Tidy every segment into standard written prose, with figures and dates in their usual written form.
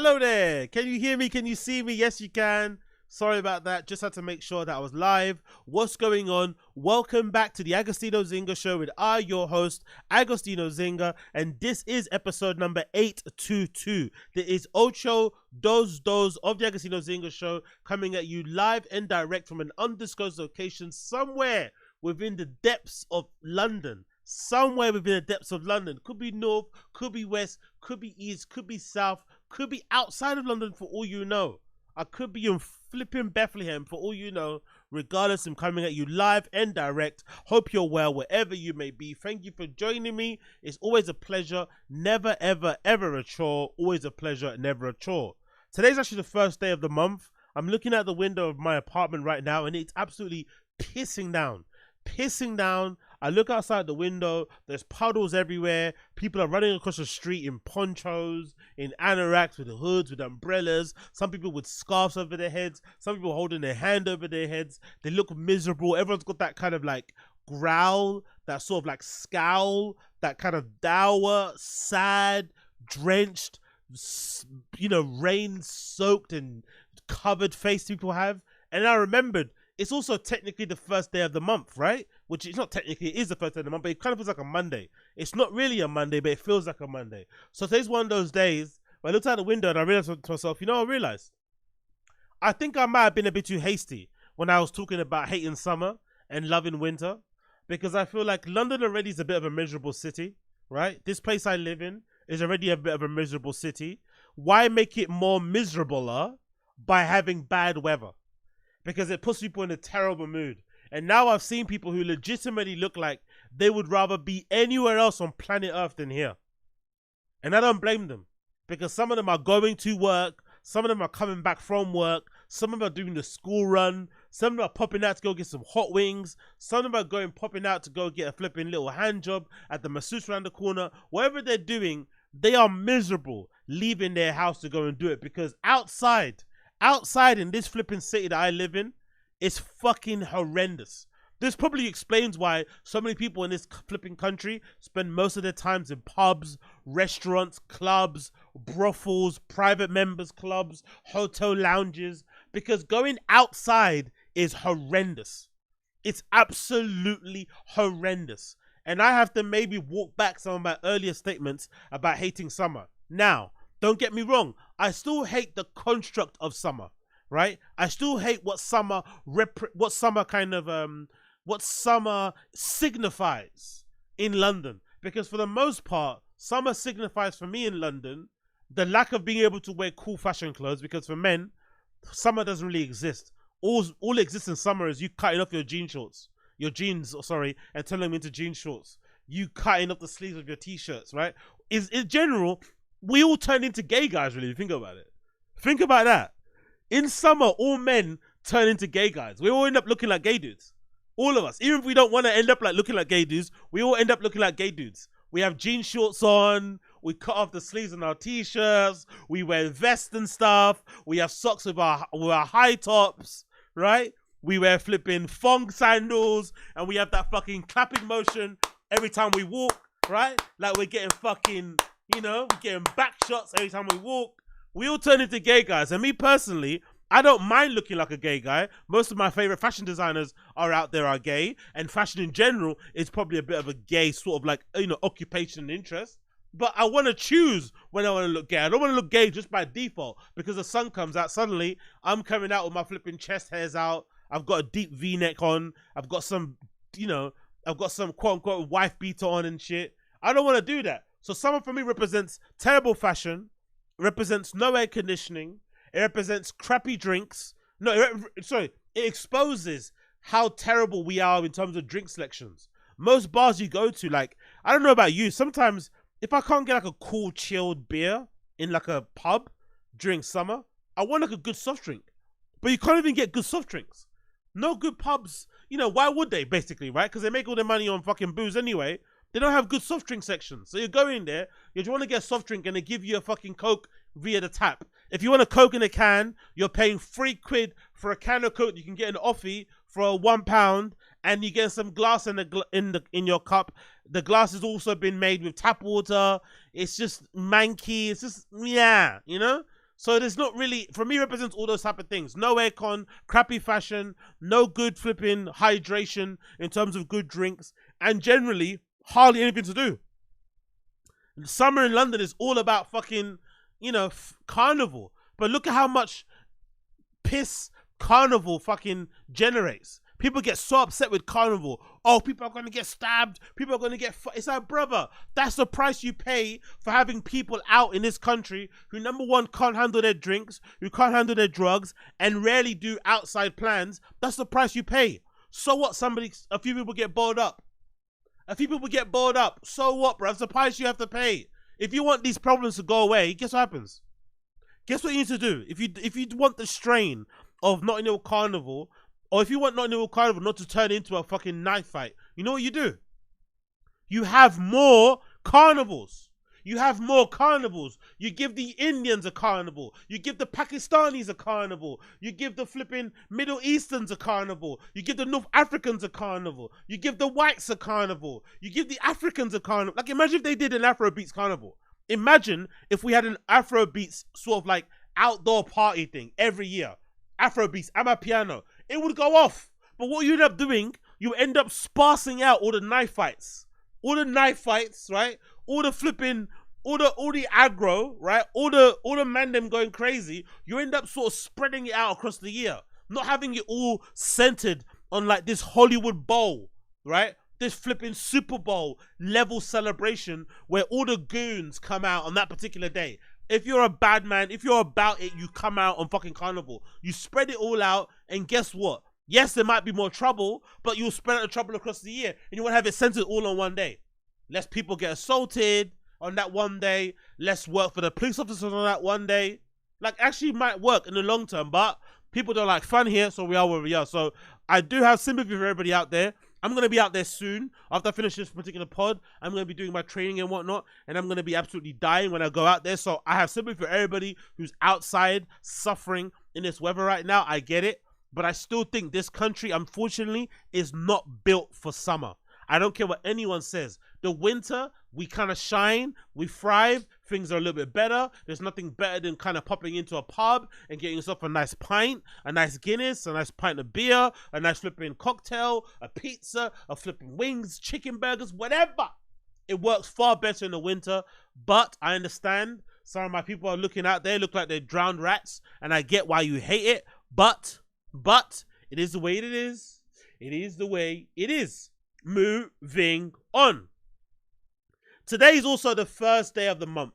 Hello there. Can you hear me? Can you see me? Yes, you can. Sorry about that. Just had to make sure that I was live. What's going on? Welcome back to the Agostino Zinga Show with your host, Agostino Zinga. And this is episode number 822. There is Ocho Dos Dos of the Agostino Zinga Show coming at you live and direct from an undisclosed location somewhere within the depths of London. Somewhere within the depths of London. Could be north, could be west, could be east, could be south, could be outside of London for all you know. I could be in flipping Bethlehem for all you know. Regardless, I'm coming at you live and direct. Hope you're well wherever you may be. Thank you for joining me. It's always a pleasure. Never, ever, ever a chore. Always a pleasure, never a chore. Today's actually the first day of the month. I'm looking out the window of my apartment right now and it's absolutely pissing down. Pissing down. I look outside the window, there's puddles everywhere, people are running across the street in ponchos, in anoraks, with hoods, with umbrellas, some people with scarves over their heads, some people holding their hand over their heads. They look miserable. Everyone's got that kind of like growl, that sort of like scowl, that kind of dour, sad, drenched, rain soaked and covered face people have. And I remembered, it's also technically the first day of the month, right? Which it's not technically, it is the first day of the month, but it kind of feels like a Monday. It's not really a Monday, but it feels like a Monday. So today's one of those days where I looked out the window and I realized to myself, I realized I think I might have been a bit too hasty when I was talking about hating summer and loving winter, because I feel like London already is a bit of a miserable city, right? This place I live in is already a bit of a miserable city. Why make it more miserable by having bad weather? Because it puts people in a terrible mood. And now I've seen people who legitimately look like they would rather be anywhere else on planet Earth than here. And I don't blame them. Because some of them are going to work. Some of them are coming back from work. Some of them are doing the school run. Some of them are popping out to go get some hot wings. Some of them are popping out to go get a flipping little hand job at the masseuse around the corner. Whatever they're doing, they are miserable leaving their house to go and do it. Because outside in this flipping city that I live in, it's fucking horrendous. This probably explains why so many people in this flipping country spend most of their times in pubs, restaurants, clubs, brothels, private members clubs, hotel lounges, because going outside is horrendous. It's absolutely horrendous. And I have to maybe walk back some of my earlier statements about hating summer. Now, don't get me wrong, I still hate the construct of summer, right? I still hate what summer signifies in London. Because for the most part, summer signifies for me in London the lack of being able to wear cool fashion clothes, because for men, summer doesn't really exist. All that exists in summer is you cutting off your jeans, and turning them into jean shorts. You cutting up the sleeves of your t-shirts, right? In general, we all turn into gay guys, really. Think about it. Think about that. In summer, all men turn into gay guys. We all end up looking like gay dudes. All of us. Even if we don't want to end up like looking like gay dudes, we all end up looking like gay dudes. We have jean shorts on. We cut off the sleeves on our t-shirts. We wear vests and stuff. We have socks with our high tops, right? We wear flipping thong sandals. And we have that fucking clapping motion every time we walk, right? Like we're getting fucking... we're getting back shots every time we walk. We all turn into gay guys. And me personally, I don't mind looking like a gay guy. Most of my favorite fashion designers are gay. And fashion in general is probably a bit of a gay sort of like, occupation and interest. But I want to choose when I want to look gay. I don't want to look gay just by default. Because the sun comes out, suddenly I'm coming out with my flipping chest hairs out. I've got a deep V-neck on. I've got some quote-unquote wife beater on and shit. I don't want to do that. So summer for me represents terrible fashion, represents no air conditioning, it represents crappy drinks. It exposes how terrible we are in terms of drink selections. Most bars you go to, like, I don't know about you, sometimes if I can't get like a cool chilled beer in like a pub during summer, I want like a good soft drink. But you can't even get good soft drinks. No good pubs, why would they basically, right? Because they make all their money on fucking booze anyway. They don't have good soft drink sections. So you go in there, you want to get a soft drink and they give you a fucking Coke via the tap. If you want a Coke in a can, you're paying £3 for a can of Coke you can get an offie for £1, and you get some glass in your cup. The glass has also been made with tap water. It's just manky. It's just, yeah, So there's not really, for me, represents all those type of things. No aircon, crappy fashion, no good flipping hydration in terms of good drinks, and generally hardly anything to do. Summer in London is all about fucking, carnival. But look at how much piss carnival fucking generates. People get so upset with carnival. Oh, people are going to get stabbed. People are going to get... It's like, brother, that's the price you pay for having people out in this country who, number one, can't handle their drinks, who can't handle their drugs, and rarely do outside plans. That's the price you pay. So what? A few people get balled up. So what, bro? That's the price you have to pay. If you want these problems to go away, guess what happens? Guess what you need to do? If you want the strain of Notting Hill Carnival... Or if you want Notting Hill Carnival not to turn into a fucking knife fight, you know what you do? You have more carnivals. You give the Indians a carnival. You give the Pakistanis a carnival. You give the flipping Middle Easterns a carnival. You give the North Africans a carnival. You give the whites a carnival. You give the Africans a carnival. Like, imagine if they did an Afrobeats carnival. Imagine if we had an Afrobeats sort of like outdoor party thing every year. Afrobeats, Amapiano. It would go off. But what you end up doing, you end up sparsing out all the knife fights. Right? All the flipping, all the aggro, right? All the man them going crazy. You end up sort of spreading it out across the year. Not having it all centered on like this Hollywood Bowl, right? This flipping Super Bowl level celebration where all the goons come out on that particular day. If you're a bad man, if you're about it, you come out on fucking carnival. You spread it all out, and guess what? Yes, there might be more trouble, but you'll spread out the trouble across the year, and you want to have it centered all on one day. Less people get assaulted on that one day. Less work for the police officers on that one day. Like, actually might work in the long term, but people don't like fun here, so we are where we are. So I do have sympathy for everybody out there. I'm going to be out there soon. After I finish this particular pod, I'm going to be doing my training and whatnot, and I'm going to be absolutely dying when I go out there. So I have sympathy for everybody who's outside suffering in this weather right now. I get it, but I still think this country, unfortunately, is not built for summer. I don't care what anyone says. The winter, we kind of shine, we thrive, things are a little bit better. There's nothing better than kind of popping into a pub and getting yourself a nice pint, a nice Guinness, a nice pint of beer, a nice flipping cocktail, a pizza, a flipping wings, chicken burgers, whatever. It works far better in the winter, but I understand some of my people are looking out there, look like they're drowned rats, and I get why you hate it, but it is the way it is. It is the way it is. Moving on. Today is also the first day of the month.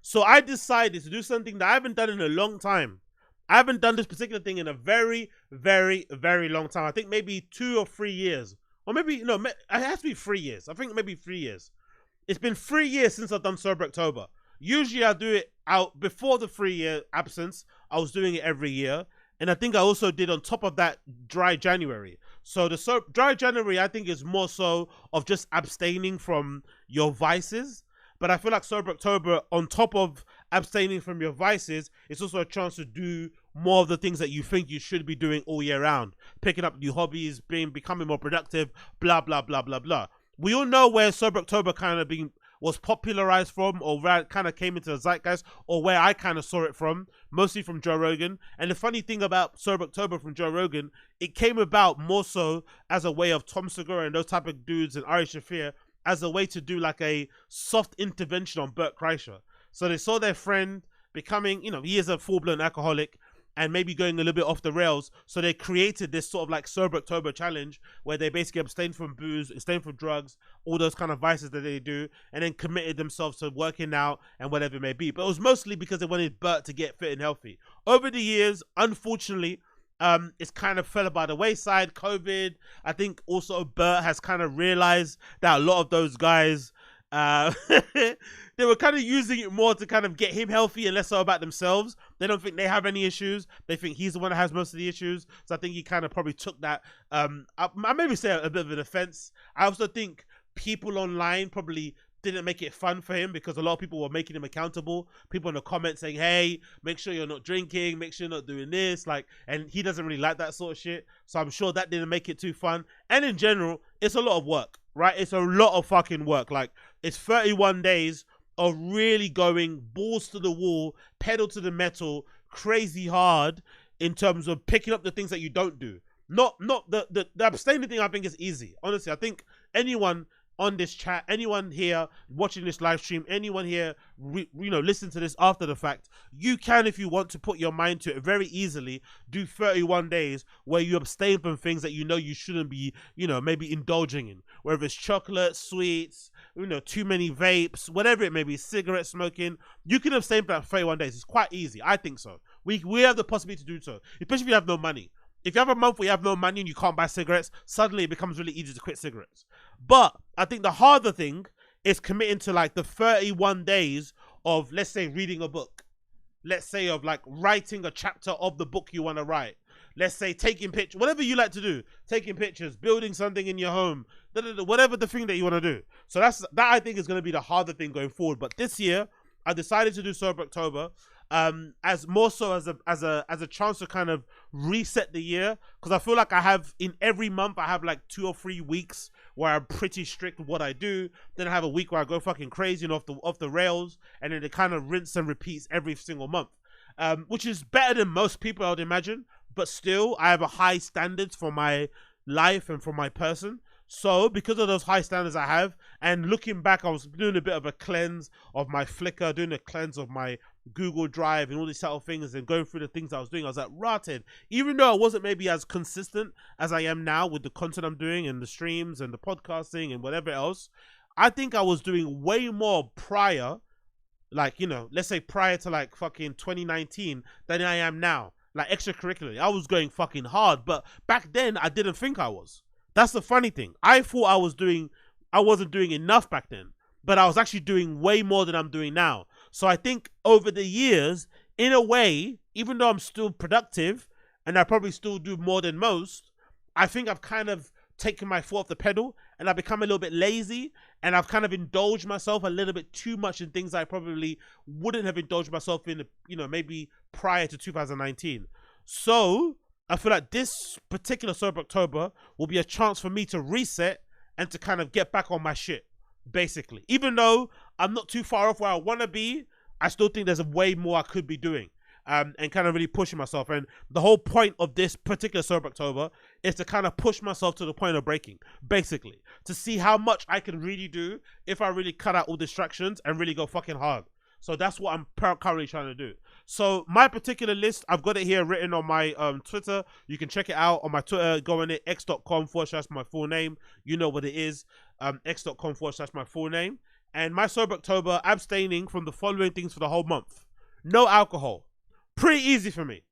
So I decided to do something that I haven't done in a long time. I haven't done this particular thing in a very, very, very long time. I think maybe 2 or 3 years. Or maybe, no, it has to be 3 years. I think maybe 3 years. It's been 3 years since I've done Sober October. Usually I do it out before the 3-year absence. I was doing it every year. And I think I also did on top of that Dry January. So the Dry January, I think, is more so of just abstaining from your vices. But I feel like Sober October, on top of abstaining from your vices, it's also a chance to do more of the things that you think you should be doing all year round. Picking up new hobbies, becoming more productive, blah, blah, blah, blah, blah. We all know where Sober October kind of was popularized from, or where it kind of came into the zeitgeist, or where I kind of saw it from, mostly from Joe Rogan. And the funny thing about Sober October from Joe Rogan, it came about more so as a way of Tom Segura and those type of dudes and Ari Shaffir, as a way to do like a soft intervention on Bert Kreischer. So they saw their friend becoming, he is a full-blown alcoholic, and maybe going a little bit off the rails. So they created this sort of like Sober October challenge where they basically abstain from booze, abstain from drugs, all those kind of vices that they do, and then committed themselves to working out and whatever it may be. But it was mostly because they wanted Bert to get fit and healthy. Over the years, unfortunately, it's kind of fell by the wayside. COVID, I think also Bert has kind of realized that a lot of those guys, they were kind of using it more to kind of get him healthy and less so about themselves. They don't think they have any issues. They think he's the one that has most of the issues. So I think he kind of probably took that. I maybe say a bit of an offense. I also think people online probably didn't make it fun for him because a lot of people were making him accountable. People in the comments saying, hey, make sure you're not drinking, make sure you're not doing this. And he doesn't really like that sort of shit. So I'm sure that didn't make it too fun. And in general, it's a lot of work, right? It's a lot of fucking work. Like, it's 31 days of really going balls to the wall, pedal to the metal, crazy hard in terms of picking up the things that you don't do. Not the abstaining thing. I think is easy. Honestly, I think anyone on this chat, anyone here watching this live stream, anyone here, listen to this after the fact, you can, if you want to put your mind to it, very easily do 31 days where you abstain from things that you know you shouldn't be, maybe indulging in, whether it's chocolate, sweets, too many vapes, whatever it may be, cigarette smoking. You can abstain for 31 days. It's quite easy. I think so. We have the possibility to do so, especially if you have no money. If you have a month where you have no money and you can't buy cigarettes, suddenly it becomes really easy to quit cigarettes. But I think the harder thing is committing to like the 31 days of, let's say, reading a book. Let's say of like writing a chapter of the book you want to write. Let's say taking pictures, whatever you like to do, taking pictures, building something in your home, whatever the thing that you want to do. So that I think is going to be the harder thing going forward. But this year, I decided to do Sober October. As more so as a chance to kind of reset the year, because I feel like I have in every month I have like 2 or 3 weeks where I'm pretty strict with what I do. Then I have a week where I go fucking crazy and off the rails, and then it kind of rinse and repeats every single month, which is better than most people I would imagine. But still, I have a high standards for my life and for my person. So because of those high standards I have, and looking back, I was doing a bit of a cleanse of my Flickr, doing a cleanse of my Google Drive and all these sort of things, and going through the things I was doing. I was like, rotted. Even though I wasn't maybe as consistent as I am now with the content I'm doing and the streams and the podcasting and whatever else, I think I was doing way more prior, like, let's say prior to like fucking 2019 than I am now. Like extracurricularly, I was going fucking hard, but back then I didn't think I was. That's the funny thing. I thought I wasn't doing enough back then, but I was actually doing way more than I'm doing now. So I think over the years, in a way, even though I'm still productive and I probably still do more than most, I think I've kind of taken my foot off the pedal and I've become a little bit lazy, and I've kind of indulged myself a little bit too much in things I probably wouldn't have indulged myself in, maybe prior to 2019. So I feel like this particular Sober October will be a chance for me to reset and to kind of get back on my shit, basically. Even though I'm not too far off where I want to be, I still think there's a way more I could be doing, and kind of really pushing myself. And the whole point of this particular Sober October is to kind of push myself to the point of breaking, basically, to see how much I can really do if I really cut out all distractions and really go fucking hard. So that's what I'm currently trying to do. So my particular list, I've got it here written on my Twitter. You can check it out on my Twitter. Go on it, x.com/my full name. You know what it is. X.com/my full name. And my Sober October, abstaining from the following things for the whole month. No alcohol. Pretty easy for me,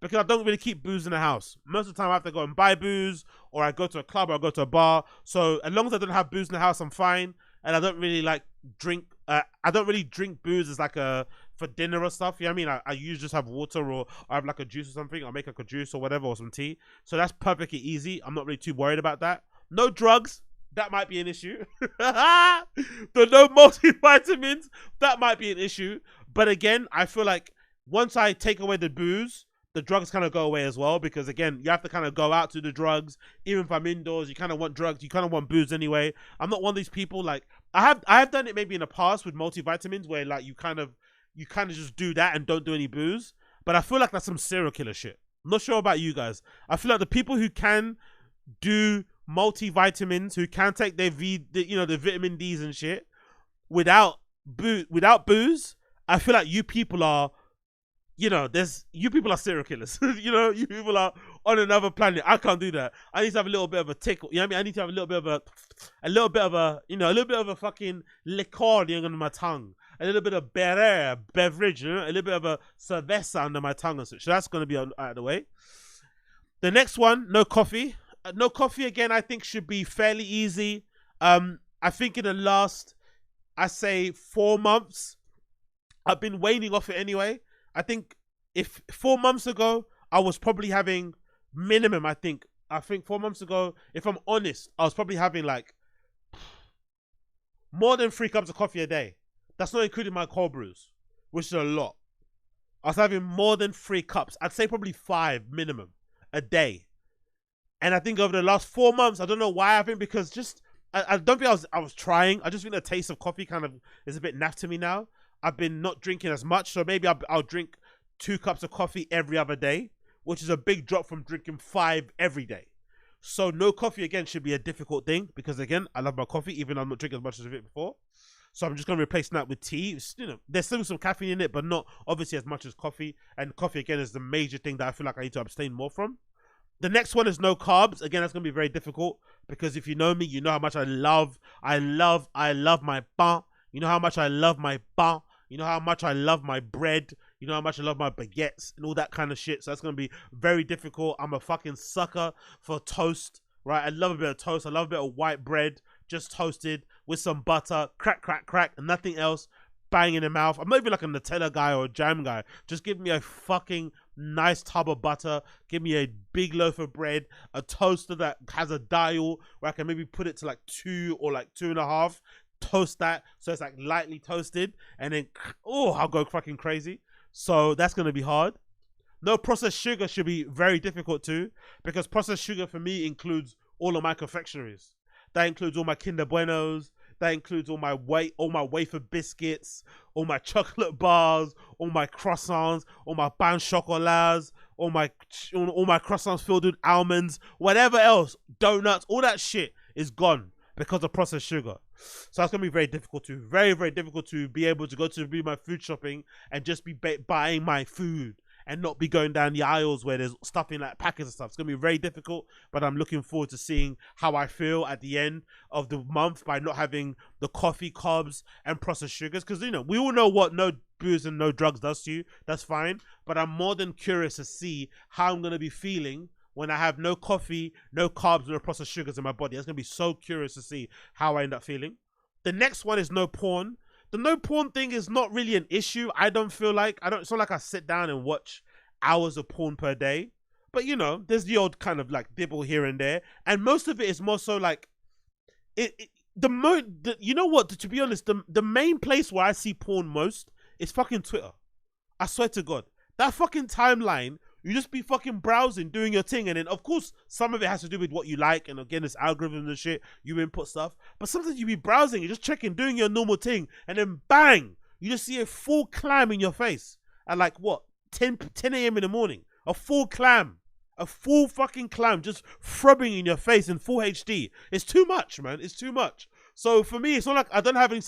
because I don't really keep booze in the house. Most of the time I have to go and buy booze, or I go to a club, or I go to a bar. So as long as I don't have booze in the house, I'm fine. And I don't really like drink. I don't really drink booze as like for dinner or stuff. You know what I mean? I usually just have water, or I have like a juice or something. I'll make like a juice or whatever, or some tea. So that's perfectly easy. I'm not really too worried about that. No drugs. That might be an issue. The no multivitamins. That might be an issue. But again, I feel like once I take away the booze, the drugs kind of go away as well, because again, you have to kind of go out to the drugs. Even if I'm indoors, you kind of want drugs, you kind of want booze anyway. I'm not one of these people, like, I have done it maybe in the past with multivitamins, where like you kind of just do that and don't do any booze. But I feel like that's some serial killer shit. I'm not sure about you guys. I feel like the people who can do multivitamins, who can take their the vitamin D's and shit without booze, I feel like you people are, you people are serial killers. You people are on another planet. I can't do that. I need to have a little bit of a tickle. You know what I mean? I need to have a little bit of a fucking liqueur under my tongue. A little bit of beverage, a little bit of a cerveza under my tongue and such. So that's going to be out of the way. The next one, no coffee. No coffee again, I think should be fairly easy. I think in the last, I say 4 months, I've been waning off it anyway. I think if 4 months ago, I was probably having minimum, I think 4 months ago, if I'm honest, I was probably having like more than 3 cups of coffee a day. That's not including my cold brews, which is a lot. I was having more than 3 cups. I'd say probably 5 minimum a day. And I think over the last 4 months, I don't know why, I think because just I don't think I was trying. I just think the taste of coffee kind of is a bit naff to me now. I've been not drinking as much, so maybe I'll drink 2 cups of coffee every other day, which is a big drop from drinking 5 every day. So no coffee again should be a difficult thing because again, I love my coffee, even though I'm not drinking as much as I did before. So I'm just going to replace that with tea. It's, you know, there's still some caffeine in it, but not obviously as much as coffee. And coffee again is the major thing that I feel like I need to abstain more from. The next one is no carbs. Again, that's going to be very difficult because if you know me, you know how much I love my pain. You know how much I love my pain. You know how much I love my bread. You know how much I love my baguettes and all that kind of shit. So that's going to be very difficult. I'm a fucking sucker for toast, right? I love a bit of toast. I love a bit of white bread, just toasted with some butter, crack, crack, crack, and nothing else. Bang in the mouth. I'm not even like a Nutella guy or a jam guy. Just give me a fucking nice tub of butter. Give me a big loaf of bread, a toaster that has a dial where I can maybe put it to like 2 or like 2.5. Toast that so it's like lightly toasted, and then I'll go fucking crazy. So that's gonna be hard. No processed sugar should be very difficult too, because processed sugar for me includes all of my confectionaries. That includes all my Kinder Buenos. That includes all my wafer biscuits, all my chocolate bars, all my croissants, all my pain chocolats, all my croissants filled with almonds, whatever else, donuts, all that shit is gone because of processed sugar. So that's gonna be very difficult to, very, very difficult to be able to go to do my food shopping and just be buying my food and not be going down the aisles where there's stuff in like packets and stuff. It's gonna be very difficult, but I'm looking forward to seeing how I feel at the end of the month by not having the coffee, carbs, and processed sugars. Because, you know, we all know what no booze and no drugs does to you. That's fine, but I'm more than curious to see how I'm gonna be feeling when I have no coffee, no carbs, no processed sugars in my body. That's gonna be so curious to see how I end up feeling. The next one is no porn. The no porn thing is not really an issue. I don't feel like, it's not like I sit down and watch hours of porn per day. But, you know, there's the odd kind of like dibble here and there. And most of it is more so like, you know what, to be honest, the main place where I see porn most is fucking Twitter. I swear to God. That fucking timeline, you just be fucking browsing, doing your thing. And then, of course, some of it has to do with what you like. And again, it's algorithms and shit. You input stuff. But sometimes you be browsing, you're just checking, doing your normal thing. And then bang, you just see a full clam in your face. At like, what, 10 a.m. in the morning. A full clam. A full fucking clam just throbbing in your face in full HD. It's too much, man. It's too much. So for me, it's not like I don't have any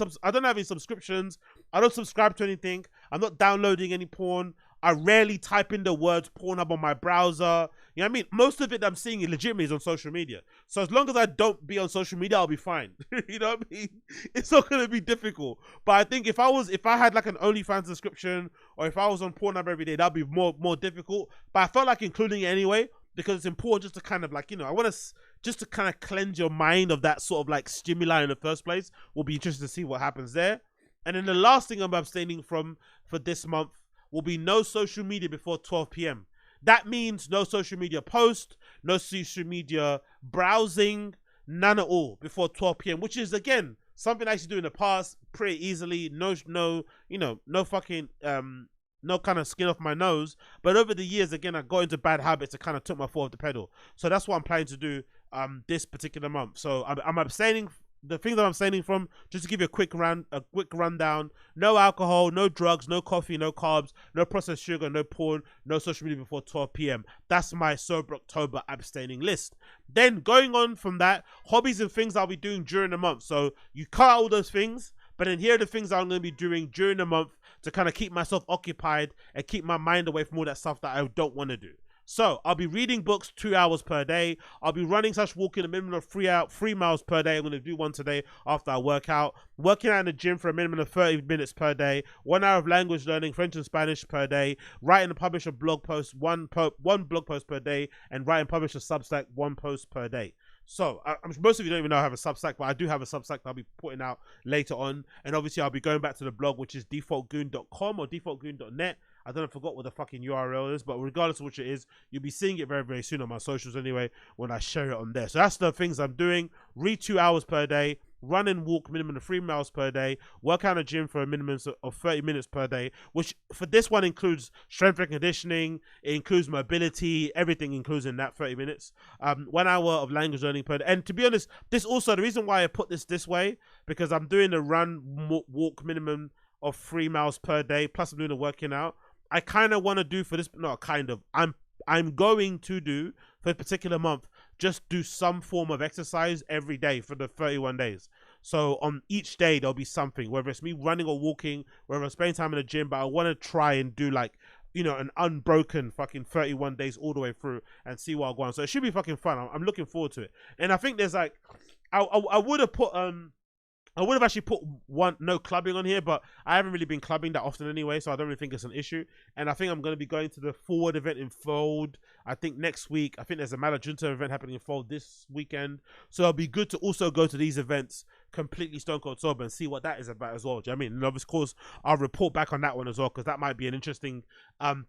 subscriptions. I don't subscribe to anything. I'm not downloading any porn. I rarely type in the words Pornhub on my browser. You know what I mean? Most of it I'm seeing legitimately is on social media. So as long as I don't be on social media, I'll be fine. You know what I mean? It's not going to be difficult. But I think if I had like an OnlyFans subscription, or if I was on Pornhub every day, that'd be more difficult. But I felt like including it anyway, because it's important just to kind of like, you know, I want to just to kind of cleanse your mind of that sort of like stimuli in the first place. We'll be interested to see what happens there. And then the last thing I'm abstaining from for this month will be no social media before 12 p.m. That means no social media post, no social media browsing, none at all before 12 p.m., which is, again, something I used to do in the past pretty easily. No fucking, no kind of skin off my nose. But over the years, again, I got into bad habits that kind of took my foot off the pedal. So that's what I'm planning to do this particular month. So I'm abstaining. The things that I'm abstaining from, just to give you a quick rundown: no alcohol, no drugs, no coffee, no carbs, no processed sugar, no porn, no social media before 12 p.m. That's my Sober October abstaining list. Then going on from that, hobbies and things I'll be doing during the month. So you cut out all those things, but then here are the things I'm going to be doing during the month to kind of keep myself occupied and keep my mind away from all that stuff that I don't want to do. So I'll be reading books 2 hours per day. I'll be running/walking a minimum of 3 miles per day. I'm going to do one today after I work out. Working out in the gym for a minimum of 30 minutes per day. 1 hour of language learning, French and Spanish per day. Write and publish a blog post, one blog post per day. And write and publish a Substack, 1 post per day. So most of you don't even know I have a Substack, but I do have a Substack that I'll be putting out later on. And obviously I'll be going back to the blog, which is defaultgoon.com or defaultgoon.net. I don't know, I forgot what the fucking URL is, but regardless of which it is, you'll be seeing it very, very soon on my socials anyway when I share it on there. So that's the things I'm doing. Read 2 hours per day. Run and walk minimum of 3 miles per day. Work out a gym for a minimum of 30 minutes per day, which for this one includes strength and conditioning. It includes mobility. Everything includes in that 30 minutes. 1 hour of language learning per day. And to be honest, this also, the reason why I put this way, because I'm doing a run walk minimum of 3 miles per day, plus I'm doing the working out. I kind of want to do for this, not kind of, I'm going to do for a particular month, just do some form of exercise every day for the 31 days. So on each day, there'll be something, whether it's me running or walking, whether I'm spending time in the gym, but I want to try and do like, you know, an unbroken fucking 31 days all the way through and see what I'll go on. So it should be fucking fun. I'm looking forward to it. And I think there's like, I would have put, I would have actually put no clubbing on here, but I haven't really been clubbing that often anyway, so I don't really think it's an issue. And I think I'm going to be going to the Forward event in Fold, I think next week. I think there's a Malajunta event happening in Fold this weekend. So it'll be good to also go to these events completely stone cold sober and see what that is about as well. Do you know what I mean? And of course, I'll report back on that one as well, because that might be an interesting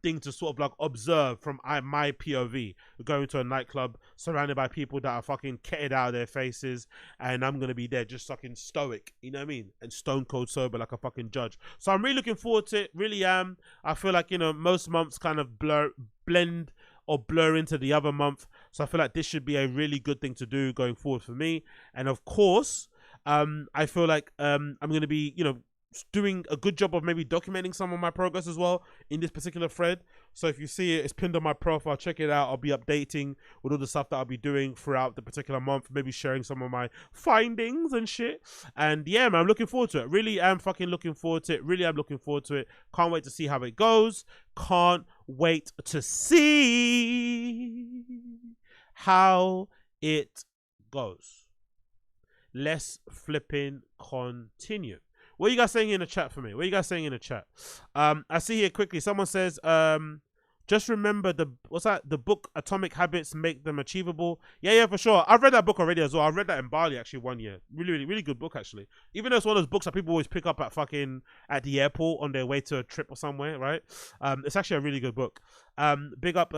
thing to sort of like observe from my POV. Going to a nightclub surrounded by people that are fucking kitted out of their faces, and I'm going to be there just fucking stoic, you know what I mean? And stone cold sober like a fucking judge. So I'm really looking forward to it, really am. I feel like, you know, most months kind of blend or blur into the other month. So I feel like this should be a really good thing to do going forward for me. And of course, I feel like I'm going to be, you know, doing a good job of maybe documenting some of my progress as well in this particular thread. So if you see it, it's pinned on my profile, check it out. I'll be updating with all the stuff that I'll be doing throughout the particular month, maybe sharing some of my findings and shit. And yeah, man, I'm looking forward to it. Really am fucking looking forward to it. Really am looking forward to it. Can't wait to see how it goes. Can't wait to see how it goes. Let's flipping continue. What are you guys saying in the chat for me? What are you guys saying in the chat? I see here quickly. Someone says, just remember what's that? The book Atomic Habits Make Them Achievable. Yeah, for sure. I've read that book already as well. I read that in Bali actually one year. Really good book actually. Even though it's one of those books that people always pick up at the airport on their way to a trip or somewhere, right? It's actually a really good book. Big up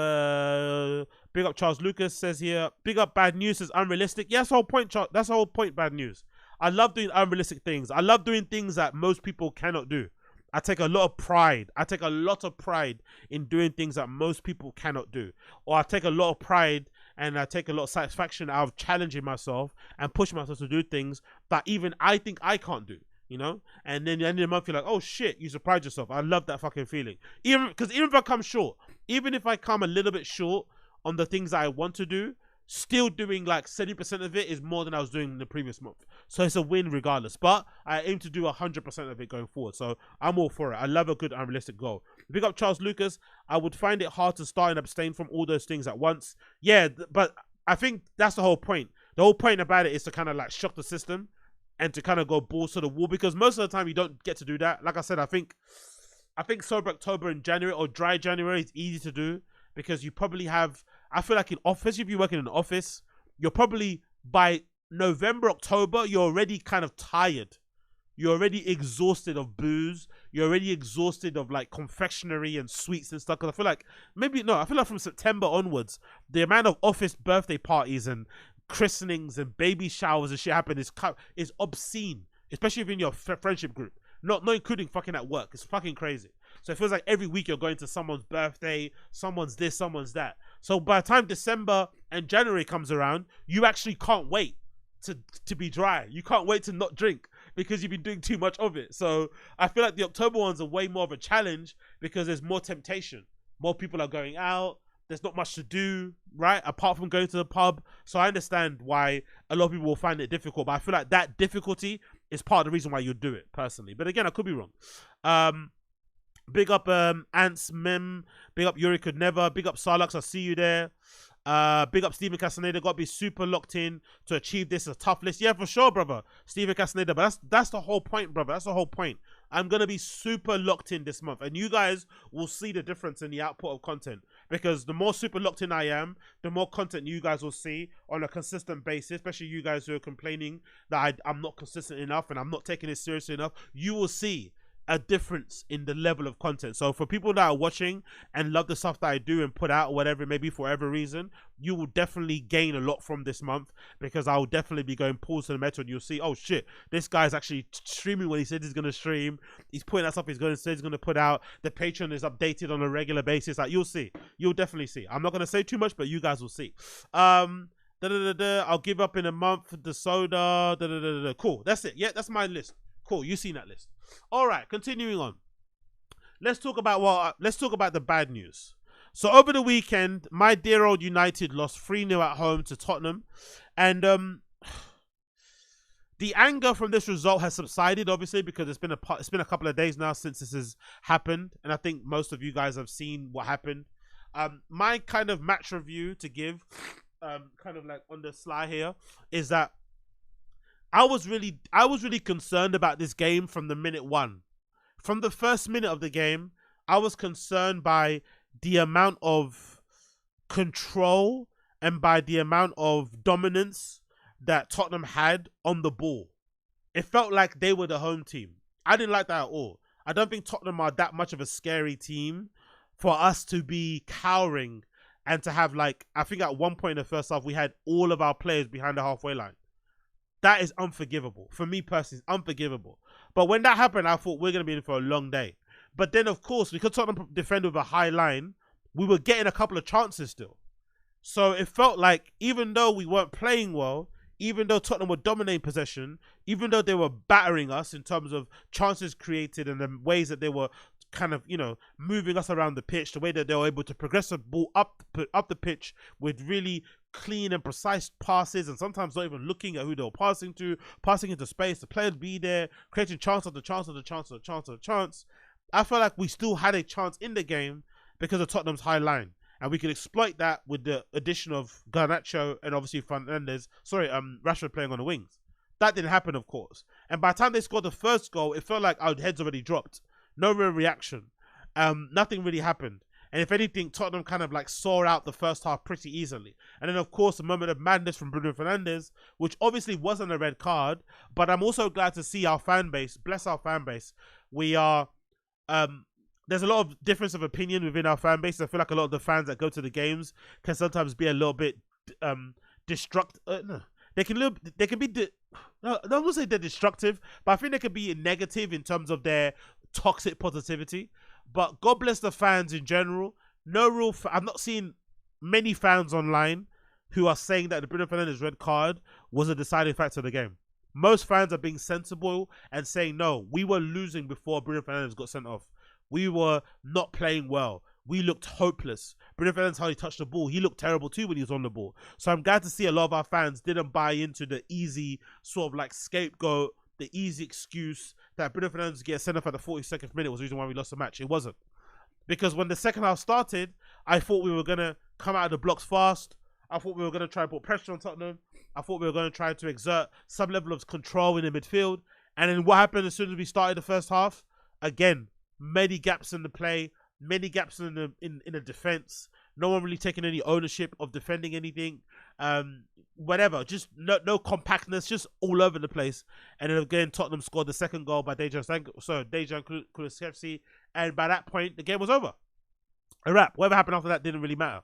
Charles Lucas says here, big up Bad News is unrealistic. Yeah, that's the whole point, that's the whole point, Bad News. I love doing unrealistic things. I love doing things that most people cannot do. I take a lot of pride. I take a lot of pride in doing things that most people cannot do. Or I take a lot of pride and I take a lot of satisfaction out of challenging myself and pushing myself to do things that even I think I can't do, you know? And then at the end of the month, you're like, oh shit, you surprised yourself. I love that fucking feeling. Even if I come short, even if I come a little bit short on the things that I want to do, still doing like 70% of it is more than I was doing in the previous month. So it's a win regardless. But I aim to do 100% of it going forward. So I'm all for it. I love a good unrealistic goal. Pick up Charles Lucas. I would find it hard to start and abstain from all those things at once. Yeah, but I think that's the whole point. The whole point about it is to kind of like shock the system and to kind of go balls to the wall, because most of the time you don't get to do that. Like I said, I think sober October and January or dry January is easy to do because you probably have, I feel like in office, if you're working in an office, you're probably by November, October, you're already kind of tired. You're already exhausted of booze. You're already exhausted of like confectionery and sweets and stuff. Because I feel like I feel like from September onwards, the amount of office birthday parties and christenings and baby showers and shit happen is obscene. Especially if in your friendship group. Not including fucking at work. It's fucking crazy. So it feels like every week you're going to someone's birthday, someone's this, someone's that. So by the time December and January comes around, you actually can't wait to be dry. You can't wait to not drink because you've been doing too much of it. So I feel like the October ones are way more of a challenge because there's more temptation. More people are going out. There's not much to do, right? Apart from going to the pub. So I understand why a lot of people will find it difficult. But I feel like that difficulty is part of the reason why you do it, personally. But again, I could be wrong. Big up Ants Mem. Big up Yuri Could Never. Big up Sarlux. I see you there. Big up Stephen Castaneda. Got to be super locked in to achieve this. A tough list. Yeah, for sure, brother. Stephen Castaneda. But that's the whole point, brother. That's the whole point. I'm going to be super locked in this month. And you guys will see the difference in the output of content. Because the more super locked in I am, the more content you guys will see on a consistent basis. Especially you guys who are complaining that I'm not consistent enough and I'm not taking it seriously enough. You will see a difference in the level of content. So for people that are watching and love the stuff that I do and put out or whatever, maybe for whatever reason, you will definitely gain a lot from this month, because I will definitely be going pause to the metro and you'll see, oh shit, this guy's actually streaming when he said he's going to stream. He's putting out stuff he's going to say he's going to put out. The Patreon is updated on a regular basis. Like, you'll see. You'll definitely see. I'm not going to say too much, but you guys will see. I'll give up in a month. The soda. Cool. That's it. Yeah, that's my list. Cool. You've seen that list. All right. Continuing on. Let's talk about the bad news. So over the weekend, my dear old United lost 3-0 at home to Tottenham, and the anger from this result has subsided, obviously, because it's been a couple of days now since this has happened, and I think most of you guys have seen what happened. My kind of match review to give, kind of like on the sly here, is that I was really concerned about this game from the minute one. From the first minute of the game, I was concerned by the amount of control and by the amount of dominance that Tottenham had on the ball. It felt like they were the home team. I didn't like that at all. I don't think Tottenham are that much of a scary team for us to be cowering and to have, like, I think at one point in the first half, we had all of our players behind the halfway line. That is unforgivable. For me personally, it's unforgivable. But when that happened, I thought we're going to be in for a long day. But then, of course, because Tottenham defended with a high line, we were getting a couple of chances still. So it felt like, even though we weren't playing well, even though Tottenham were dominating possession, even though they were battering us in terms of chances created and the ways that they were kind of, moving us around the pitch, the way that they were able to progress the ball up the pitch with really clean and precise passes, and sometimes not even looking at who they were passing to, passing into space, the player would be there, creating chance after chance after chance after chance after chance. I felt like we still had a chance in the game because of Tottenham's high line. And we could exploit that with the addition of Garnacho and obviously Rashford playing on the wings. That didn't happen, of course. And by the time they scored the first goal, it felt like our heads already dropped. No real reaction. Nothing really happened. And if anything, Tottenham kind of like saw out the first half pretty easily. And then, of course, a moment of madness from Bruno Fernandes, which obviously wasn't a red card. But I'm also glad to see our fan base, bless our fan base. We are... there's a lot of difference of opinion within our fan base. I feel like a lot of the fans that go to the games can sometimes be a little bit destructive. No, they can be. No, I won't say they're destructive, but I think they can be negative in terms of their toxic positivity. But God bless the fans in general. I'm not seeing many fans online who are saying that the Bruno Fernandes red card was a deciding factor of the game. Most fans are being sensible and saying, no, we were losing before Bruno Fernandes got sent off. We were not playing well. We looked hopeless. Bruno Fernandes, how he touched the ball, he looked terrible too when he was on the ball. So I'm glad to see a lot of our fans didn't buy into the easy sort of like scapegoat, the easy excuse that Bruno Fernandes gets sent off at the 42nd minute was the reason why we lost the match. It wasn't. Because when the second half started, I thought we were going to come out of the blocks fast. I thought we were going to try and put pressure on Tottenham. I thought we were going to try to exert some level of control in the midfield. And then what happened as soon as we started the first half? Again, many gaps in the play, many gaps in the defense. No one really taking any ownership of defending anything. Whatever, just no compactness, just all over the place. And then again, Tottenham scored the second goal by Dejan Kulusevski, and by that point, the game was over. A wrap. Whatever happened after that didn't really matter.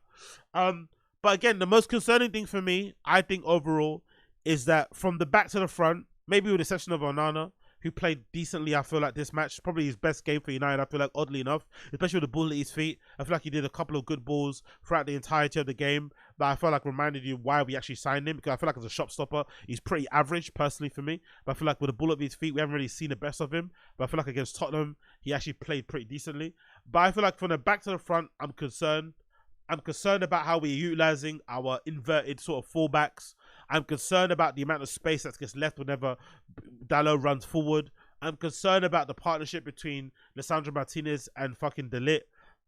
But again, the most concerning thing for me, I think overall, is that from the back to the front, maybe with the exception of Onana, who played decently, I feel like this match, probably his best game for United, I feel like, oddly enough, especially with the ball at his feet. I feel like he did a couple of good balls throughout the entirety of the game, but I felt like reminded you why we actually signed him, because I feel like as a shop stopper, he's pretty average, personally, for me. But I feel like with the ball at his feet, we haven't really seen the best of him. But I feel like against Tottenham, he actually played pretty decently. But I feel like from the back to the front, I'm concerned. I'm concerned about how we're utilising our inverted sort of fullbacks. I'm concerned about the amount of space that gets left whenever Dalot runs forward. I'm concerned about the partnership between Lisandro Martinez and fucking De Ligt.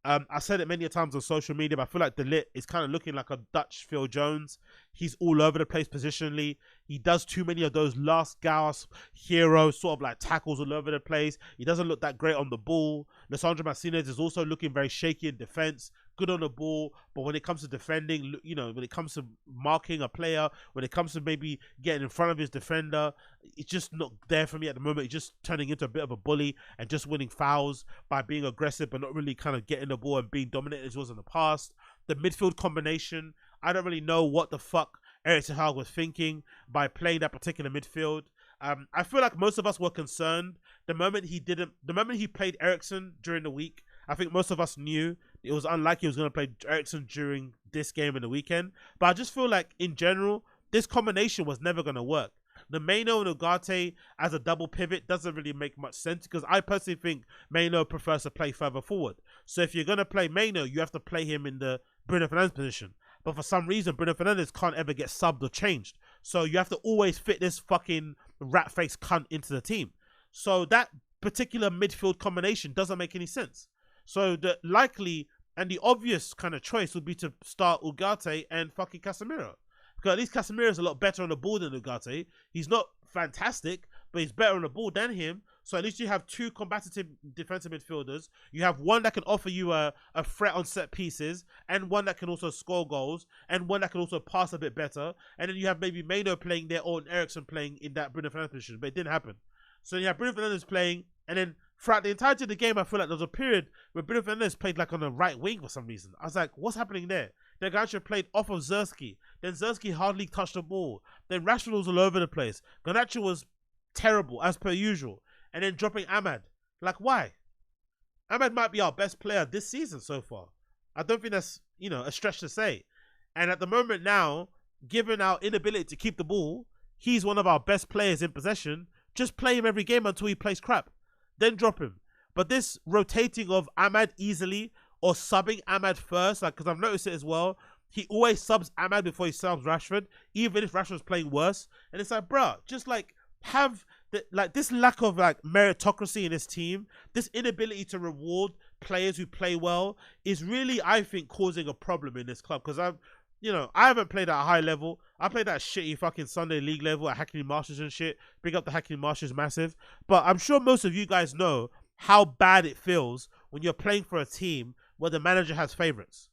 I said it many times on social media, but I feel like De Ligt is kind of looking like a Dutch Phil Jones. He's all over the place positionally. He does too many of those last gasp hero sort of like tackles all over the place. He doesn't look that great on the ball. Lisandro Martinez is also looking very shaky in defense, good on the ball, but when it comes to defending, you know, when it comes to marking a player, when it comes to maybe getting in front of his defender, it's just not there for me at the moment. He's just turning into a bit of a bully and just winning fouls by being aggressive but not really kind of getting the ball and being dominant as he was in the past. The midfield combination, I don't really know what the fuck Erik ten Hag was thinking by playing that particular midfield. I feel like most of us were concerned the moment he played Eriksen during the week. I think most of us knew it was unlikely he was going to play Eriksen during this game in the weekend. But I just feel like in general, this combination was never going to work. The Maino and Ugarte as a double pivot doesn't really make much sense because I personally think Maino prefers to play further forward. So if you're going to play Maino, you have to play him in the Bruno Fernandes position. But for some reason, Bruno Fernandes can't ever get subbed or changed. So you have to always fit this fucking rat-faced cunt into the team. So that particular midfield combination doesn't make any sense. So the likely and the obvious kind of choice would be to start Ugarte and fucking Casemiro. Because at least Casemiro is a lot better on the ball than Ugarte. He's not fantastic, but he's better on the ball than him. So at least you have two combative defensive midfielders. You have one that can offer you a threat on set pieces, and one that can also score goals, and one that can also pass a bit better. And then you have maybe Maino playing there or Eriksen playing in that Bruno Fernandes position, but it didn't happen. So you have Bruno Fernandes playing, and then throughout the entirety of the game, I feel like there was a period where Bruno Fernandes played like on the right wing for some reason. I was like, what's happening there? Then Garnacho played off of Zerski. Then Zerski hardly touched the ball. Then Rashford was all over the place. Garnacho was terrible, as per usual. And then dropping Ahmad. Like, why? Ahmad might be our best player this season so far. I don't think that's, you know, a stretch to say. And at the moment now, given our inability to keep the ball, he's one of our best players in possession. Just play him every game until he plays crap. Then drop him. But this rotating of Ahmad easily or subbing Ahmad first, like, because I've noticed it as well, he always subs Ahmad before he subs Rashford, even if Rashford's playing worse. And it's like, bruh, just like have this lack of like meritocracy in this team, this inability to reward players who play well is really, I think, causing a problem in this club. Because I haven't played at a high level. I played at a shitty fucking Sunday League level at Hackney Marshes and shit. Big up the Hackney Marshes, massive. But I'm sure most of you guys know how bad it feels when you're playing for a team where the manager has favourites.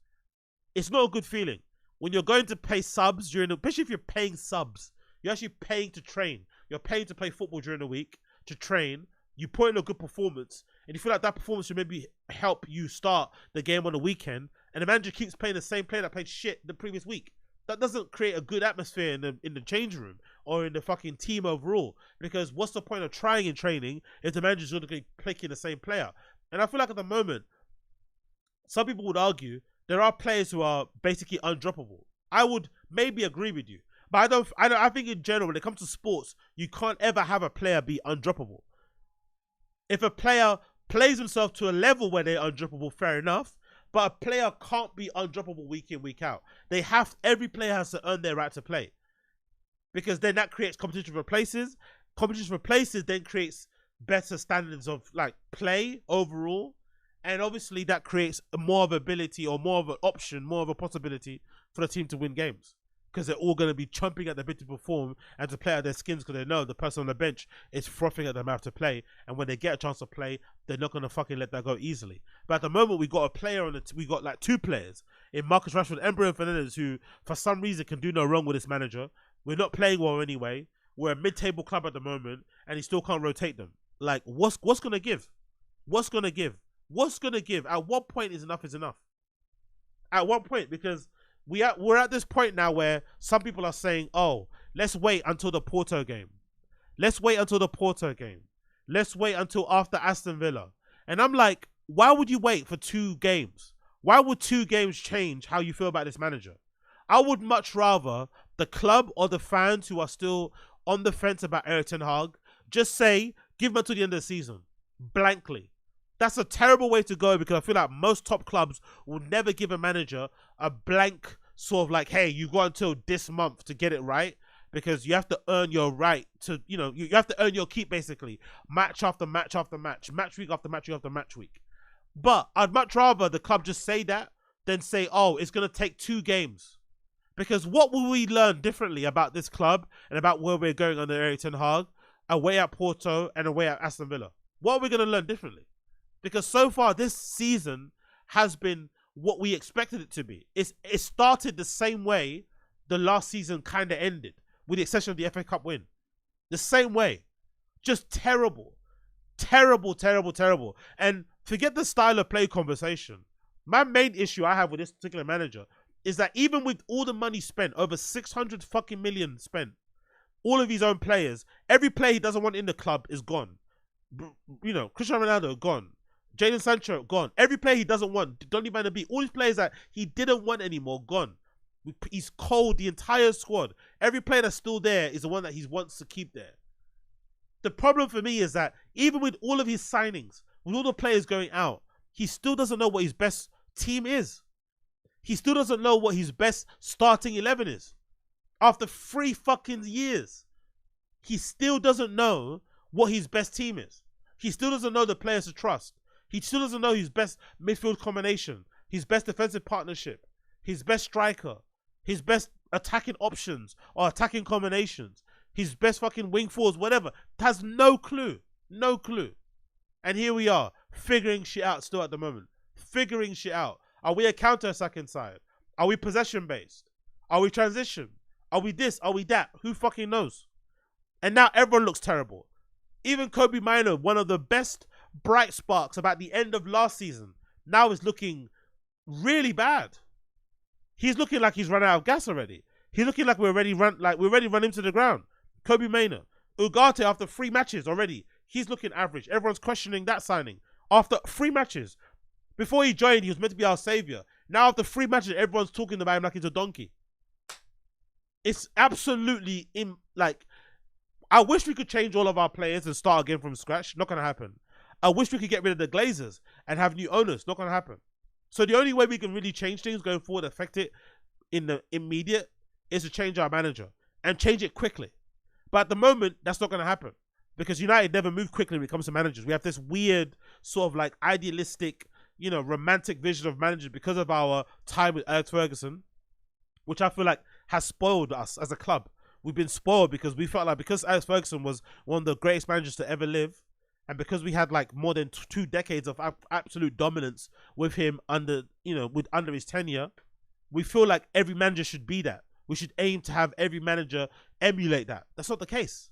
It's not a good feeling. When you're going to pay subs especially if you're paying subs, you're actually paying to train. You're paying to play football during the week, to train. You put in a good performance, and you feel like that performance should maybe help you start the game on the weekend, and the manager keeps playing the same player that played shit the previous week. That doesn't create a good atmosphere in the change room or in the fucking team overall. Because what's the point of trying in training if the manager's going to be picking the same player? And I feel like at the moment, some people would argue there are players who are basically undroppable. I would maybe agree with you. But I think in general, when it comes to sports, you can't ever have a player be undroppable. If a player plays himself to a level where they're undroppable, fair enough. But a player can't be undroppable week in, week out. Every player has to earn their right to play. Because then that creates competition for places. Competition for places then creates better standards of like play overall. And obviously that creates more of an ability or more of an option, more of a possibility for the team to win games. Because they're all going to be chomping at the bit to perform and to play out their skins because they know the person on the bench is frothing at the mouth to play. And when they get a chance to play, they're not going to fucking let that go easily. But at the moment, we got a player we got like two players in Marcus Rashford and Bruno Fernandes who, for some reason, can do no wrong with this manager. We're not playing well anyway. We're a mid-table club at the moment, and he still can't rotate them. Like, what's going to give? What's going to give? What's going to give? At what point is enough? At what point? Because we're at this point now where some people are saying, oh, let's wait until the Porto game. Let's wait until the Porto game. Let's wait until after Aston Villa. And I'm like, why would you wait for 2 games? Why would 2 games change how you feel about this manager? I would much rather the club or the fans who are still on the fence about Erik ten Hag just say, give him until the end of the season. Blankly. That's a terrible way to go because I feel like most top clubs will never give a manager a blank sort of like, hey, you got until this month to get it right, because you have to earn your right to, you have to earn your keep basically, match after match after match, match week after match week after match week. But I'd much rather the club just say that than say, oh, it's going to take 2 games. Because what will we learn differently about this club and about where we're going under Erik ten Hag, away at Porto and away at Aston Villa? What are we going to learn differently? Because so far this season has been what we expected it to be. It started the same way the last season kind of ended, with the exception of the FA Cup win. The same way. Just terrible. Terrible, terrible, terrible. And forget the style of play conversation. My main issue I have with this particular manager is that even with all the money spent, over 600 fucking million spent, all of his own players, every player he doesn't want in the club is gone. You know, Cristiano Ronaldo, gone. Jadon Sancho, gone. Every player he doesn't want, Donny van der Beek, all these players that he didn't want anymore, gone. He's cold the entire squad. Every player that's still there is the one that he wants to keep there. The problem for me is that even with all of his signings, with all the players going out, he still doesn't know what his best team is. He still doesn't know what his best starting 11 is. After 3 fucking years, he still doesn't know what his best team is. He still doesn't know the players to trust. He still doesn't know his best midfield combination, his best defensive partnership, his best striker, his best attacking options or attacking combinations, his best fucking wing forwards, whatever. Has no clue. No clue. And here we are, figuring shit out still at the moment. Figuring shit out. Are we a counter-attacking side? Are we possession-based? Are we transition? Are we this? Are we that? Who fucking knows? And now everyone looks terrible. Even Kobe Mino, one of the best bright sparks about the end of last season, now is looking really bad. He's looking like he's run out of gas already. He's looking like we're already run him to the ground. Kobe Mino. Ugarte, after 3 matches already, he's looking average. Everyone's questioning that signing. After 3 matches. Before he joined, he was meant to be our saviour. Now after 3 matches, everyone's talking about him like he's a donkey. It's absolutely, I wish we could change all of our players and start again from scratch. Not going to happen. I wish we could get rid of the Glazers and have new owners. Not going to happen. So the only way we can really change things going forward, affect it in the immediate, is to change our manager and change it quickly. But at the moment, that's not going to happen because United never move quickly when it comes to managers. We have this weird sort of like idealistic, romantic vision of managers because of our time with Alex Ferguson, which I feel like has spoiled us as a club. We've been spoiled because we felt like because Alex Ferguson was one of the greatest managers to ever live, and because we had like more than 2 decades of absolute dominance with him under his tenure, we feel like every manager should be that. We should aim to have every manager emulate that. That's not the case.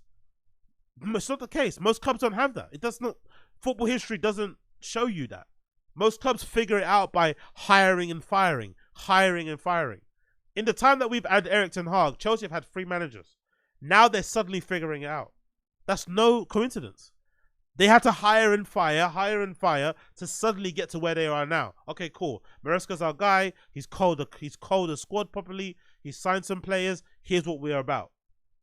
It's not the case. Most clubs don't have that. It does not. Football history doesn't show you that. Most clubs figure it out by hiring and firing. In the time that we've had Erik ten Hag, Chelsea have had 3 managers. Now they're suddenly figuring it out. That's no coincidence. They had to hire and fire to suddenly get to where they are now. Okay, cool. Maresca's our guy. He's called the squad properly. He's signed some players. Here's what we're about.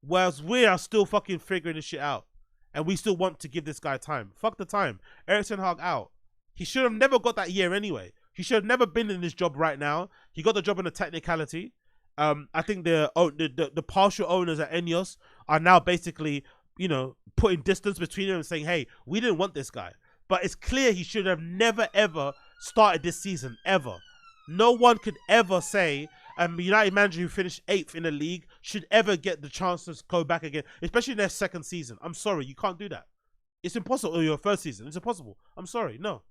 Whereas we are still fucking figuring this shit out. And we still want to give this guy time. Fuck the time. Erik ten Hag out. He should have never got that year anyway. He should have never been in this job right now. He got the job on a technicality. I think the partial owners at INEOS are now basically, putting distance between them and saying, hey, we didn't want this guy. But it's clear he should have never, ever started this season, ever. No one could ever say a United manager who finished 8th in the league should ever get the chance to go back again, especially in their 2nd season. I'm sorry, you can't do that. It's impossible. Or your 1st season, it's impossible. I'm sorry, no.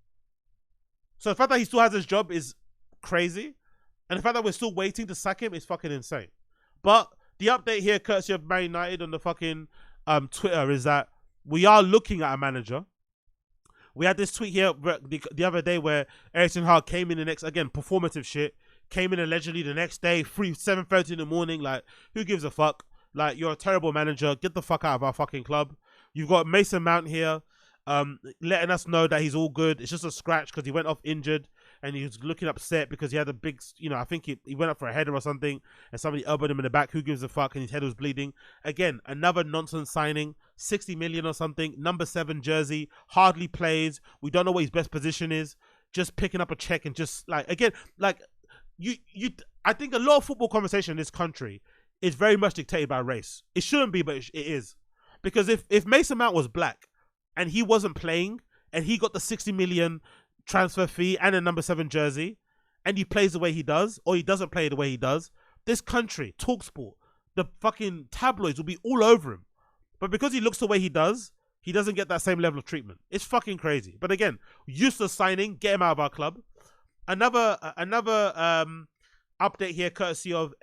So the fact that he still has his job is crazy. And the fact that we're still waiting to sack him is fucking insane. But the update here, courtesy of Man United on the fucking Twitter, is that we are looking at a manager. We had this tweet here the other day where Erik ten Hag came in the next, again, performative shit, came in allegedly the next day, 7:30 in the morning, like, who gives a fuck? Like, you're a terrible manager. Get the fuck out of our fucking club. You've got Mason Mount here letting us know that he's all good. It's just a scratch because he went off injured and he was looking upset because he had a big, I think he went up for a header or something and somebody elbowed him in the back. Who gives a fuck? And his head was bleeding. Again, another nonsense signing, 60 million or something, number 7 jersey, hardly plays. We don't know what his best position is. Just picking up a check and just like, again, like I think a lot of football conversation in this country is very much dictated by race. It shouldn't be, but it is. Because if Mason Mount was black and he wasn't playing and he got the 60 million transfer fee and a number 7 jersey and he plays the way he does or he doesn't play the way he does, this country, TalkSport, the fucking tabloids will be all over him. But because he looks the way he doesn't get that same level of treatment. It's fucking crazy. But again, useless signing, get him out of our club. Another update here, courtesy of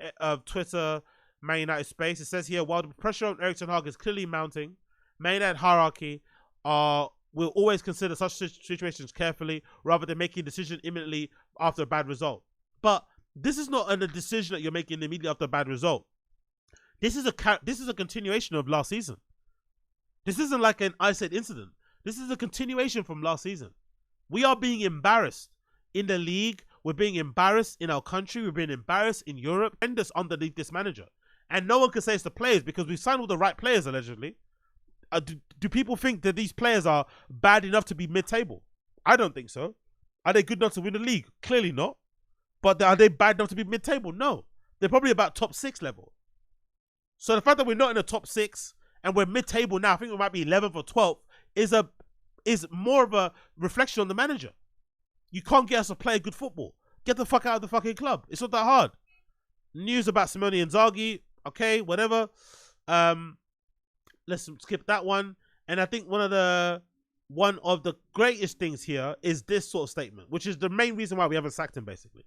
Twitter, Man United Space. It says here, while the pressure on Erik ten Hag is clearly mounting, Man United hierarchy will always consider such situations carefully rather than making a decision imminently after a bad result. But this is not a decision that you're making immediately after a bad result. This is a continuation of last season. This isn't like an isolated incident. This is a continuation from last season. We are being embarrassed in the league. We're being embarrassed in our country. We're being embarrassed in Europe. And this underneath this manager. And no one can say it's the players because we've signed all the right players, allegedly. Do people think that these players are bad enough to be mid-table? I don't think so. Are they good enough to win the league? Clearly not. But are they bad enough to be mid-table? No. They're probably about top 6 level. So the fact that we're not in the top 6 and we're mid-table now, I think we might be 11th or 12th, is more of a reflection on the manager. You can't get us to play good football. Get the fuck out of the fucking club. It's not that hard. News about Simone Inzaghi. Okay, whatever. Let's skip that one. And I think one of the greatest things here is this sort of statement, which is the main reason why we haven't sacked him, basically.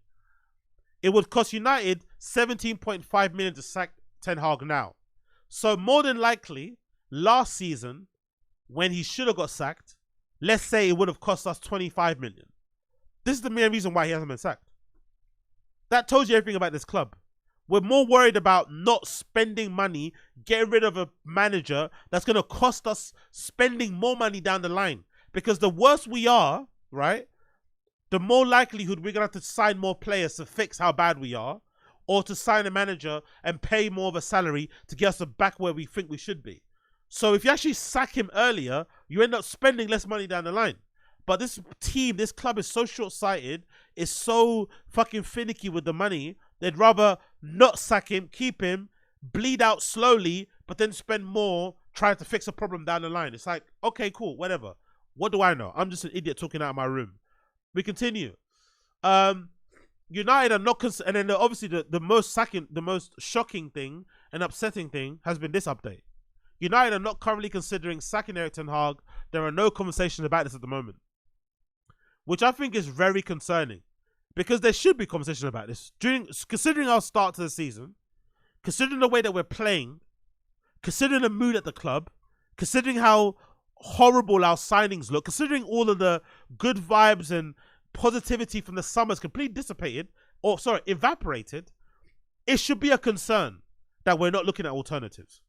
It would cost United 17.5 million to sack Ten Hag now. So more than likely, last season, when he should have got sacked, let's say it would have cost us 25 million. This is the main reason why he hasn't been sacked. That tells you everything about this club. We're more worried about not spending money, getting rid of a manager that's going to cost us spending more money down the line. Because the worse we are, right, the more likelihood we're going to have to sign more players to fix how bad we are, or to sign a manager and pay more of a salary to get us back where we think we should be. So if you actually sack him earlier, you end up spending less money down the line. But this team, this club is so short-sighted, is so fucking finicky with the money, they'd rather not sack him, keep him, bleed out slowly, but then spend more trying to fix a problem down the line. It's like, okay, cool, whatever. What do I know? I'm just an idiot talking out of my room. We continue. United are not, and then obviously the most shocking thing and upsetting thing has been this update. United are not currently considering sacking Erik ten Hag. There are no conversations about this at the moment, which I think is very concerning, because there should be conversation about this. Considering our start to the season, considering the way that we're playing, considering the mood at the club, considering how horrible our signings look, considering all of the good vibes and positivity from the summer's completely dissipated, or sorry, evaporated, it should be a concern that we're not looking at alternatives.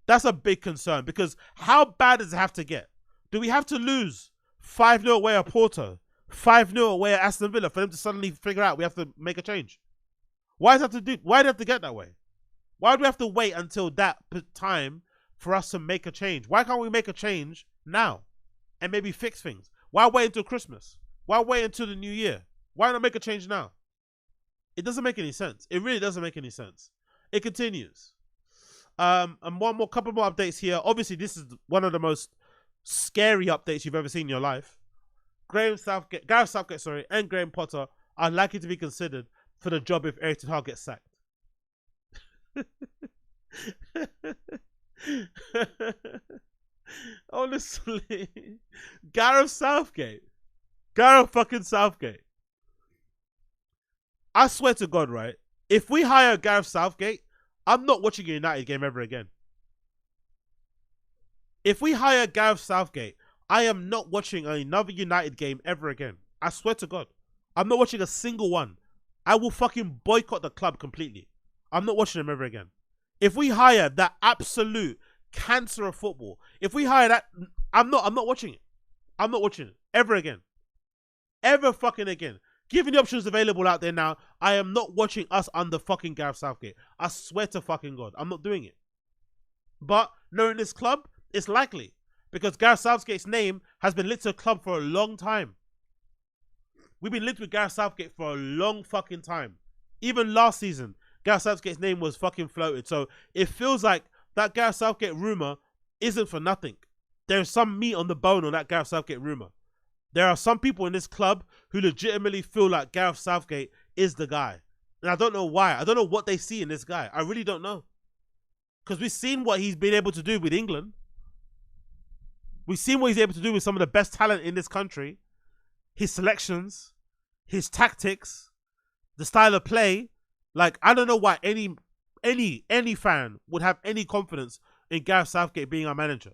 That's a big concern, because how bad does it have to get? Do we have to lose 5-0 away at Porto, 5-0 away at Aston Villa for them to suddenly figure out we have to make a change? Why do they have to get that way? Why do we have to wait until that time for us to make a change? Why can't we make a change now and maybe fix things? Why wait until Christmas? Why wait until the new year? Why not make a change now? It doesn't make any sense. It really doesn't make any sense. It continues. And couple more updates here. Obviously, this is one of the most scary updates you've ever seen in your life. Gareth Southgate, and Graham Potter are likely to be considered for the job if Erik ten Hag gets sacked. Honestly, Gareth fucking Southgate. I swear to God, right? If we hire Gareth Southgate, I'm not watching a United game ever again. If we hire Gareth Southgate, I am not watching another United game ever again. I swear to God. I'm not watching a single one. I will fucking boycott the club completely. I'm not watching them ever again. If we hire that absolute cancer of football, if we hire that, I'm not watching it. I'm not watching it ever again. Ever fucking again. Given the options available out there now, I am not watching us under fucking Gareth Southgate. I swear to fucking God, I'm not doing it. But knowing this club, it's likely, because Gareth Southgate's name has been linked to a club for a long time. We've been linked with Gareth Southgate for a long fucking time. Even last season, Gareth Southgate's name was fucking floated. So it feels like that Gareth Southgate rumor isn't for nothing. There's some meat on the bone on that Gareth Southgate rumor. There are some people in this club who legitimately feel like Gareth Southgate is the guy. And I don't know why. I don't know what they see in this guy. I really don't know. Because we've seen what he's been able to do with England. We've seen what he's able to do with some of the best talent in this country. His selections, his tactics, the style of play. Like, I don't know why any fan would have any confidence in Gareth Southgate being our manager.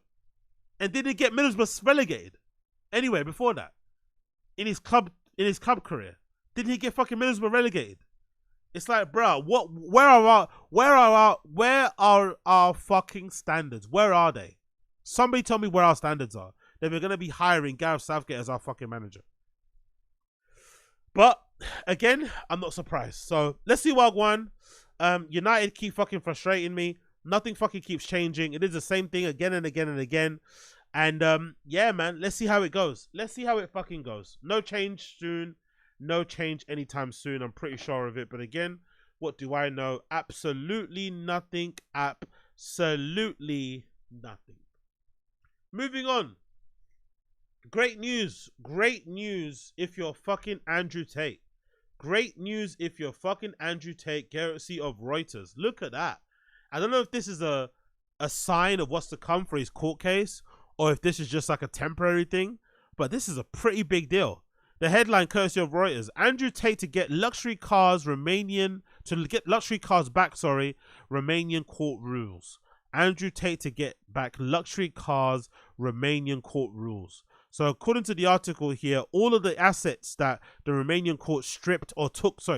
And didn't get Middlesbrough relegated anyway before that in his club career. Didn't he get fucking Middlesbrough relegated? It's like, bro, where are our fucking standards? Where are they? Somebody tell me where our standards are. Then we're gonna be hiring Gareth Southgate as our fucking manager. But again, I'm not surprised. So let's see what won. United keep fucking frustrating me. Nothing fucking keeps changing. It is the same thing again and again and again. And yeah, man, let's see how it goes. Let's see how it fucking goes. No change soon. No change anytime soon. I'm pretty sure of it. But again, what do I know? Absolutely nothing. Absolutely nothing. Moving on. Great news. Great news if you're fucking Andrew Tate. Great news if you're fucking Andrew Tate, courtesy of Reuters. Look at that. I don't know if this is a sign of what's to come for his court case, or if this is just like a temporary thing, but this is a pretty big deal. The headline, courtesy of Reuters: Andrew Tate to get luxury cars back. Romanian court rules. Andrew Tate to get back luxury cars. Romanian court rules. So according to the article here, all of the assets that the Romanian court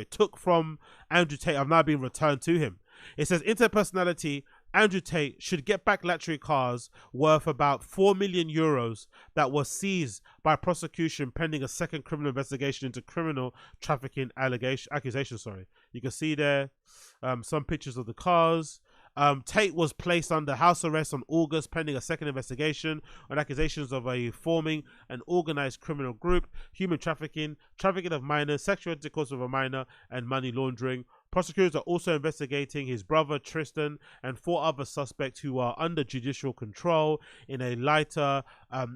took from Andrew Tate have now been returned to him. It says interpersonality, Andrew Tate should get back luxury cars worth about 4 million euros that were seized by prosecution pending a second criminal investigation into criminal trafficking accusations. You can see there some pictures of the cars. Tate was placed under house arrest on August pending a second investigation on accusations of forming an organized criminal group, human trafficking, trafficking of minors, sexual intercourse with a minor, and money laundering. Prosecutors are also investigating his brother Tristan and 4 other suspects who are under judicial control in a lighter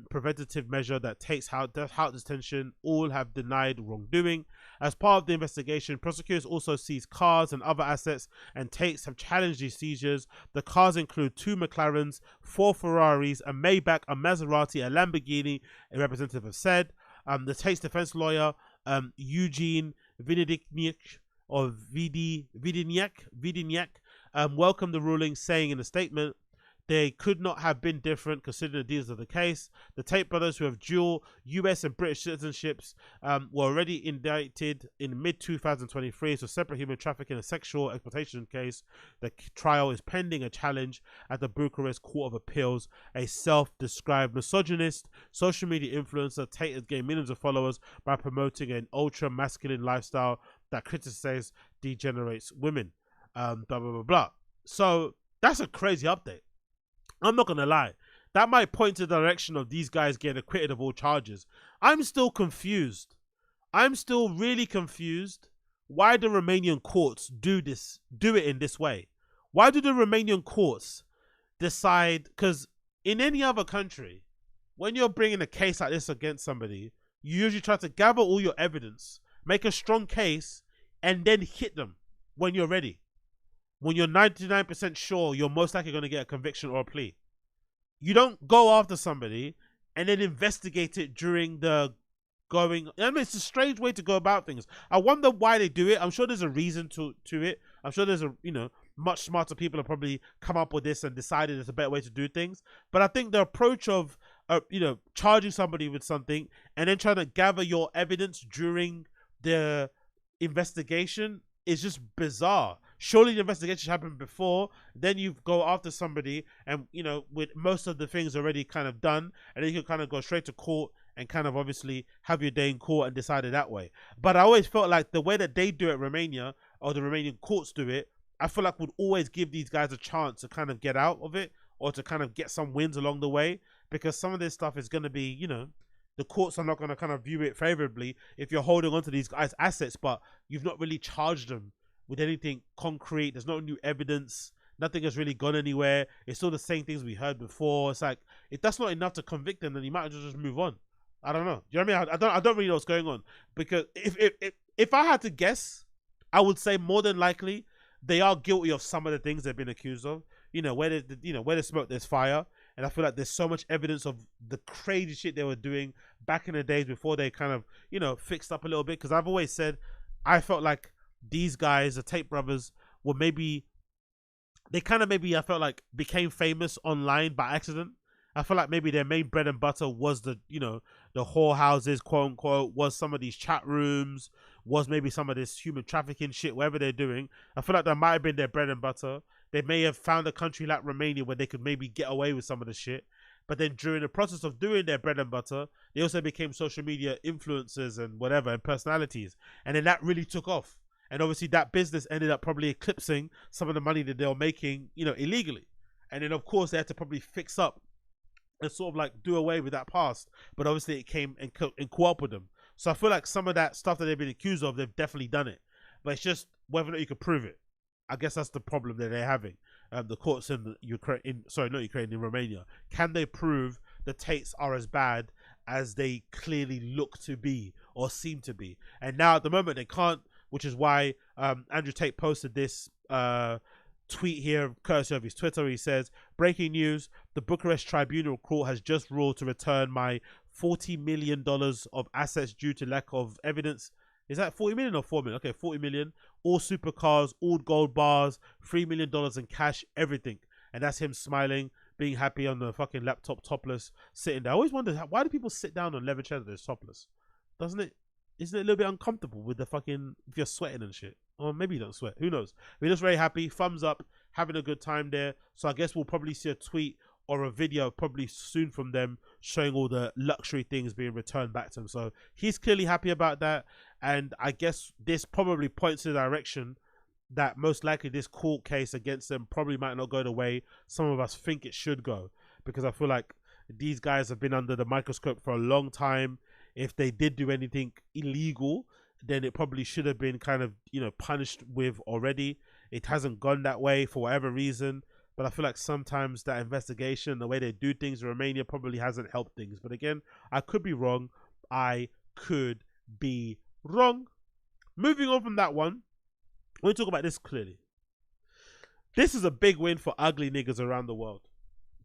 preventative measure that takes house detention. All have denied wrongdoing. As part of the investigation, prosecutors also seized cars and other assets, and Tates have challenged these seizures. The cars include 2 McLarens, 4 Ferraris, a Maybach, a Maserati, a Lamborghini, a representative have said. The Tate's defense lawyer, Eugene Vidiniak, welcomed the ruling, saying in a statement, they could not have been different considering the details of the case. The Tate brothers, who have dual US and British citizenships, were already indicted in mid-2023 for separate human trafficking and sexual exploitation case. The trial is pending a challenge at the Bucharest Court of Appeals. A self-described misogynist social media influencer, Tate has gained millions of followers by promoting an ultra-masculine lifestyle that criticizes degenerates women. Blah, blah, blah, blah. So that's a crazy update. I'm not going to lie. That might point to the direction of these guys getting acquitted of all charges. I'm still confused. I'm still really confused why the Romanian courts do it in this way. Why do the Romanian courts decide? Because in any other country, when you're bringing a case like this against somebody, you usually try to gather all your evidence, make a strong case, and then hit them when you're ready. When you're 99% sure you're most likely going to get a conviction or a plea. You don't go after somebody and then investigate it during the going. I mean, it's a strange way to go about things. I wonder why they do it. I'm sure there's a reason to it. I'm sure there's much smarter people have probably come up with this and decided it's a better way to do things. But I think the approach of, charging somebody with something and then trying to gather your evidence during the investigation is just bizarre. Surely the investigation happened before, then you go after somebody and, with most of the things already kind of done, and then you can kind of go straight to court and kind of obviously have your day in court and decide it that way. But I always felt like the way that they do it in Romania, or the Romanian courts do it, I feel like would always give these guys a chance to kind of get out of it or to kind of get some wins along the way, because some of this stuff is going to be, the courts are not going to kind of view it favorably if you're holding on to these guys' assets, but you've not really charged them with anything concrete. There's no new evidence. Nothing has really gone anywhere. It's still the same things we heard before. It's like, if that's not enough to convict them, then you might as well just move on. I don't know. Do you know what I mean? I don't really know what's going on, because if I had to guess, I would say more than likely they are guilty of some of the things they've been accused of. Where there's smoke, there's fire. And I feel like there's so much evidence of the crazy shit they were doing back in the days before they kind of, fixed up a little bit. Because I've always said, I felt like these guys, the Tate brothers, were maybe, I felt like became famous online by accident. I feel like maybe their main bread and butter was the whorehouses, quote unquote, was some of these chat rooms, was maybe some of this human trafficking shit, whatever they're doing. I feel like that might have been their bread and butter. They may have found a country like Romania where they could maybe get away with some of the shit. But then during the process of doing their bread and butter, they also became social media influencers and whatever, and personalities. And then that really took off. And obviously that business ended up probably eclipsing some of the money that they were making, illegally. And then of course they had to probably fix up and sort of like do away with that past. But obviously it came and co-op with them. So I feel like some of that stuff that they've been accused of, they've definitely done it. But it's just whether or not you could prove it. I guess that's the problem that they're having. The courts in in Romania. Can they prove the Tates are as bad as they clearly look to be or seem to be? And now at the moment they can't, which is why Andrew Tate posted this tweet here, courtesy of his Twitter. He says, breaking news, the Bucharest Tribunal Court has just ruled to return my $40 million of assets due to lack of evidence. Is that 40 million or 4 million? Okay, 40 million. All supercars, all gold bars, $3 million in cash, everything. And that's him smiling, being happy on the fucking laptop, topless, sitting there. I always wonder, why do people sit down on leather chairs that are topless? Isn't it a little bit uncomfortable with the fucking, if you're sweating and shit? Or maybe you don't sweat, who knows? We're just very happy, thumbs up, having a good time there. So I guess we'll probably see a tweet or a video probably soon from them showing all the luxury things being returned back to him. So he's clearly happy about that. And I guess this probably points to the direction that most likely this court case against them probably might not go the way some of us think it should go. Because I feel like these guys have been under the microscope for a long time. If they did do anything illegal, then it probably should have been kind of, punished with already. It hasn't gone that way for whatever reason. But I feel like sometimes that investigation, the way they do things in Romania probably hasn't helped things. But again, I could be wrong. I could be wrong. Moving on from that one, I want to talk about this clearly. This is a big win for ugly niggas around the world.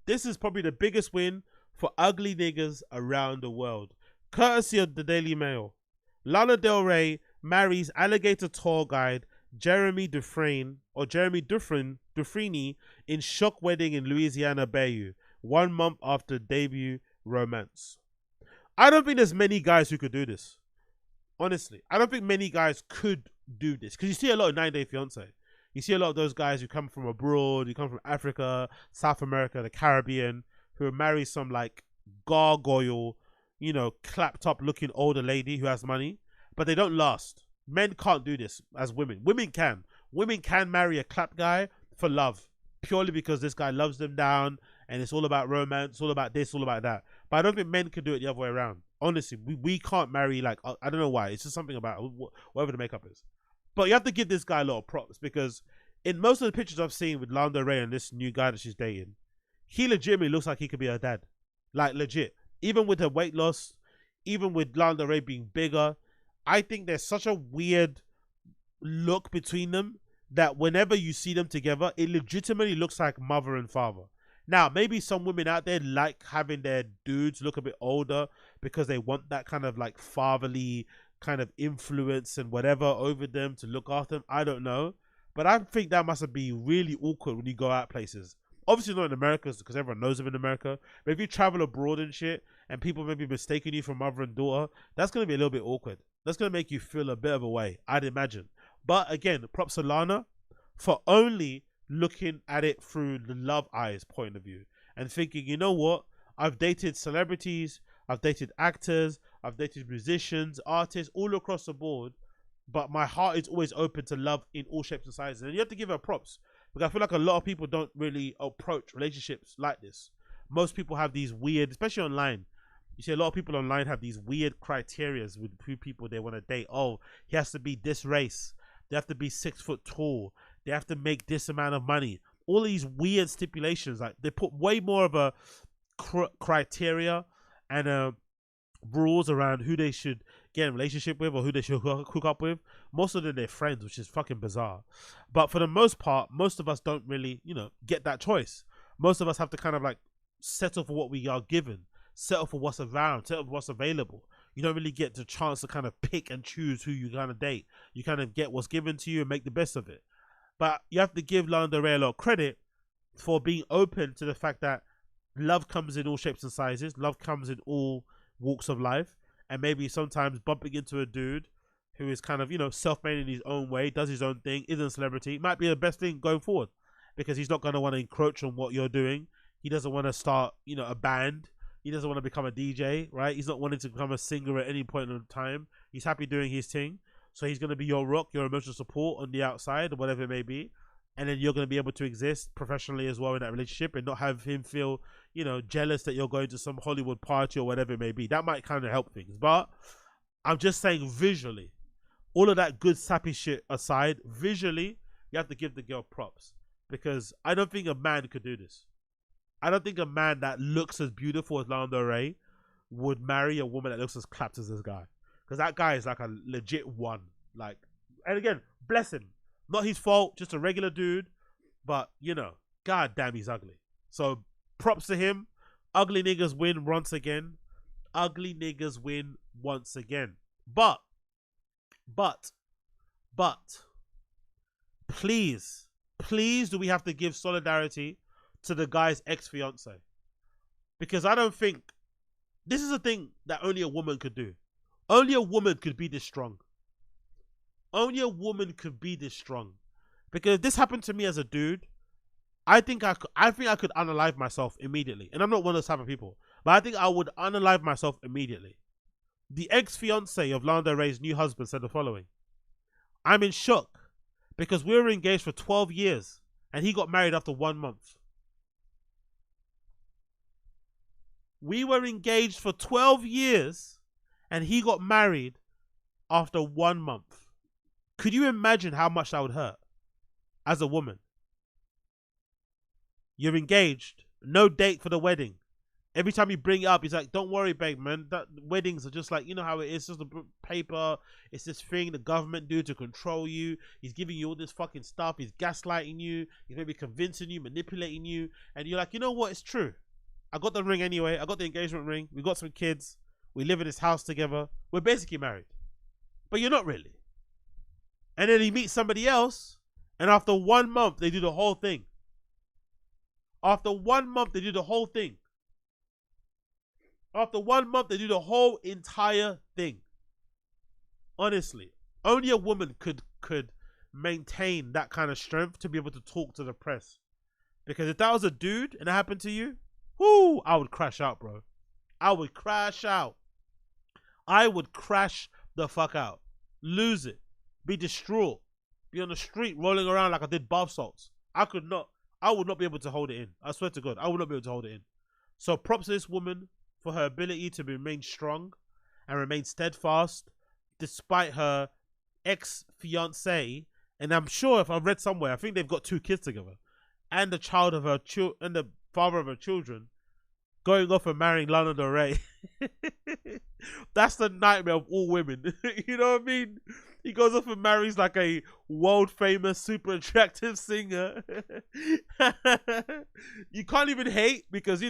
This is probably the biggest win for ugly niggas around the world. Courtesy of the Daily Mail. Lana del Rey marries alligator tour guide Jeremy Dufrene in shock wedding in Louisiana Bayou, 1 month after debut romance. I don't think there's many guys who could do this. Honestly, I don't think many guys could do this, because you see a lot of 90 Day Fiance. You see a lot of those guys who come from abroad, who come from Africa, South America, the Caribbean, who marry some like gargoyle, clapped up looking older lady who has money, but they don't last. Men can't do this as women. Women can. Women can marry a clap guy for love, purely because this guy loves them down and it's all about romance, all about this, all about that. But I don't think men can do it the other way around. Honestly, we can't marry, like, I don't know why. It's just something about whatever the makeup is. But you have to give this guy a lot of props, because in most of the pictures I've seen with Lana del Rey and this new guy that she's dating, he legitimately looks like he could be her dad. Like, legit. Even with her weight loss, even with Lana del Rey being bigger, I think there's such a weird look between them that whenever you see them together, it legitimately looks like mother and father. Now, maybe some women out there like having their dudes look a bit older because they want that kind of like fatherly kind of influence and whatever over them to look after them. I don't know. But I think that must be really awkward when you go out places. Obviously not in America, because everyone knows them in America. But if you travel abroad and shit, and people may be mistaking you for mother and daughter, that's going to be a little bit awkward. That's going to make you feel a bit of a way, I'd imagine. But again, props to Lana for only looking at it through the love eyes point of view and thinking, you know what? I've dated celebrities, I've dated actors, I've dated musicians, artists, all across the board. But my heart is always open to love in all shapes and sizes. And you have to give her props, because I feel like a lot of people don't really approach relationships like this. Most people have these weird, especially online. You see a lot of people online have these weird criterias with who people they want to date. Oh, he has to be this race. They have to be 6 foot tall. They have to make this amount of money. All these weird stipulations. Like, they put way more of a criteria and a rules around who they should get in a relationship with or who they should hook up with. Most of them they're friends, which is fucking bizarre. But for the most part, most of us don't really, get that choice. Most of us have to kind of like settle for what we are given, settle for what's around, settle for what's available. You don't really get the chance to kind of pick and choose who you kind of date. You kind of get what's given to you and make the best of it. But you have to give Lana Del Rey a lot of credit for being open to the fact that love comes in all shapes and sizes. Love comes in all walks of life, and maybe sometimes bumping into a dude who is kind of self-made in his own way, does his own thing, isn't a celebrity, might be the best thing going forward, because he's not going to want to encroach on what you're doing. He doesn't want to start a band. He doesn't want to become a DJ, right? He's not wanting to become a singer at any point in time. He's happy doing his thing, so he's going to be your rock, your emotional support on the outside, or whatever it may be. And then you're going to be able to exist professionally as well in that relationship and not have him feel, jealous that you're going to some Hollywood party or whatever it may be. That might kind of help things. But I'm just saying visually, all of that good sappy shit aside, visually, you have to give the girl props. Because I don't think a man could do this. I don't think a man that looks as beautiful as Lana Del Rey would marry a woman that looks as clapped as this guy. Because that guy is like a legit one. And again, bless him. Not his fault, just a regular dude. But, god damn, he's ugly. So, props to him. Ugly niggas win once again. Ugly niggas win once again. But, please do we have to give solidarity to the guy's ex-fiance? Because I don't think, this is a thing that only a woman could do. Only a woman could be this strong. Only a woman could be this strong. Because if this happened to me as a dude, I think I could unalive myself immediately. And I'm not one of those type of people. But I think I would unalive myself immediately. The ex-fiance of Lana Del Rey's new husband said the following: I'm in shock because we were engaged for 12 years and he got married after 1 month. We were engaged for 12 years and he got married after 1 month. Could you imagine how much that would hurt as a woman? You're engaged, no date for the wedding. Every time you bring it up, he's like, don't worry, babe, man. That weddings are just like, you know how it is, just a paper. It's this thing the government do to control you. He's giving you all this fucking stuff. He's gaslighting you. He's maybe convincing you, manipulating you. And you're like, you know what? It's true. I got the ring anyway. I got the engagement ring. We got some kids. We live in this house together. We're basically married. But you're not really. And then he meets somebody else, and after 1 month, they do the whole thing. After 1 month, they do the whole thing. After 1 month, they do the whole entire thing. Honestly, only a woman could maintain that kind of strength to be able to talk to the press. Because if that was a dude and it happened to you, whoo, I would crash out, bro. I would crash out. I would crash the fuck out. Lose it. Be distraught. Be on the street rolling around like I did bath salts. I would not be able to hold it in. I swear to God, I would not be able to hold it in. So props to this woman for her ability to remain strong and remain steadfast despite her ex-fiance. And I'm sure, if I've read somewhere, I think they've got 2 kids together, and the child of her and the father of her children, going off and marrying Lana Del Rey. That's the nightmare of all women. You know what I mean? He goes off and marries like a world famous, super attractive singer. You can't even hate because,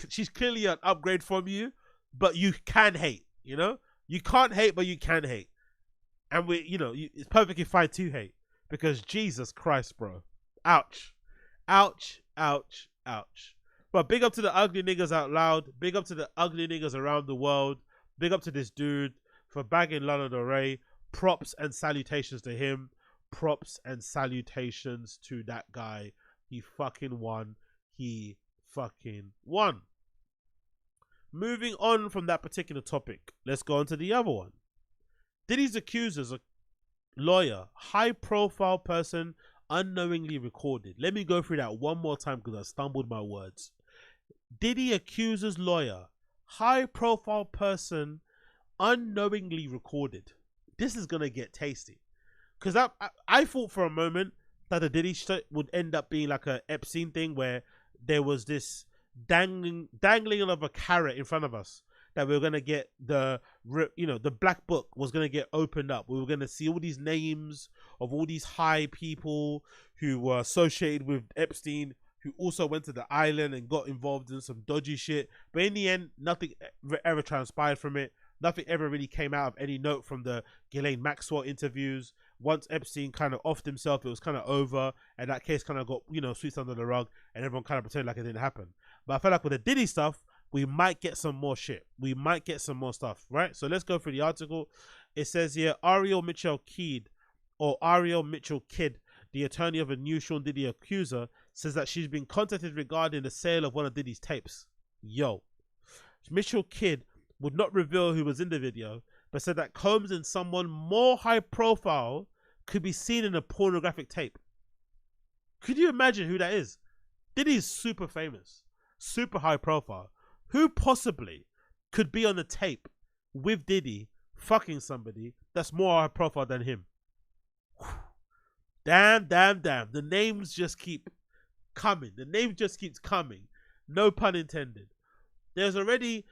she's clearly an upgrade from you, but you can hate, You can't hate, but you can hate. And it's perfectly fine to hate because Jesus Christ, bro. Ouch. Ouch, ouch, ouch. But big up to the ugly niggas out loud. Big up to the ugly niggas around the world. Big up to this dude for bagging Lana Del Rey. Props and salutations to him. Props and salutations to that guy. He fucking won. He fucking won. Moving on from that particular topic, let's go on to the other one. Diddy's accusers, a lawyer, high profile person, unknowingly recorded. Let me go through that one more time because I stumbled my words. Diddy accuses lawyer, high profile person, unknowingly recorded. This is gonna get tasty, because I thought for a moment that the Diddy shit would end up being like a Epstein thing where there was this dangling of a carrot in front of us that we were gonna get the black book was gonna get opened up. We were gonna see all these names of all these high people who were associated with Epstein, who also went to the island and got involved in some dodgy shit. But in the end, nothing ever transpired from it. Nothing ever really came out of any note from the Ghislaine Maxwell interviews. Once Epstein kind of offed himself, it was kind of over, and that case kind of got, swept under the rug, and everyone kind of pretended like it didn't happen. But I feel like with the Diddy stuff, we might get some more shit. We might get some more stuff, right? So let's go through the article. It says here, Ariel Mitchell Kidd, the attorney of a new Sean Diddy accuser, says that she's been contacted regarding the sale of one of Diddy's tapes. Yo. Mitchell Kidd would not reveal who was in the video, but said that Combs and someone more high profile could be seen in a pornographic tape. Could you imagine who that is? Diddy's super famous, super high profile. Who possibly could be on the tape with Diddy fucking somebody that's more high profile than him? Damn. The names just keep coming. The name just keeps coming. No pun intended. There have already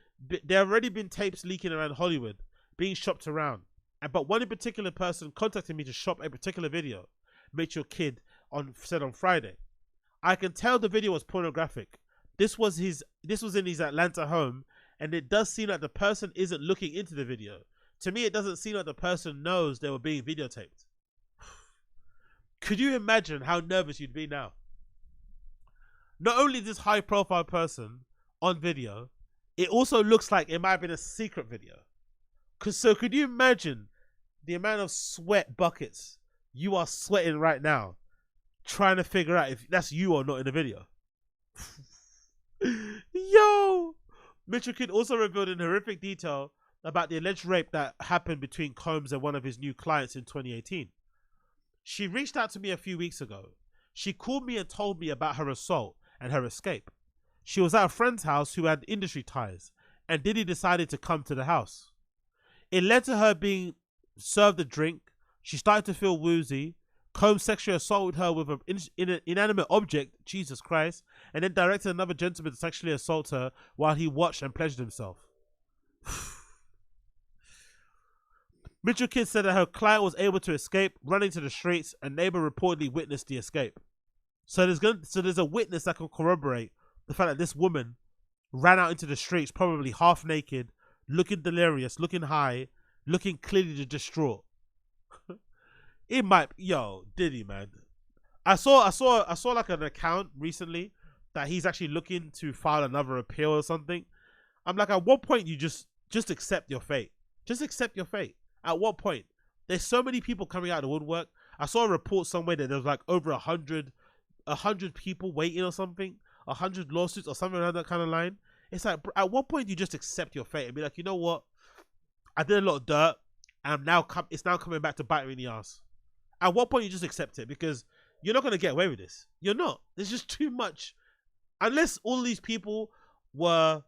been tapes leaking around Hollywood, being shopped around. But one in particular person contacted me to shop a particular video, Mitchell Kidd said on Friday. I can tell the video was pornographic. This was in his Atlanta home, and it does seem like the person isn't looking into the video. To me, it doesn't seem like the person knows they were being videotaped. Could you imagine how nervous you'd be now? Not only this high profile person on video, it also looks like it might have been a secret video. So could you imagine the amount of sweat buckets you are sweating right now trying to figure out if that's you or not in the video? Yo! Mitchell Kidd also revealed in horrific detail about the alleged rape that happened between Combs and one of his new clients in 2018. She reached out to me a few weeks ago. She called me and told me about her assault and her escape. She was at a friend's house who had industry ties, and Diddy decided to come to the house. It led to her being served a drink. She started to feel woozy. Combs sexually assaulted her with an inanimate object, Jesus Christ, and then directed another gentleman to sexually assault her while he watched and pleasured himself. Mitchell Kidd said that her client was able to escape, running to the streets. A neighbor reportedly witnessed the escape. So there's a witness that can corroborate the fact that this woman ran out into the streets, probably half naked, looking delirious, looking high, looking clearly distraught. It might, Diddy, man. I saw like an account recently that he's actually looking to file another appeal or something. I'm like, at what point you just accept your fate? Just accept your fate. At what point? There's so many people coming out of the woodwork. I saw a report somewhere that there was like over 100 people waiting or something, 100 lawsuits or something around that kind of line. It's like, at what point do you just accept your fate and be like, you know what? I did a lot of dirt, and it's now coming back to bite me in the ass. At what point you just accept it? Because you're not going to get away with this. You're not. There's just too much. Unless all these people were...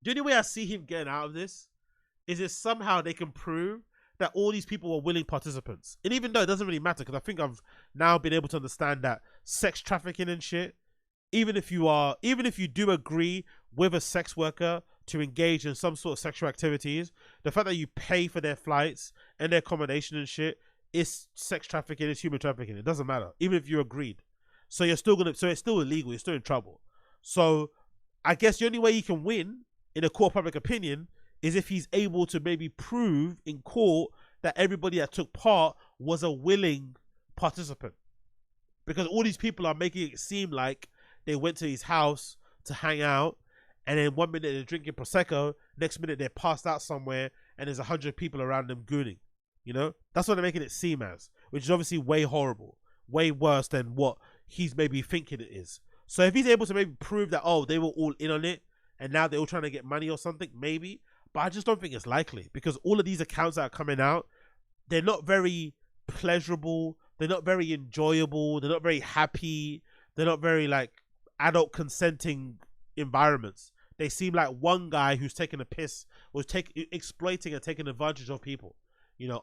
The only way I see him getting out of this is if somehow they can prove that all these people were willing participants. And even though it doesn't really matter, because I think I've now been able to understand that sex trafficking and shit, even if you do agree with a sex worker to engage in some sort of sexual activities, the fact that you pay for their flights and their accommodation and shit is sex trafficking, it's human trafficking. It doesn't matter, even if you agreed. So it's still illegal. You're still in trouble. So I guess the only way he can win in a court of public opinion is if he's able to maybe prove in court that everybody that took part was a willing participant. Because all these people are making it seem like they went to his house to hang out, and then 1 minute they're drinking Prosecco, next minute they're passed out somewhere, and there's 100 people around them gooning. That's what they're making it seem as, which is obviously way horrible, way worse than what he's maybe thinking it is. So if he's able to maybe prove that, they were all in on it, and now they're all trying to get money or something, maybe. But I just don't think it's likely, because all of these accounts that are coming out, they're not very pleasurable. They're not very enjoyable. They're not very happy. They're not very like adult consenting environments. They seem like one guy who's taking a piss, was exploiting and taking advantage of people,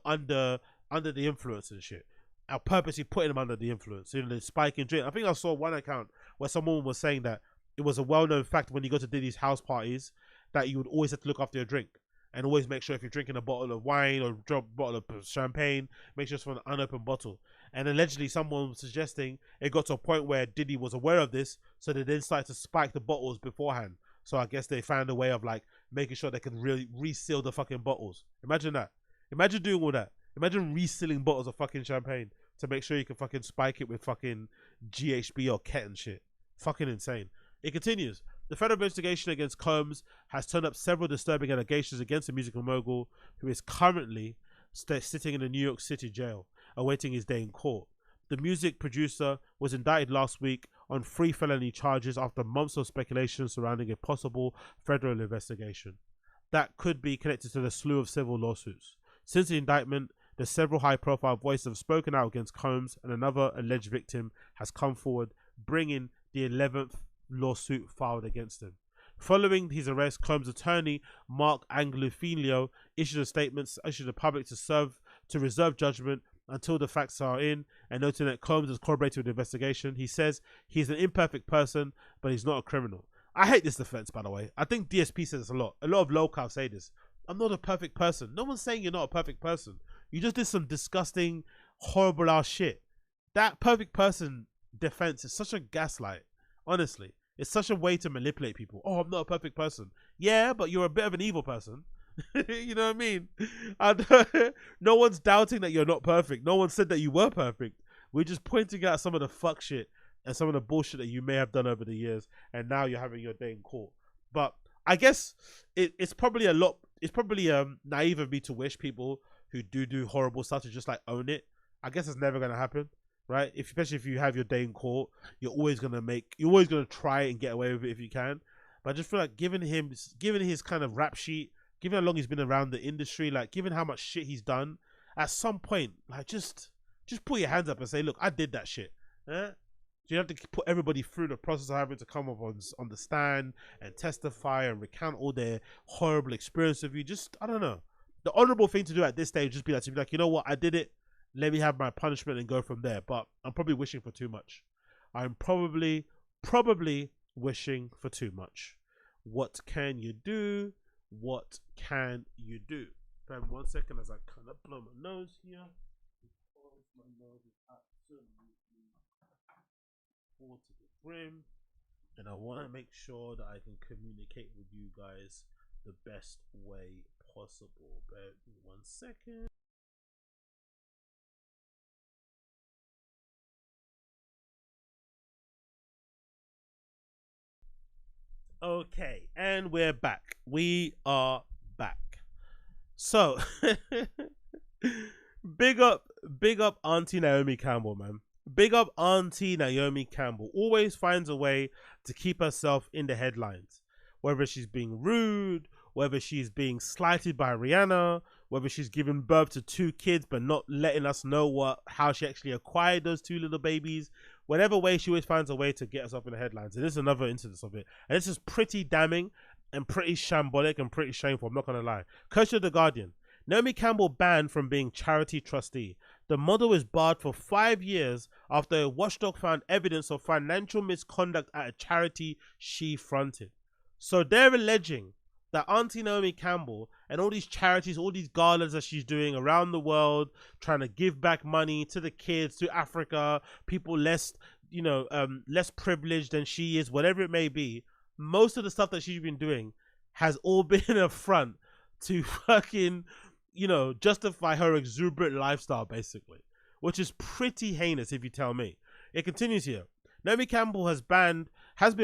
under the influence and shit. I purposely putting them under the influence, the spike in drink. I think I saw one account where someone was saying that it was a well-known fact when you go to Diddy's house parties that you would always have to look after your drink. And always make sure if you're drinking a bottle of wine or a bottle of champagne, make sure it's from an unopened bottle. And allegedly someone was suggesting it got to a point where Diddy was aware of this, so they then started to spike the bottles beforehand. So I guess they found a way of like making sure they can really reseal the fucking bottles. Imagine that. Imagine doing all that. Imagine resealing bottles of fucking champagne to make sure you can fucking spike it with fucking GHB or Ket and shit. Fucking insane. It continues. The federal investigation against Combs has turned up several disturbing allegations against the musical mogul, who is currently sitting in a New York City jail, awaiting his day in court. The music producer was indicted last week on 3 felony charges after months of speculation surrounding a possible federal investigation that could be connected to the slew of civil lawsuits. Since the indictment, the several high-profile voices have spoken out against Combs, and another alleged victim has come forward, bringing the 11th lawsuit filed against him. Following his arrest, Combs' attorney Mark Anglofilio issued a statement to the public to reserve judgment until the facts are in, and noting that Combs has corroborated with the investigation. He says he's an imperfect person, but he's not a criminal. I hate this defense, by the way. I think DSP says this a lot. A lot of locals say this. I'm not a perfect person. No one's saying you're not a perfect person. You just did some disgusting, horrible ass shit. That perfect person defense is such a gaslight. Honestly, it's such a way to manipulate people. Oh, I'm not a perfect person. Yeah, but you're a bit of an evil person. You know what I mean? And, no one's doubting that you're not perfect. No one said that you were perfect. We're just pointing out some of the fuck shit and some of the bullshit that you may have done over the years, and now you're having your day in court. But I guess it's probably naive of me to wish people who do horrible stuff to just like own it. I guess it's never gonna happen. Right? Especially if you have your day in court, you're always gonna try and get away with it if you can. But I just feel like given his kind of rap sheet, given how long he's been around the industry, like given how much shit he's done, at some point, like just put your hands up and say, look, I did that shit. Eh? Do you have to put everybody through the process of having to come up on the stand and testify and recount all their horrible experience of you? Just, I don't know. The honorable thing to do at this stage just be like, you know what, I did it. Let me have my punishment and go from there. But I'm probably wishing for too much. I'm probably wishing for too much. What can you do? What can you do? Bear 1 second as I kind of blow my nose here. Because my nose is absolutely full to the brim. And I want to make sure that I can communicate with you guys the best way possible. Bear 1 second. Okay, and we're back. We are back. So, big up Auntie Naomi Campbell, man. Big up Auntie Naomi Campbell. Always finds a way to keep herself in the headlines. Whether she's being rude, whether she's being slighted by Rihanna, whether she's giving birth to 2 kids but not letting us know how she actually acquired those 2 little babies. Whatever way, she always finds a way to get herself in the headlines. And this is another instance of it. And this is pretty damning and pretty shambolic and pretty shameful, I'm not going to lie. Coach of The Guardian. Naomi Campbell banned from being charity trustee. The model is barred for 5 years after a watchdog found evidence of financial misconduct at a charity she fronted. So they're alleging that Auntie Naomi Campbell and all these charities, all these galas that she's doing around the world, trying to give back money to the kids, to Africa, people less privileged than she is, whatever it may be, most of the stuff that she's been doing has all been a front to fucking, justify her exuberant lifestyle, basically, which is pretty heinous if you tell me. It continues here. Naomi Campbell has been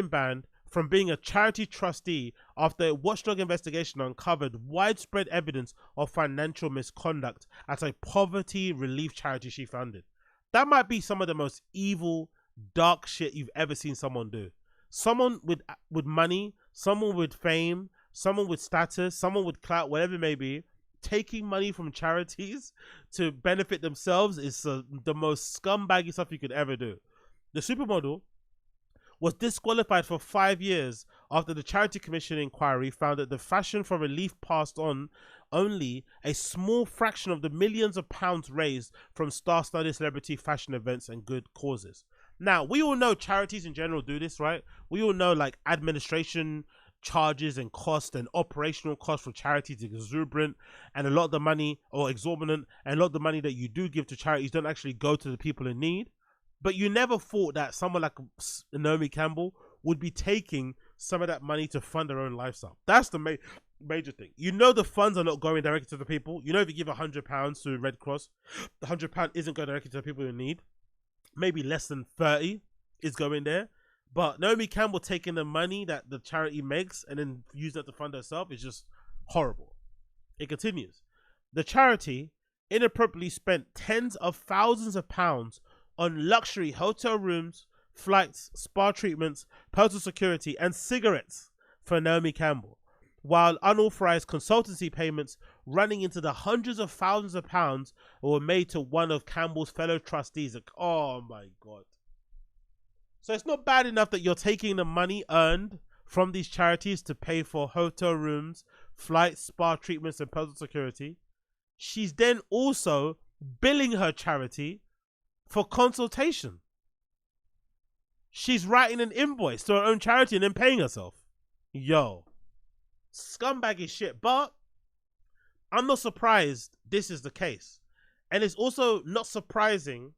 banned from being a charity trustee after a watchdog investigation uncovered widespread evidence of financial misconduct at a poverty relief charity she founded. That might be some of the most evil, dark shit you've ever seen someone do. Someone with money, someone with fame, someone with status, someone with clout, whatever it may be, taking money from charities to benefit themselves is the most scumbaggy stuff you could ever do. The supermodel was disqualified for 5 years after the Charity Commission inquiry found that the fashion for relief passed on only a small fraction of the millions of pounds raised from star-studded celebrity fashion events and good causes. Now, we all know charities in general do this, right? We all know, like, administration charges and cost and operational costs for charities is exuberant, and a lot of the money, or exorbitant, and a lot of the money that you do give to charities don't actually go to the people in need. But you never thought that someone like Naomi Campbell would be taking some of that money to fund their own lifestyle. That's the major thing. You know the funds are not going directly to the people. You know if you give £100 to Red Cross, the £100 isn't going directly to the people in need. Maybe less than 30 is going there. But Naomi Campbell taking the money that the charity makes and then using that to fund herself is just horrible. It continues. The charity inappropriately spent tens of thousands of pounds on luxury hotel rooms, flights, spa treatments, personal security, and cigarettes for Naomi Campbell, while unauthorized consultancy payments running into the hundreds of thousands of pounds were made to one of Campbell's fellow trustees. Oh my God. So it's not bad enough that you're taking the money earned from these charities to pay for hotel rooms, flights, spa treatments, and personal security. She's then also billing her charity for consultation. She's writing an invoice to her own charity and then paying herself. Yo, scumbaggy shit. But I'm not surprised this is the case. And it's also not surprising,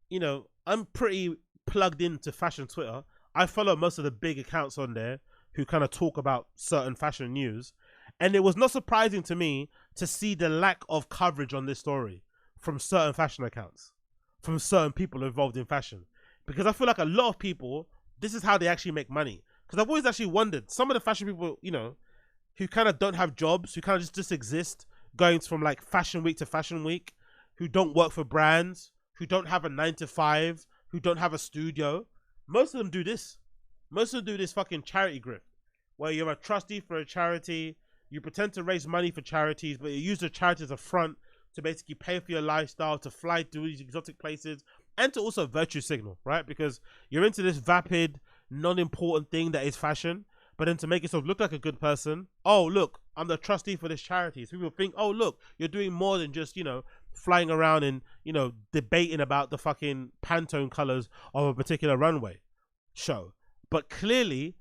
you know, I'm pretty plugged into fashion Twitter. I follow most of the big accounts on there who kind of talk about certain fashion news. And it was not surprising to me to see the lack of coverage on this story from certain fashion accounts, from certain people involved in fashion. Because I feel like a lot of people, this is how they actually make money. Because I've always actually wondered, some of the fashion people, you know, who kind of don't have jobs, who kind of just exist, going from like fashion week to fashion week, who don't work for brands, who don't have a 9-to-5, who don't have a studio. Most of them do this. Most of them do this fucking charity grift, where you're a trustee for a charity, you pretend to raise money for charities, but you use the charity as a front to basically pay for your lifestyle, to fly to these exotic places, and to also virtue signal, right? Because you're into this vapid, non-important thing that is fashion, but then to make yourself look like a good person, oh, look, I'm the trustee for this charity. So people think, oh, look, you're doing more than just, you know, flying around and, you know, debating about the fucking Pantone colors of a particular runway show. But clearly,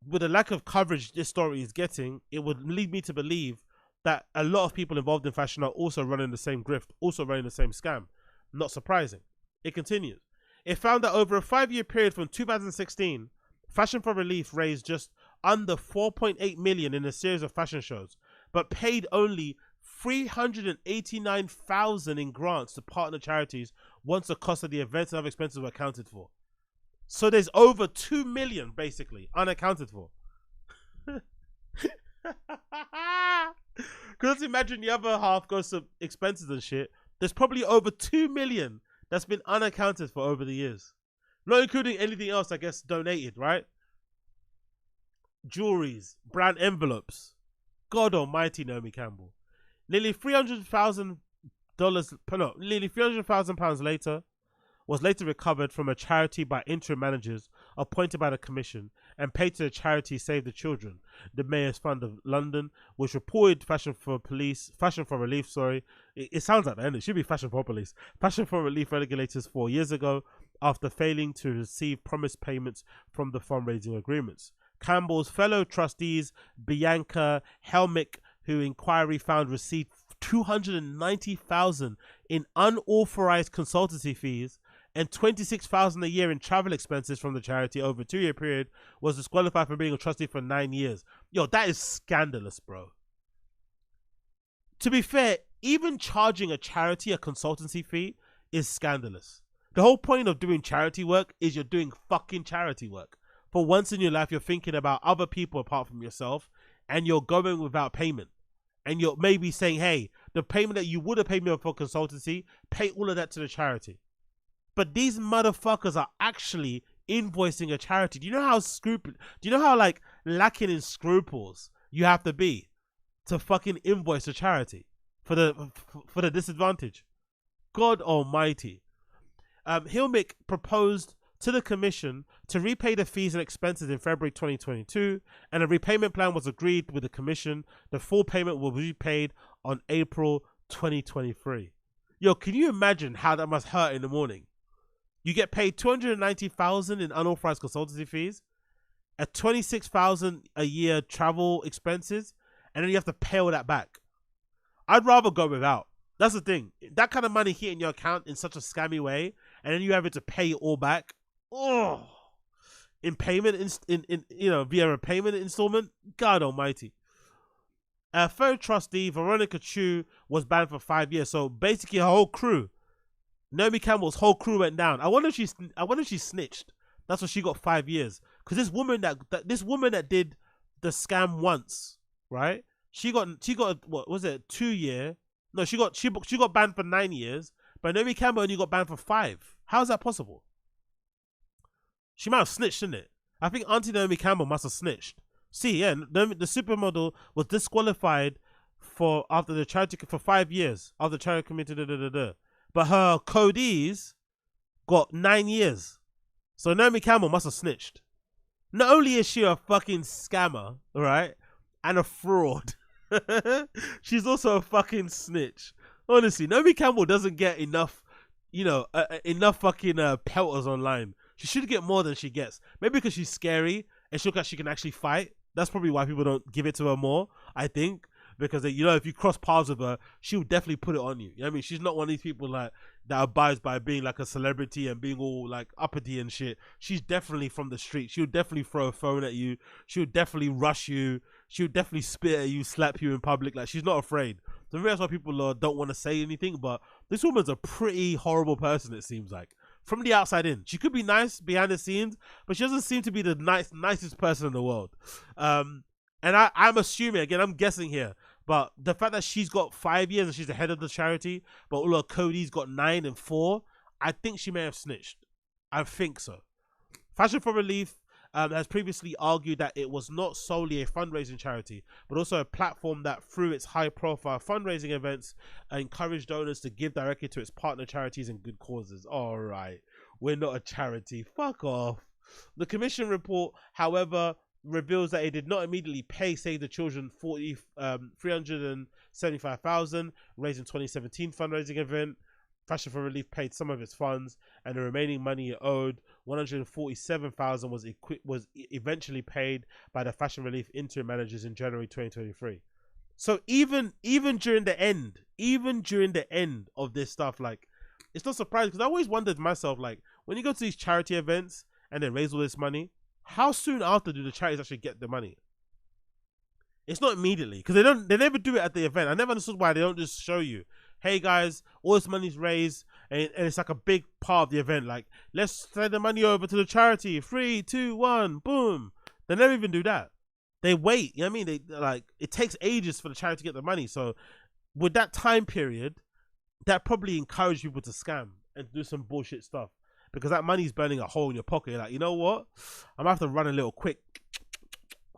with the lack of coverage this story is getting, it would lead me to believe that a lot of people involved in fashion are also running the same grift, also running the same scam. Not surprising. It continues. It found that over a 5-year period from 2016, Fashion for Relief raised just under 4.8 million in a series of fashion shows, but paid only 389,000 in grants to partner charities once the cost of the events and other expenses were accounted for. So there's over 2 million basically unaccounted for. Because imagine the other half goes to expenses and shit. There's probably over 2 million that's been unaccounted for over the years. Not including anything else, I guess, donated, right? Jewelries, brand envelopes. God almighty, Naomi Campbell. Nearly £300,000 later was later recovered from a charity by interim managers appointed by the commission and paid to the charity Save the Children, the Mayor's Fund of London, which reported Fashion for Relief, it sounds like that, and it should be Fashion for Police. Fashion for Relief regulators 4 years ago after failing to receive promised payments from the fundraising agreements. Campbell's fellow trustees, Bianca Helmick, who inquiry found received $290,000 in unauthorized consultancy fees and $26,000 a year in travel expenses from the charity over a 2-year period, was disqualified from being a trustee for 9 years. Yo, that is scandalous, bro. To be fair, even charging a charity a consultancy fee is scandalous. The whole point of doing charity work is you're doing fucking charity work. For once in your life, you're thinking about other people apart from yourself, and you're going without payment. And you're maybe saying, hey, the payment that you would have paid me for consultancy, pay all of that to the charity. But these motherfuckers are actually invoicing a charity. Do you know how like lacking in scruples you have to be to fucking invoice a charity for the disadvantage? God almighty. Hilmick proposed to the commission to repay the fees and expenses in February 2022, and a repayment plan was agreed with the commission. The full payment will be paid on April 2023. Yo, can you imagine how that must hurt in the morning? You get paid $290,000 in unauthorized consultancy fees, at 26,000 a year travel expenses, and then you have to pay all that back. I'd rather go without. That's the thing. That kind of money hitting your account in such a scammy way, and then you having to pay it all back. Oh, in payment, in via a payment installment. God Almighty. Third trustee Veronica Chu was banned for 5 years. So basically, her whole crew, Naomi Campbell's whole crew went down. I wonder if she snitched. That's why she got 5 years. Because this woman that did the scam once, right? She got what was it, 2 year? No, she got banned for 9 years, but Naomi Campbell only got banned for 5. How is that possible? She might have snitched, didn't it? I think Auntie Naomi Campbell must have snitched. See, yeah, the supermodel was disqualified after the charity for 5 years after the charity committed but her codees got 9 years. So Naomi Campbell must have snitched. Not only is she a fucking scammer, right, and a fraud, she's also a fucking snitch. Honestly, Naomi Campbell doesn't get enough, enough fucking pelters online. She should get more than she gets. Maybe because she's scary and she looks like she can actually fight. That's probably why people don't give it to her more, I think. Because if you cross paths with her, she'll definitely put it on you. You know what I mean? She's not one of these people like that abides by being like a celebrity and being all like uppity and shit. She's definitely from the street. She'll definitely throw a phone at you. She'll definitely rush you. She'll definitely spit at you, slap you in public. Like, she's not afraid. So maybe that's why people don't want to say anything. But this woman's a pretty horrible person, it seems like. From the outside in. She could be nice behind the scenes, but she doesn't seem to be the nicest person in the world. And I'm assuming, again, I'm guessing here, but the fact that she's got 5 years and she's the head of the charity, but all her Cody's got 9 and 4, I think she may have snitched. I think so. Fashion for Relief has previously argued that it was not solely a fundraising charity, but also a platform that, through its high-profile fundraising events, encouraged donors to give directly to its partner charities and good causes. All right, we're not a charity. Fuck off. The commission report, however, reveals that it did not immediately pay Save the Children $375,000, raised in 2017 fundraising event. Fashion for Relief paid some of its funds, and the remaining money it owed, $147,000, was eventually paid by the Fashion Relief interim managers in January 2023. So even during the end of this stuff, like, it's not surprising, because I always wondered myself, like, when you go to these charity events and they raise all this money, how soon after do the charities actually get the money? It's not immediately, because they never do it at the event. I never understood why they don't just show you, hey guys, all this money's raised, and it's like a big part of the event. Like, let's send the money over to the charity. 3, 2, 1, boom. They never even do that. They wait. You know what I mean? It takes ages for the charity to get the money. So with that time period, that probably encouraged people to scam and do some bullshit stuff, because that money's burning a hole in your pocket. You're like, you know what? I'm gonna have to run a little quick.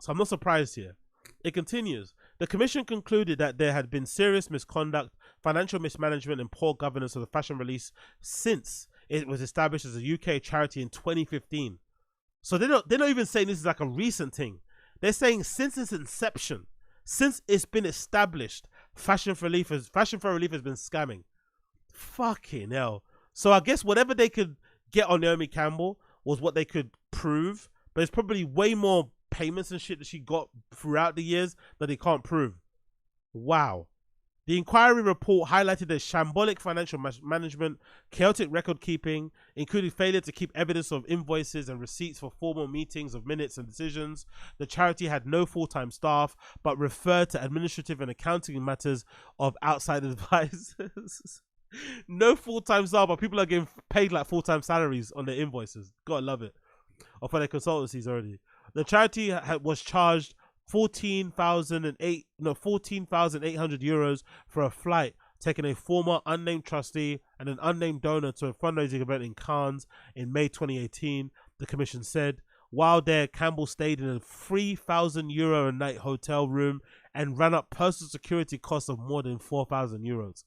So I'm not surprised here. It continues. The commission concluded that there had been serious misconduct, financial mismanagement, and poor governance of the Fashion Release since it was established as a UK charity in 2015. So they're not even saying this is like a recent thing. They're saying since its inception, since it's been established, Fashion for Relief has been scamming. Fucking hell. So I guess whatever they could get on Naomi Campbell was what they could prove, but it's probably way more payments and shit that she got throughout the years that they can't prove. Wow. The inquiry report highlighted the shambolic financial management, chaotic record keeping, including failure to keep evidence of invoices and receipts for formal meetings of minutes and decisions. The charity had no full-time staff, but referred to administrative and accounting matters of outside advisors. No full-time staff, but people are getting paid like full-time salaries on their invoices. Gotta love it. Or for their consultancies already. The charity was charged 14,800 euros for a flight, taking a former unnamed trustee and an unnamed donor to a fundraising event in Cannes in May 2018, the commission said. While there, Campbell stayed in a 3,000 euro a night hotel room and ran up personal security costs of more than 4,000 euros.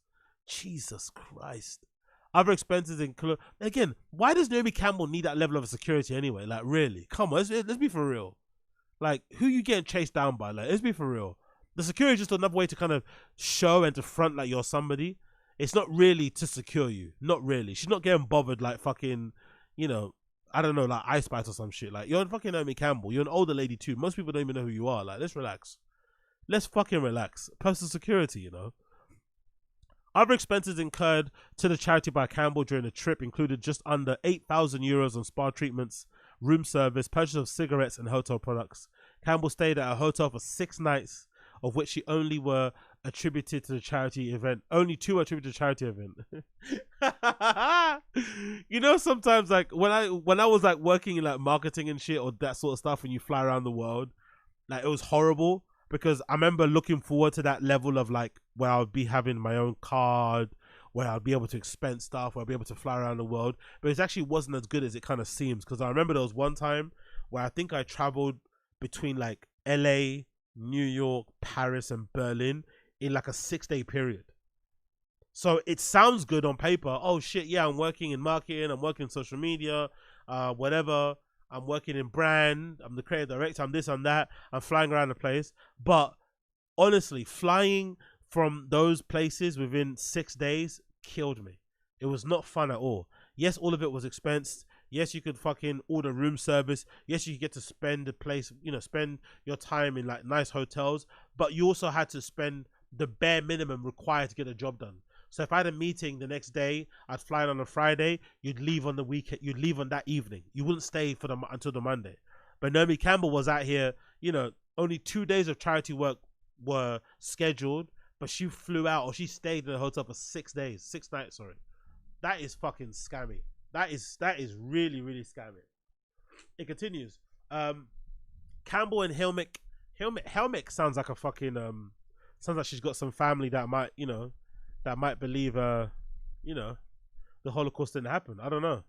Jesus Christ. Other expenses include, again, why does Naomi Campbell need that level of security anyway? Like, really? Come on, let's be for real. Like, who you getting chased down by? Like, let's be for real. The security is just another way to kind of show and to front like you're somebody. It's not really to secure you. Not really. She's not getting bothered like fucking, I don't know, like Ice Spice or some shit. Like, you're fucking Naomi Campbell. You're an older lady too. Most people don't even know who you are. Like, let's relax. Let's fucking relax. Personal security, you know. Other expenses incurred to the charity by Campbell during the trip included just under €8,000 on spa treatments, room service, purchase of cigarettes, and hotel products. Campbell stayed at a hotel for 6 nights, of which she only were attributed to the charity event. Only 2 were attributed to the charity event. You know, sometimes like when I was like working in like marketing and shit or that sort of stuff, when you fly around the world, like it was horrible because I remember looking forward to that level of like where I would be having my own card, where I'd be able to expense stuff, where I'd be able to fly around the world. But it actually wasn't as good as it kind of seems, because I remember there was one time where I think I traveled between like LA, New York, Paris, and Berlin in like a 6-day period. So it sounds good on paper. Oh shit, yeah, I'm working in marketing, I'm working in social media, whatever. I'm working in brand, I'm the creative director, I'm this, I'm that, I'm flying around the place. But honestly, flying from those places within 6 days killed me. It was not fun at all. Yes, all of it was expensed. Yes, you could fucking order room service. Yes, you could get to spend the place, you know, spend your time in like nice hotels. But you also had to spend the bare minimum required to get the job done. So if I had a meeting the next day, I'd fly in on a Friday, you'd leave on the weekend, you'd leave on that evening. You wouldn't stay for until the Monday. But Naomi Campbell was out here, you know, only 2 days of charity work were scheduled, but she flew out, or she stayed in the hotel for 6 days, 6 nights, sorry. That is fucking scammy. That is really, really scammy. It continues. Campbell and Helmick sounds like a fucking sounds like she's got some family that might, you know, that might believe you know, the Holocaust didn't happen. I don't know.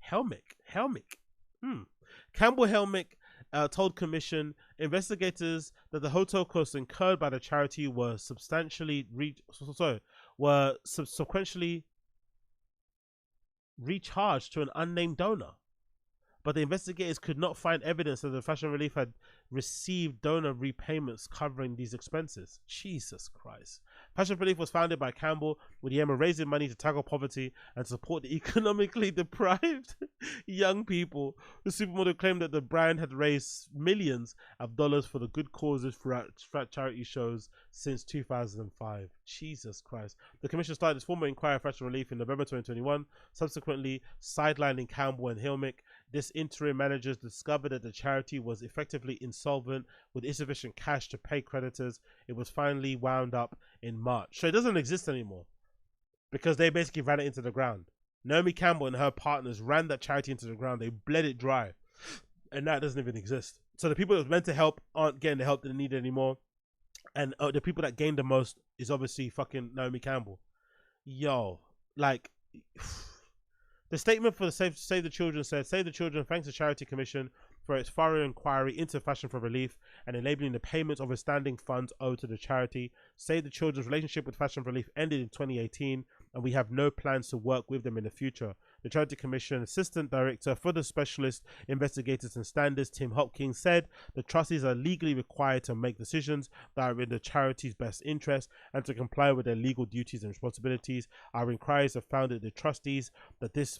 Helmick. Campbell Helmick told Commission investigators that the hotel costs incurred by the charity were subsequently recharged to an unnamed donor. But the investigators could not find evidence that the Fashion Relief had received donor repayments covering these expenses. Jesus Christ. Fashion Relief was founded by Campbell with the aim of raising money to tackle poverty and support the economically deprived young people. The supermodel claimed that the brand had raised millions of dollars for the good causes throughout charity shows since 2005. Jesus Christ. The commission started its formal inquiry of Fashion Relief in November 2021, subsequently sidelining Campbell and Helmick. This interim managers discovered that the charity was effectively insolvent with insufficient cash to pay creditors. It was finally wound up in March. So it doesn't exist anymore because they basically ran it into the ground. Naomi Campbell and her partners ran that charity into the ground. They bled it dry. And that doesn't even exist. So the people that were meant to help aren't getting the help that they need anymore. And the people that gained the most is obviously fucking Naomi Campbell. Yo, like... The statement for the Save the Children said, Save the Children thanks the Charity Commission for its thorough inquiry into Fashion for Relief and enabling the payment of outstanding funds owed to the charity. Save the Children's relationship with Fashion for Relief ended in 2018 and we have no plans to work with them in the future. The Charity Commission Assistant Director for the Specialist Investigators and Standards, Tim Hopkins, said the trustees are legally required to make decisions that are in the charity's best interest and to comply with their legal duties and responsibilities. Our inquiries have found that the trustees that this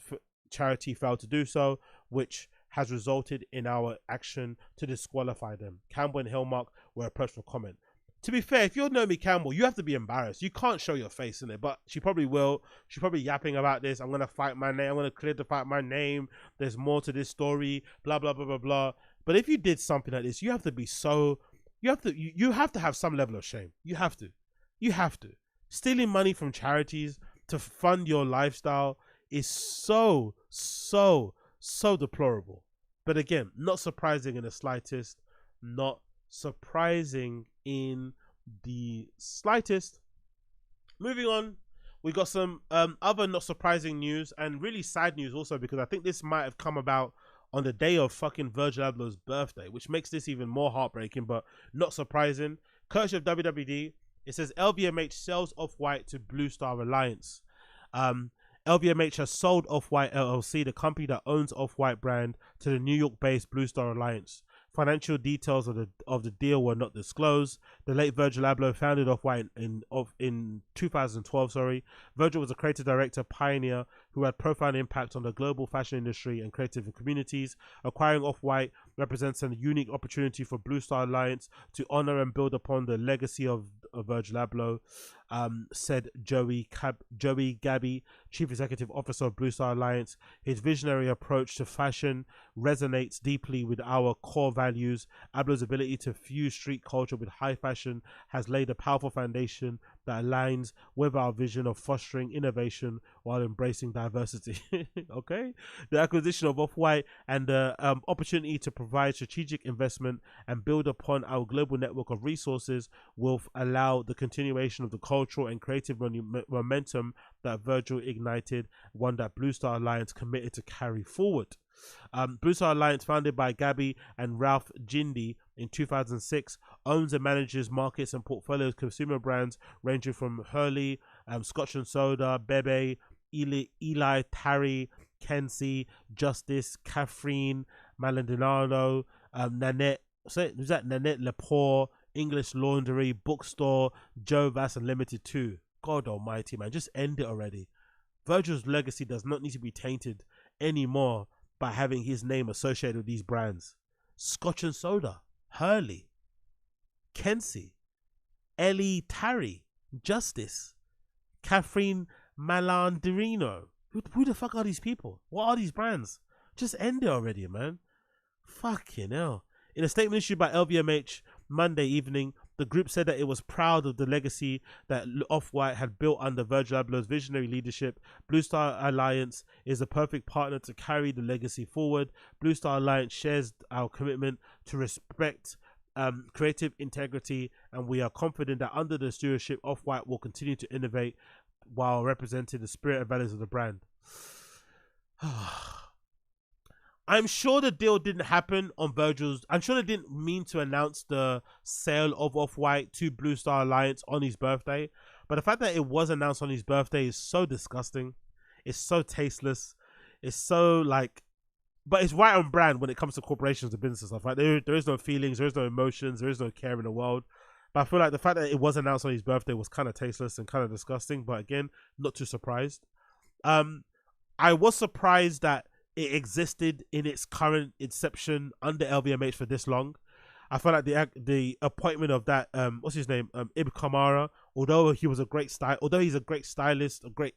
charity failed to do so, which has resulted in our action to disqualify them. Campbell and Hillmark were approached for comment. To be fair, if you're Naomi Campbell, you have to be embarrassed. You can't show your face in it, but she probably will. She's probably yapping about this. I'm going to fight my name. I'm going to clear to fight my name. There's more to this story, blah, blah, blah, blah, blah. But if you did something like this, you have to be so, you have to have some level of shame. You have to. Stealing money from charities to fund your lifestyle is so deplorable. But again, not surprising in the slightest. Not surprising in the slightest. Moving on, we got some other not surprising news and really sad news also, because I think this might have come about on the day of fucking Virgil Abloh's birthday, which makes this even more heartbreaking, but not surprising. Courtesy of WWD, it says LVMH sells Off-White to Bluestar Alliance. LVMH has sold Off-White LLC, the company that owns Off-White brand, to the New York-based Bluestar Alliance Financial details of the deal were not disclosed. The late Virgil Abloh founded Off-White in 2012. Virgil was a creative director pioneer who had profound impact on the global fashion industry and creative communities. Acquiring Off-White represents a unique opportunity for Bluestar Alliance to honor and build upon the legacy of Virgil Abloh, said Joey Gabby, Chief Executive Officer of Bluestar Alliance. His visionary approach to fashion resonates deeply with our core values. Abloh's ability to fuse street culture with high fashion has laid a powerful foundation that aligns with our vision of fostering innovation while embracing diversity. Okay, the acquisition of Off-White and the opportunity to provide strategic investment and build upon our global network of resources will allow the continuation of the cultural and creative momentum that Virgil ignited, one that Bluestar Alliance committed to carry forward. Bluestar Alliance, founded by Gabby and Ralph Jindy in 2006, owns and manages markets and portfolios of consumer brands ranging from Hurley, Scotch and Soda, Bebe, Eli Tarry, Kenzie, Justice, Catherine, Malandinado, Nanette, was that Nanette Lepore, English Laundry, Bookstore, Joe Vass, and Limited 2. God almighty, man, just end it already. Virgil's legacy does not need to be tainted anymore by having his name associated with these brands. Scotch and Soda, Hurley, Kenzie, Ellie Tarry, Justice, Catherine Malandrino. Who the fuck are these people? What are these brands? Just end it already, man. Fucking hell. In a statement issued by LVMH Monday evening, the group said that it was proud of the legacy that Off-White had built under Virgil Abloh's visionary leadership. Bluestar Alliance is the perfect partner to carry the legacy forward. Bluestar Alliance shares our commitment to respect creative integrity, and we are confident that under the stewardship, Off-White will continue to innovate while representing the spirit and values of the brand. I'm sure the deal didn't happen on Virgil's. I'm sure they didn't mean to announce the sale of Off-White to Bluestar Alliance on his birthday. But the fact that it was announced on his birthday is so disgusting. It's so tasteless. It's so like, but it's right on brand when it comes to corporations and business stuff. Like there is no feelings, there is no emotions, there is no care in the world. But I feel like the fact that it was announced on his birthday was kind of tasteless and kind of disgusting. But again, not too surprised. I was surprised that it existed in its current inception under LVMH for this long. I felt like the appointment of that what's his name, Ibn Kamara, although he's a great stylist, a great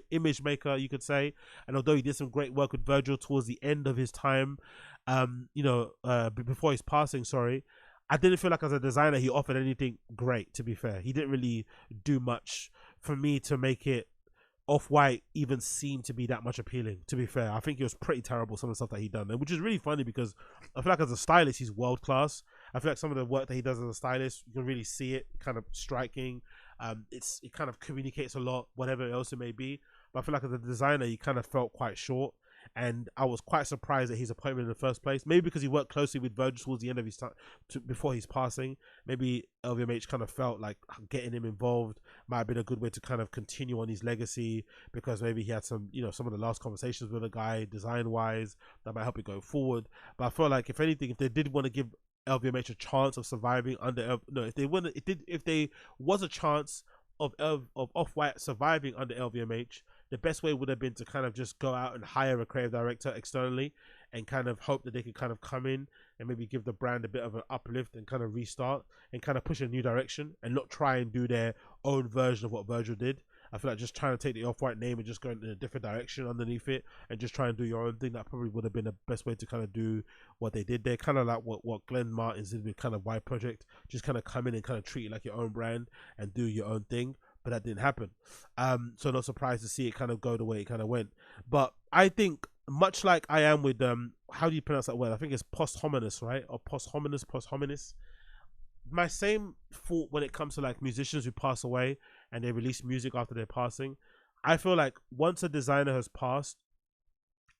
image maker, you could say, and although he did some great work with Virgil towards the end of his time, before his passing, I didn't feel like as a designer he offered anything great. To be fair, he didn't really do much for me to make it Off-White even seemed to be that much appealing. To be fair, I think it was pretty terrible, some of the stuff that he done, which is really funny because I feel like as a stylist he's world class. I feel like some of the work that he does as a stylist, you can really see it, kind of striking. It kind of communicates a lot, whatever else it may be. But I feel like as a designer he kind of felt quite short, and I was quite surprised at his appointment in the first place. Maybe because he worked closely with Virgil towards the end of his time, before his passing. Maybe LVMH kind of felt like getting him involved might have been a good way to kind of continue on his legacy, because maybe he had some of the last conversations with a guy design wise that might help it go forward. But I feel like if anything, if they did want to give LVMH a chance of surviving under if there was a chance of Off-White surviving under LVMH, the best way would have been to kind of just go out and hire a creative director externally and kind of hope that they could kind of come in and maybe give the brand a bit of an uplift and kind of restart and kind of push a new direction and not try and do their own version of what Virgil did. I feel like just trying to take the Off-White name and just go in a different direction underneath it and just try and do your own thing, that probably would have been the best way to kind of do what they did there. Kind of like what Glenn Martins did with kind of Y Project, just kind of come in and kind of treat it like your own brand and do your own thing. But that didn't happen. So not surprised to see it kind of go the way it kind of went. But I think much like I am with how do you pronounce that word? I think it's posthumous, right? Or posthumous. My same thought when it comes to like musicians who pass away and they release music after their passing. I feel like once a designer has passed,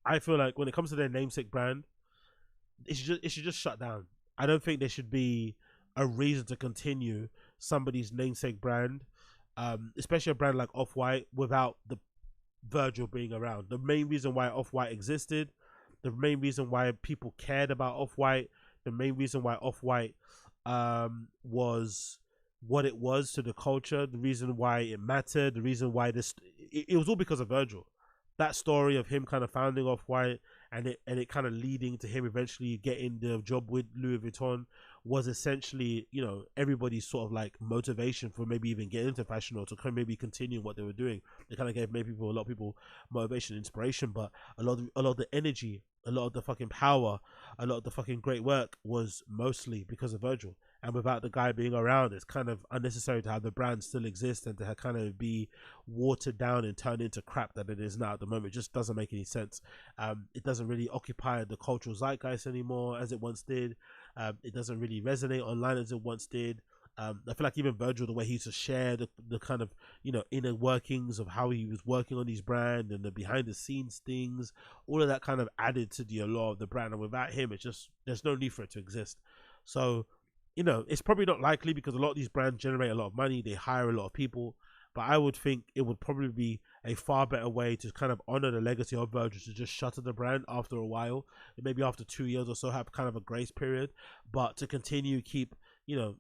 I feel like when it comes to their namesake brand, it should just shut down. I don't think there should be a reason to continue somebody's namesake brand, especially a brand like Off-White, without the Virgil being around. The main reason why Off-White existed, the main reason why people cared about Off-White, the main reason why Off-White was what it was to the culture, the reason why it mattered, the reason why it was all because of Virgil. That story of him kind of founding Off-White and it kind of leading to him eventually getting the job with Louis Vuitton was essentially, you know, everybody's sort of like motivation for maybe even getting into fashion or to kind of maybe continue what they were doing. It kind of gave maybe a lot of people motivation, inspiration, but a lot of the energy, a lot of the fucking power, a lot of the fucking great work was mostly because of Virgil. And without the guy being around, it's kind of unnecessary to have the brand still exist and to kind of be watered down and turned into crap that it is now at the moment. It just doesn't make any sense. It doesn't really occupy the cultural zeitgeist anymore as it once did. It doesn't really resonate online as it once did. I feel like even Virgil, the way he used to share the kind of, you know, inner workings of how he was working on his brand and the behind the scenes things, all of that kind of added to the allure of the brand. And without him, it's just, there's no need for it to exist. So, you know, it's probably not likely because a lot of these brands generate a lot of money. They hire a lot of people. But I would think it would probably be a far better way to kind of honor the legacy of Virgil to just shutter the brand after a while. Maybe after 2 years or so, have kind of a grace period. But to continue keep, you know,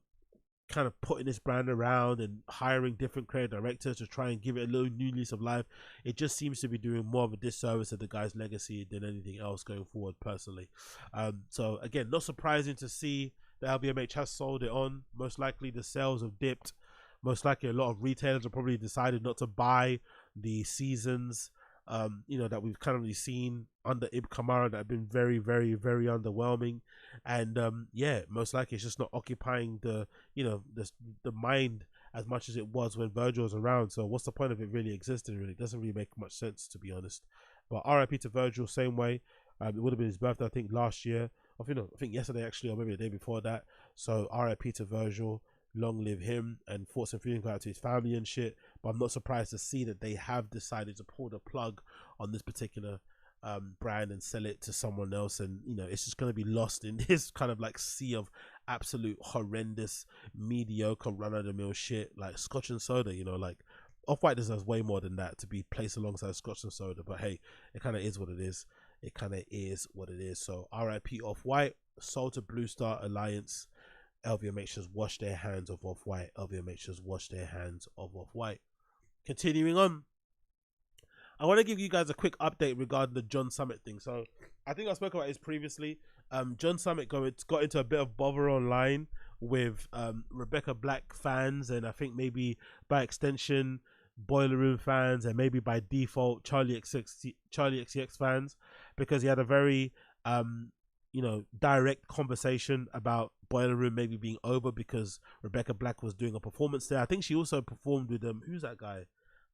kind of putting this brand around and hiring different creative directors to try and give it a little new lease of life, it just seems to be doing more of a disservice to the guy's legacy than anything else going forward personally. So again, not surprising to see that LVMH has sold it on. Most likely the sales have dipped. Most likely a lot of retailers have probably decided not to buy the seasons you know, that we've currently seen under Ib Kamara that have been very, very, very underwhelming. And yeah, most likely it's just not occupying the, you know, the mind as much as it was when Virgil was around. So what's the point of it really existing? Really, it doesn't really make much sense, to be honest. But RIP to Virgil, same way. It would have been his birthday, I think, last year. I think yesterday actually, or maybe the day before that. So RIP to Virgil. Long live him, and thoughts and feelings out to his family and shit. But I'm not surprised to see that they have decided to pull the plug on this particular brand and sell it to someone else. And you know, it's just going to be lost in this kind of like sea of absolute horrendous, mediocre, run-of-the-mill shit like Scotch and soda. You know, like Off-White deserves way more than that to be placed alongside Scotch and soda. But hey, it kind of is what it is. It kind of is what it is. So RIP Off-White, sold to Bluestar Alliance. LVMH has washed their hands of Off-White. LVMH has washed their hands of Off-White. Continuing on, I want to give you guys a quick update regarding the John Summit thing. So I think I spoke about this previously. John Summit got into a bit of bother online with Rebecca Black fans, and I think maybe by extension Boiler Room fans, and maybe by default Charlie XCX fans, because he had a very you know, direct conversation about Boiler Room maybe being over because Rebecca Black was doing a performance there. I think she also performed with who's that guy?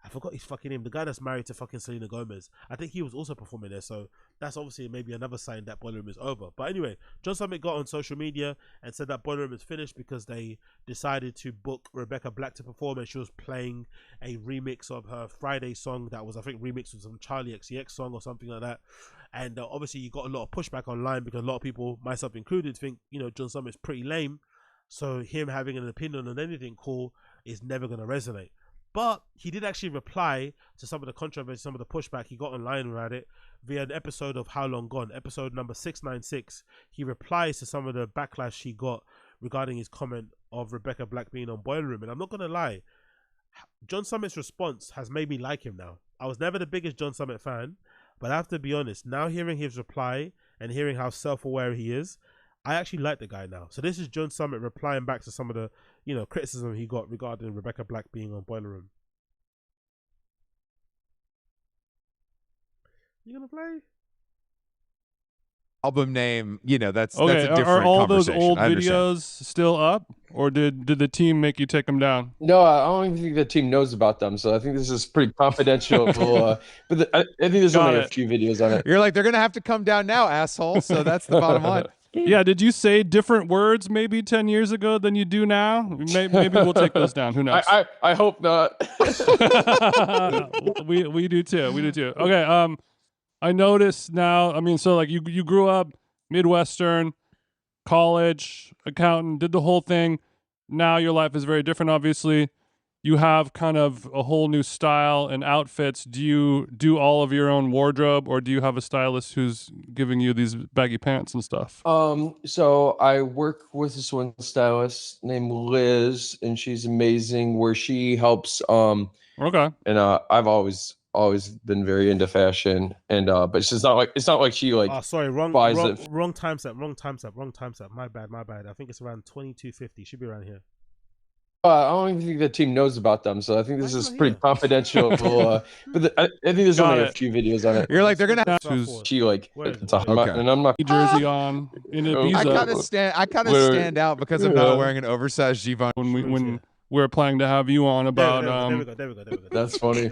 I forgot his fucking name. The guy that's married to fucking Selena Gomez. I think he was also performing there. So that's obviously maybe another sign that Boiler Room is over. But anyway, John Summit got on social media and said that Boiler Room is finished because they decided to book Rebecca Black to perform, and she was playing a remix of her Friday song that was, I think, remixed with some Charlie XCX song or something like that. And obviously you got a lot of pushback online because a lot of people, myself included, think, you know, John Summit's pretty lame. So him having an opinion on anything cool is never going to resonate. But he did actually reply to some of the controversy, some of the pushback he got online about it via an episode of How Long Gone, episode number 696. He replies to some of the backlash he got regarding his comment of Rebecca Black being on Boiler Room. And I'm not going to lie, John Summit's response has made me like him now. I was never the biggest John Summit fan, but I have to be honest, now hearing his reply and hearing how self-aware he is, I actually like the guy now. So this is John Summit replying back to some of the, you know, criticism he got regarding Rebecca Black being on Boiler Room. You gonna play? Album name, you know, that's okay. That's a different are all those conversation. old videos still up, or did the team make you take them down? No, I don't even think the team knows about them. So I think this is pretty confidential. But I think there's only a few videos on it. You're like, they're gonna have to come down now, asshole. So that's the bottom line. Yeah, did you say different words maybe 10 years ago than you do now? Maybe we'll take those down. Who knows? I hope not. we do too. We do too. Okay. I noticed now. I mean, so like you grew up Midwestern, college, accountant, did the whole thing. Now your life is very different, obviously. you have kind of a whole new style and outfits. Do you do all of your own wardrobe, or do you have a stylist who's giving you these baggy pants and stuff? So I work with this one stylist named Liz, and she's amazing. Where she helps. Okay. And I've always been very into fashion, and but it's just not like she like. Oh, sorry, wrong time set. My bad. I think it's around 2250. Should be around here. I don't even think the team knows about them, so I think this is pretty confidential. But I think there's only a few videos on it. You're like, they're gonna have She like, it's a Okay. and I'm not jersey on in Ibiza. I kind of stand out because I'm not wearing an oversized Givenchy. When we're planning to have you on about There we go. That's funny.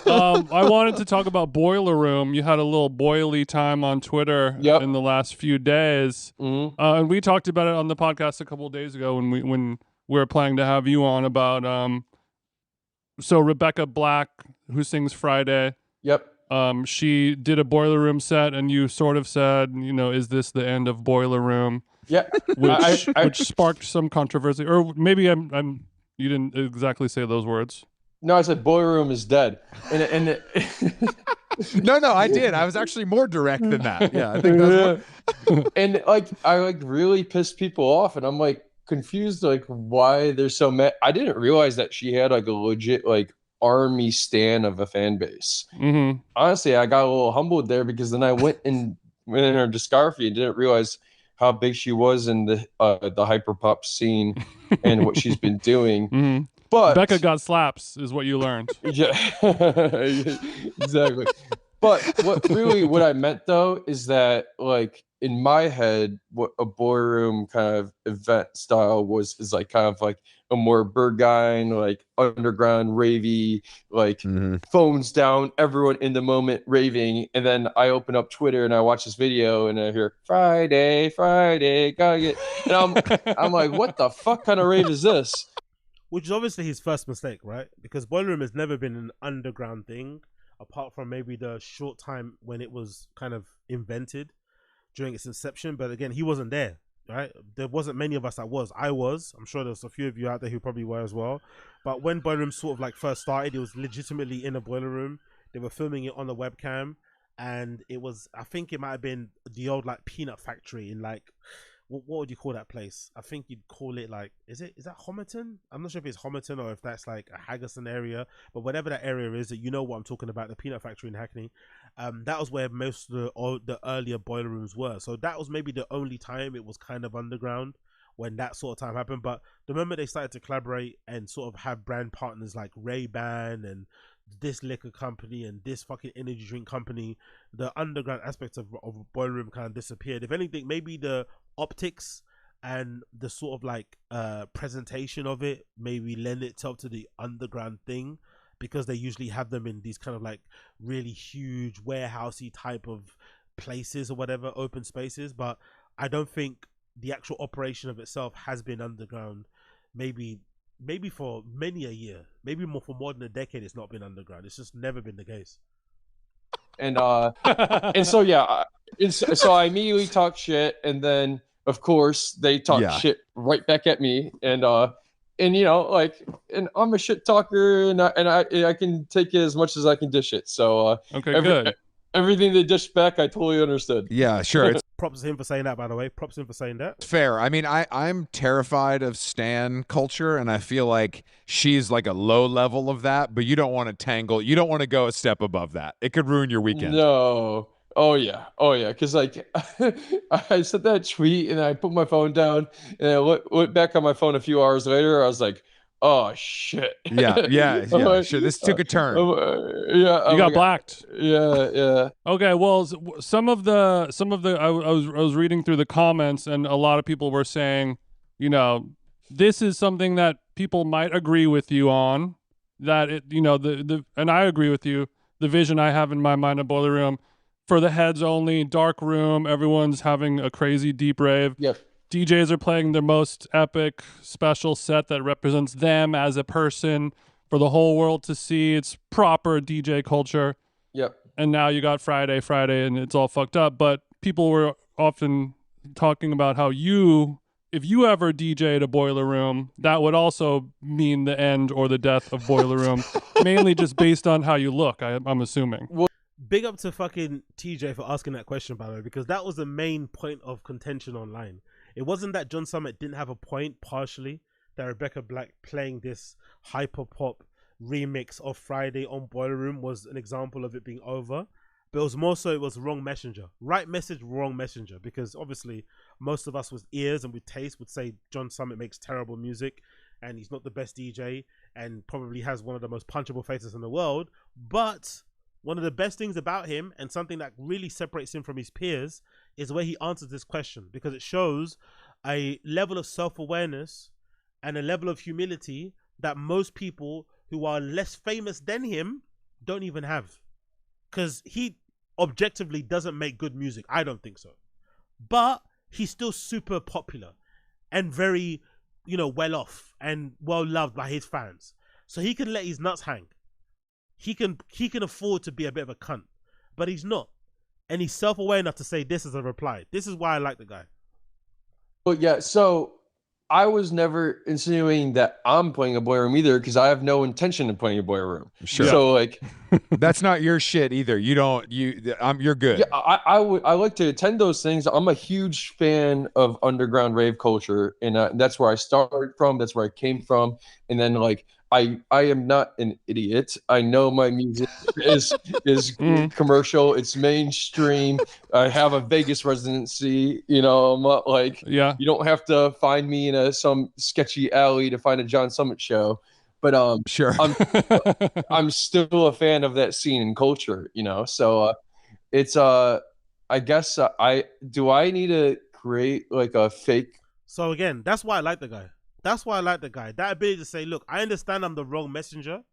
I wanted to talk about Boiler Room. You had a little boily time on Twitter in the last few days, and we talked about it on the podcast a couple of days ago when we were planning to have you on about. So Rebecca Black, who sings Friday, she did a Boiler Room set, and you sort of said, is this the end of Boiler Room? Yeah, which sparked some controversy, or maybe you didn't exactly say those words. No, I said Boiler Room is dead. And No, I did. I was actually more direct than that. Yeah, I think that's and like I really pissed people off, and I'm like confused like why they're so mad. I didn't realize that she had like a legit like army stan of a fan base. Honestly, I got a little humbled there because then I went in her discography and didn't realize how big she was in the hyperpop scene and what she's been doing. But Becca got slaps is what you learned. Yeah, exactly. But what I meant though is that like in my head, what a Boiler Room kind of event style is like kind of like a more Berghain, like underground ravey, like phones down, everyone in the moment raving, and then I open up Twitter and I watch this video and I hear Friday, gotta get, and I'm like, what the fuck kind of rave is this? Which is obviously his first mistake, right? Because Boiler Room has never been an underground thing, apart from maybe the short time when it was kind of invented during its inception. But again, he wasn't there, right? There wasn't many of us that was. I was. I'm sure there's a few of you out there who probably were as well. But when Boiler Room sort of like first started, it was legitimately in a boiler room. They were filming it on the webcam. And it was, I think it might have been the old like peanut factory in like, what would you call that place? I think you'd call it like, is that Homerton? I'm not sure if it's Homerton or if that's like a Haggerson area, but whatever that area is, that you know what I'm talking about, the peanut factory in Hackney. That was where most of the earlier boiler rooms were. So that was maybe the only time it was kind of underground when that sort of time happened. But the moment they started to collaborate and sort of have brand partners like Ray-Ban and this liquor company and this fucking energy drink company, the underground aspects of boiler room kind of disappeared. If anything, maybe the optics and the sort of like presentation of it maybe lend itself to the underground thing, because they usually have them in these kind of like really huge warehousey type of places or whatever, open spaces. But I don't think the actual operation of itself has been underground. Maybe for many a year, maybe for more than a decade, it's not been underground. It's just never been the case. And so yeah, so I immediately talk shit, and then of course they talk shit right back at me, and you know, like, and I'm a shit talker, and I can take it as much as I can dish it. So good. Everything they dish back, I totally understood. Yeah, sure. Props to him for saying that, by the way. Props to him for saying that. It's fair. I mean, I'm terrified of stan culture, and I feel like she's like a low level of that, but you don't want to tangle. You don't want to go a step above that. It could ruin your weekend. No. Oh, yeah. Because, like, I sent that tweet, and I put my phone down, and I looked back on my phone a few hours later. I was like, oh, shit. Yeah. Sure, this took a turn. You got blacked. Yeah. Okay, well, some of the I was reading through the comments, and a lot of people were saying, you know, this is something that people might agree with you on, that it, you know, and I agree with you. The vision I have in my mind of Boiler Room, for the heads only, dark room, everyone's having a crazy deep rave. Yep. DJs are playing their most epic special set that represents them as a person for the whole world to see. It's proper DJ culture. Yep. And now you got Friday, and it's all fucked up. But people were often talking about how you if you ever DJ'd a Boiler Room, that would also mean the end or the death of Boiler Room, mainly just based on how you look, I'm assuming. Big up to fucking TJ for asking that question, by the way, because that was the main point of contention online. It wasn't that John Summit didn't have a point, partially, that Rebecca Black playing this hyper pop remix of Friday on Boiler Room was an example of it being over. But it was more so it was wrong messenger. Right message, wrong messenger. Because obviously most of us with ears and with taste would say John Summit makes terrible music and he's not the best DJ and probably has one of the most punchable faces in the world. But one of the best things about him, and something that really separates him from his peers, is the way he answers this question, because it shows a level of self-awareness and a level of humility that most people who are less famous than him don't even have. Because he objectively doesn't make good music. I don't think so. But he's still super popular and very, you know, well off and well loved by his fans. So he can let his nuts hang. He can afford to be a bit of a cunt, but he's not. And he's self-aware enough to say this as a reply. This is why I like the guy. Well, yeah, so I was never insinuating that I'm playing a Boiler Room either, because I have no intention of playing a Boiler Room. Sure. So like, that's not your shit either. You're good. Yeah, I like to attend those things. I'm a huge fan of underground rave culture, and that's where I started from. That's where I came from, and then like I am not an idiot. I know my music is commercial. It's mainstream. I have a Vegas residency. You know, I'm not like, yeah. You don't have to find me in some sketchy alley to find a John Summit show. But sure, I'm still a fan of that scene and culture. You know, so it's I guess I need to create like a fake. So again, that's why I like the guy. That's why I like the guy. That ability to say, look, I understand I'm the wrong messenger,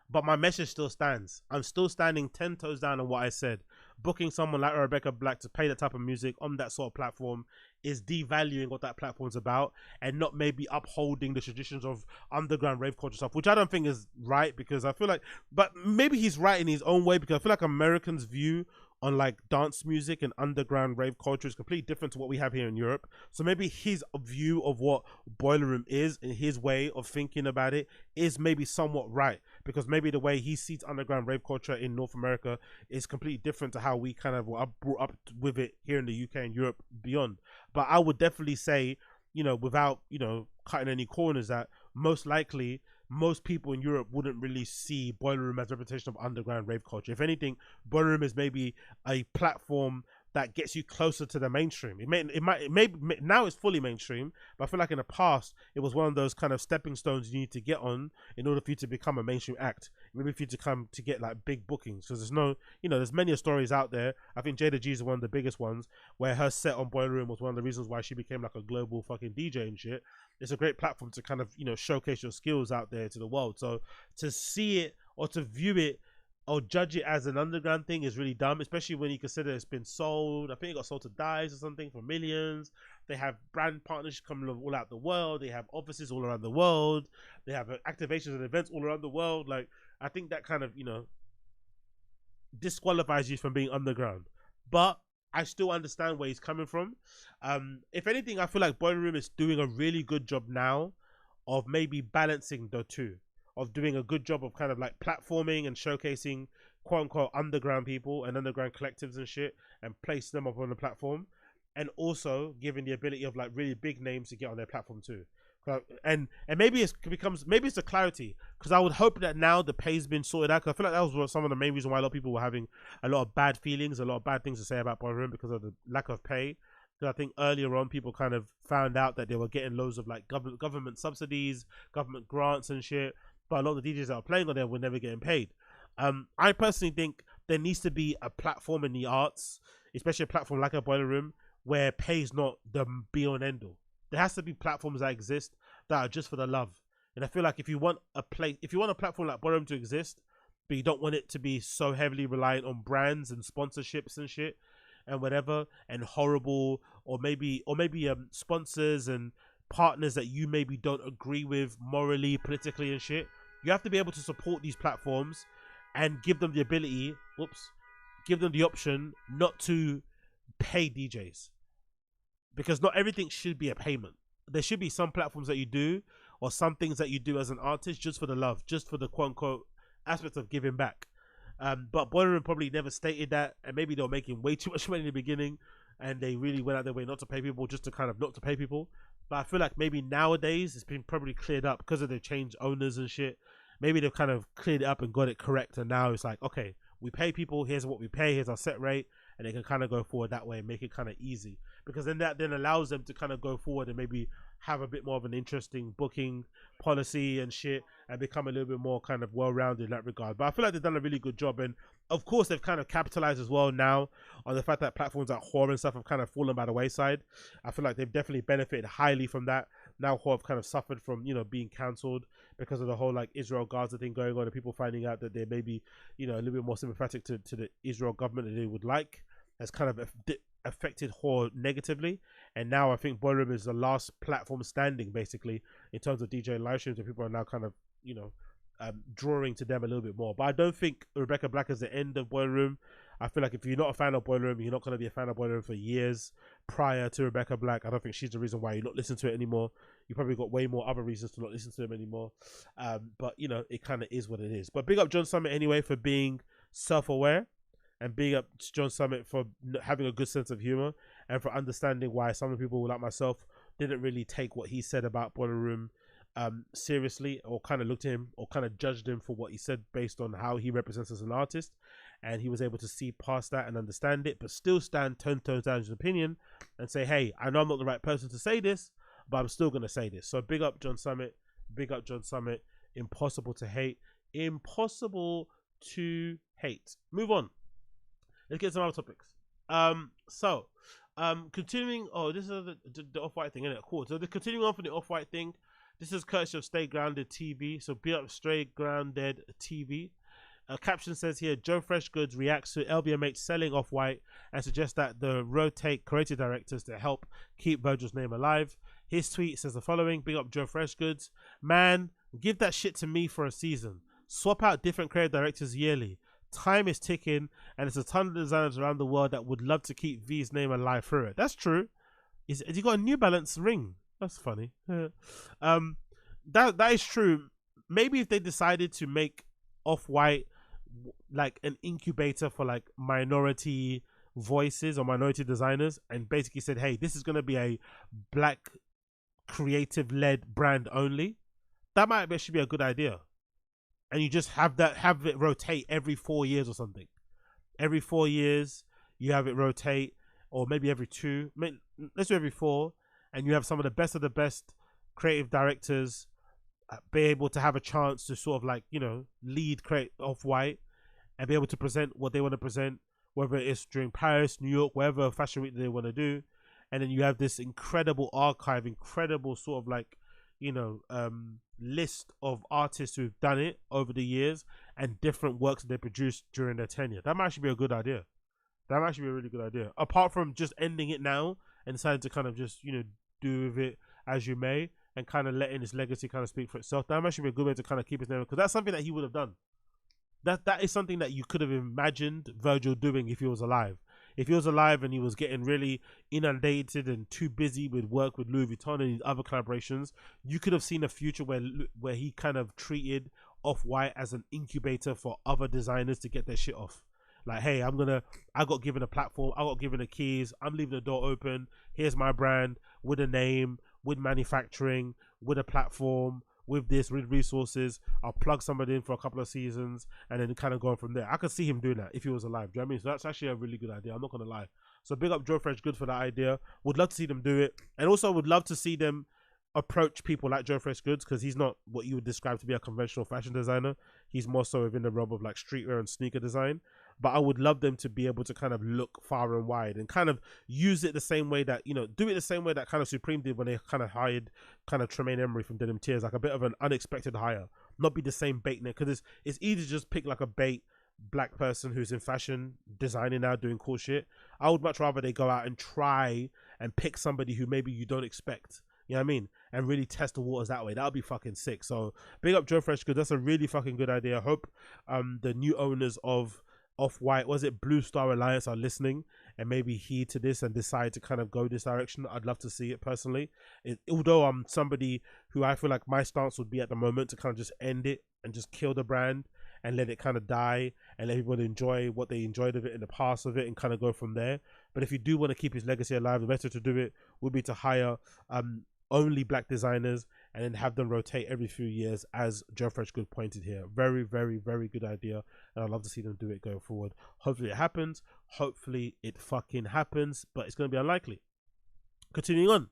but my message still stands. I'm still standing 10 toes down on what I said. Booking someone like Rebecca Black to play that type of music on that sort of platform is devaluing what that platform's about and not maybe upholding the traditions of underground rave culture stuff, which I don't think is right, because I feel like, but maybe he's right in his own way, because I feel like Americans' view on like dance music and underground rave culture is completely different to what we have here in Europe. So maybe his view of what Boiler Room is and his way of thinking about it is maybe somewhat right, because maybe the way he sees underground rave culture in North America is completely different to how we kind of were brought up with it here in the UK and Europe beyond. But I would definitely say, you know, without, you know, cutting any corners, that most likely most people in Europe wouldn't really see Boiler Room as a representation of underground rave culture. If anything, Boiler Room is maybe a platform that gets you closer to the mainstream. It might now it's fully mainstream, but I feel like in the past it was one of those kind of stepping stones you need to get on in order for you to become a mainstream act. Maybe for you to come to get like big bookings, because there's no, you know, there's many stories out there. I think Jada G is one of the biggest ones, where her set on Boiler Room was one of the reasons why she became like a global fucking DJ and shit. It's a great platform to kind of, you know, showcase your skills out there to the world. So to see it or to view it or judge it as an underground thing is really dumb, especially when you consider it's been sold. I think it got sold to Dice or something for millions. They have brand partnerships coming all out the world. They have offices all around the world. They have activations and events all around the world. Like, I think that kind of, you know, disqualifies you from being underground. But I still understand where he's coming from. If anything, I feel like Boiler Room is doing a really good job now of maybe balancing the two, of doing a good job of kind of like platforming and showcasing quote unquote underground people and underground collectives and shit and place them up on the platform, and also giving the ability of like really big names to get on their platform too. And maybe it's the clarity, because I would hope that now the pay's been sorted out, because I feel like that was some of the main reason why a lot of people were having a lot of bad feelings, a lot of bad things to say about Boiler Room, because of the lack of pay. Because I think earlier on people kind of found out that they were getting loads of like government subsidies, government grants and shit, but a lot of the DJs that are playing on there were never getting paid. I personally think there needs to be a platform in the arts, especially a platform like a Boiler Room, where pay is not the be-all and end-all. There has to be platforms that exist that are just for the love. And I feel like if you want a platform like Boiler Room to exist, but you don't want it to be so heavily reliant on brands and sponsorships and shit and whatever, and horrible, or maybe sponsors and partners that you maybe don't agree with morally, politically and shit, you have to be able to support these platforms and give them the ability, give them the option not to pay DJs, because not everything should be a payment. there should be some platforms that you do, or some things that you do as an artist just for the love, just for the quote unquote aspect of giving back. But Boiler Room probably never stated that, and maybe they were making way too much money in the beginning, and they really went out their way not to pay people, just to kind of not to pay people. But I feel like maybe nowadays it's been probably cleared up because of the changed owners and shit. Maybe they've kind of cleared it up and got it correct, and now it's like, okay, we pay people, here's what we pay, here's our set rate, and they can kind of go forward that way and make it kind of easy, because then that then allows them to kind of go forward and maybe have a bit more of an interesting booking policy and shit, and become a little bit more kind of well-rounded in that regard. But I feel like they've done a really good job, and of course they've kind of capitalized as well now on the fact that platforms like Whore and stuff have kind of fallen by the wayside. I feel like they've definitely benefited highly from that. Now Whore have kind of suffered from, you know, being cancelled because of the whole like Israel-Gaza thing going on, and people finding out that they may be, you know, a little bit more sympathetic to the Israel government than they would like. Has kind of affected Whore negatively, and now I think Boiler Room is the last platform standing basically in terms of DJ live streams, and people are now kind of, you know, drawing to them a little bit more. But I don't think Rebecca Black is the end of Boiler Room. I feel like if you're not a fan of Boiler Room, you're not going to be a fan of Boiler Room for years prior to Rebecca Black. I don't think she's the reason why you're not listening to it anymore. You probably got way more other reasons to not listen to them anymore. But you know, it kind of is what it is. But big up John Summit anyway for being self-aware, and big up John Summit for having a good sense of humor, and for understanding why some people like myself didn't really take what he said about Boiler Room seriously, or kind of looked at him or kind of judged him for what he said based on how he represents as an artist. And he was able to see past that and understand it, but still stand 10 toes down his opinion and say, hey, I know I'm not the right person to say this, but I'm still going to say this. So big up John Summit, big up John Summit. Impossible to hate, impossible to hate. Move on. Let's get some other topics. Continuing. Oh, this is the Off-White thing, isn't it? Cool. So continuing on from the Off-White thing, this is courtesy of Stay Grounded TV. So be up Stay Grounded TV. Caption says here, JoeFreshGoods reacts to LVMH selling Off-White and suggests that the rotate creative directors to help keep Virgil's name alive. His tweet says the following: big up JoeFreshGoods. Man, give that shit to me for a season. Swap out different creative directors yearly. Time is ticking, and there's a ton of designers around the world that would love to keep V's name alive through it. That's true. Has he got a New Balance ring? That's funny. That is true. Maybe if they decided to make Off-White like an incubator for like minority voices or minority designers, and basically said, hey, this is going to be a black creative led brand only, that might actually be a good idea. And you just have it rotate every 4 years or something. Every 4 years you have it rotate, or maybe every 2. Let's do every 4, and you have some of the best creative directors be able to have a chance to sort of like, you know, lead create Off-White and be able to present what they want to present, whether it's during Paris, New York, wherever fashion week they want to do. And then you have this incredible archive, incredible sort of like, you know, list of artists who've done it over the years and different works that they produced during their tenure. That might actually be a good idea. That might actually be a really good idea. Apart from just ending it now and deciding to kind of just, you know, do with it as you may, and kind of letting his legacy kind of speak for itself. That might actually be a good way to kind of keep his name, because that's something that he would have done. That is something that you could have imagined Virgil doing if he was alive. If he was alive and he was getting really inundated and too busy with work with Louis Vuitton and his other collaborations, you could have seen a future where he kind of treated Off-White as an incubator for other designers to get their shit off. Like, hey, I got given a platform, I got given the keys, I'm leaving the door open, here's my brand with a name, with manufacturing, with a platform, with this, with resources. I'll plug somebody in for a couple of seasons and then kind of going from there. I could see him doing that if he was alive. Do you know what I mean? So that's actually a really good idea. I'm not going to lie. So big up JoeFreshGoods for that idea. Would love to see them do it. And also would love to see them approach people like JoeFreshGoods, because he's not what you would describe to be a conventional fashion designer. He's more so within the realm of like streetwear and sneaker design. But I would love them to be able to kind of look far and wide and kind of use it the same way that, you know, do it the same way that kind of Supreme did when they kind of hired kind of Tremaine Emery from Denim Tears, like a bit of an unexpected hire, not be the same bait net, because it's easy to just pick like a bait black person who's in fashion designing now doing cool shit. I would much rather they go out and try and pick somebody who maybe you don't expect. You know what I mean? And really test the waters that way. That would be fucking sick. So big up JoeFreshGoods. That's a really fucking good idea. I hope the new owners of Off-White, was it Bluestar Alliance are listening and maybe heed to this and decide to kind of go this direction. I'd love to see it personally. Although I'm somebody who I feel like my stance would be at the moment to kind of just end it and just kill the brand and let it kind of die and let people enjoy what they enjoyed of it in the past of it and kind of go from there. But if you do want to keep his legacy alive, the best way to do it would be to hire only black designers and then have them rotate every few years, as JoeFreshGoods pointed here. Very, very, very good idea, and I'd love to see them do it going forward. Hopefully it happens. Hopefully it fucking happens, but it's going to be unlikely. Continuing on,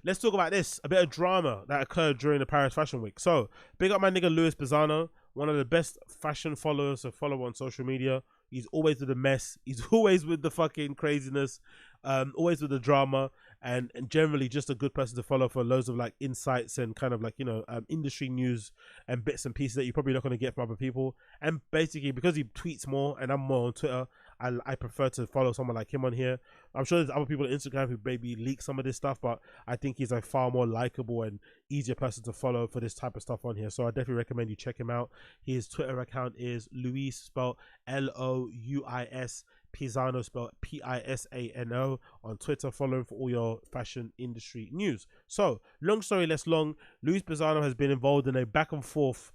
let's talk about this. A bit of drama that occurred during the Paris Fashion Week. So, big up my nigga Louis Pisano, one of the best fashion followers to follow on social media. He's always with the mess. He's always with the fucking craziness. Always with the drama, and generally just a good person to follow for loads of like insights and kind of like, you know, industry news and bits and pieces that you're probably not going to get from other people. And basically because he tweets more and I'm more on Twitter, I prefer to follow someone like him on here. I'm sure there's other people on Instagram who maybe leak some of this stuff, but I think he's a far more likable and easier person to follow for this type of stuff on here. So I definitely recommend you check him out. His Twitter account is Louis, spelled Louis, Pisano, spelled Pisano, on Twitter. Follow him for all your fashion industry news. So, long story less long, Louis Pisano has been involved in a back and forth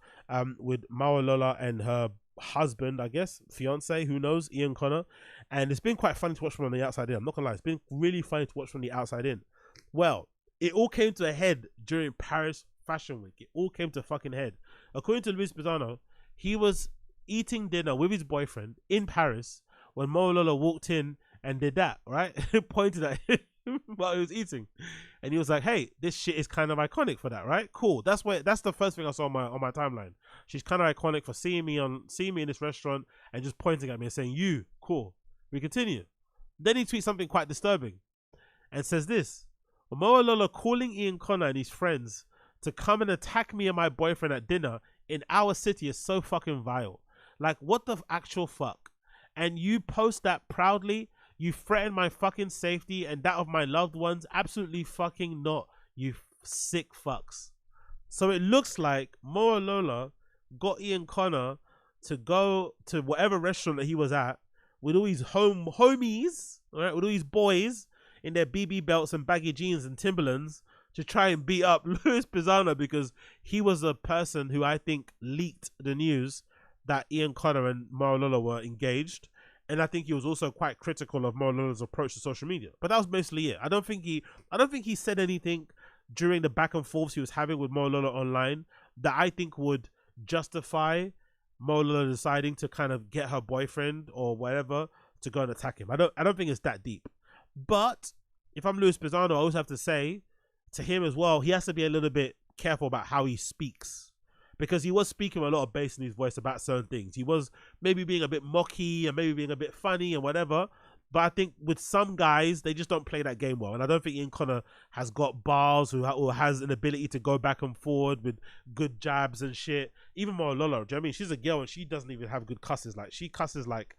with Mowalola and her husband, I guess, fiance, who knows, Ian Connor. And it's been quite funny to watch from the outside in. I'm not gonna lie, it's been really funny to watch from the outside in. Well, it all came to a head during Paris Fashion Week. It all came to a fucking head. According to Louis Pisano, he was eating dinner with his boyfriend in Paris when Mowalola walked in and did that, right? Pointed at him while he was eating. And he was like, hey, this shit is kind of iconic for that, right? Cool. That's the first thing I saw on my timeline. She's kind of iconic for seeing me in this restaurant and just pointing at me and saying, you, cool. We continue. Then he tweets something quite disturbing and says this: Mowalola calling Ian Connor and his friends to come and attack me and my boyfriend at dinner in our city is so fucking vile. Like, what the actual fuck? And you post that proudly? You threaten my fucking safety and that of my loved ones? Absolutely fucking not, you sick fucks. So it looks like Mowalola got Ian Connor to go to whatever restaurant that he was at with all his homies, right, with all his boys in their BB belts and baggy jeans and Timberlands to try and beat up Louis Pisano, because he was a person who I think leaked the news that Ian Connor and Mowalola were engaged. And I think he was also quite critical of Mowalola's approach to social media. But that was basically it. I don't think he said anything during the back and forths he was having with Mowalola online that I think would justify Mowalola deciding to kind of get her boyfriend or whatever to go and attack him. I don't think it's that deep. But if I'm Louis Pisano, I always have to say to him as well, he has to be a little bit careful about how he speaks. Because he was speaking with a lot of bass in his voice about certain things. He was maybe being a bit mocky and maybe being a bit funny and whatever. But I think with some guys, they just don't play that game well. And I don't think Ian Connor has got bars or has an ability to go back and forward with good jabs and shit. Even Mowalola, do you know what I mean? She's a girl and she doesn't even have good cusses. Like, she cusses like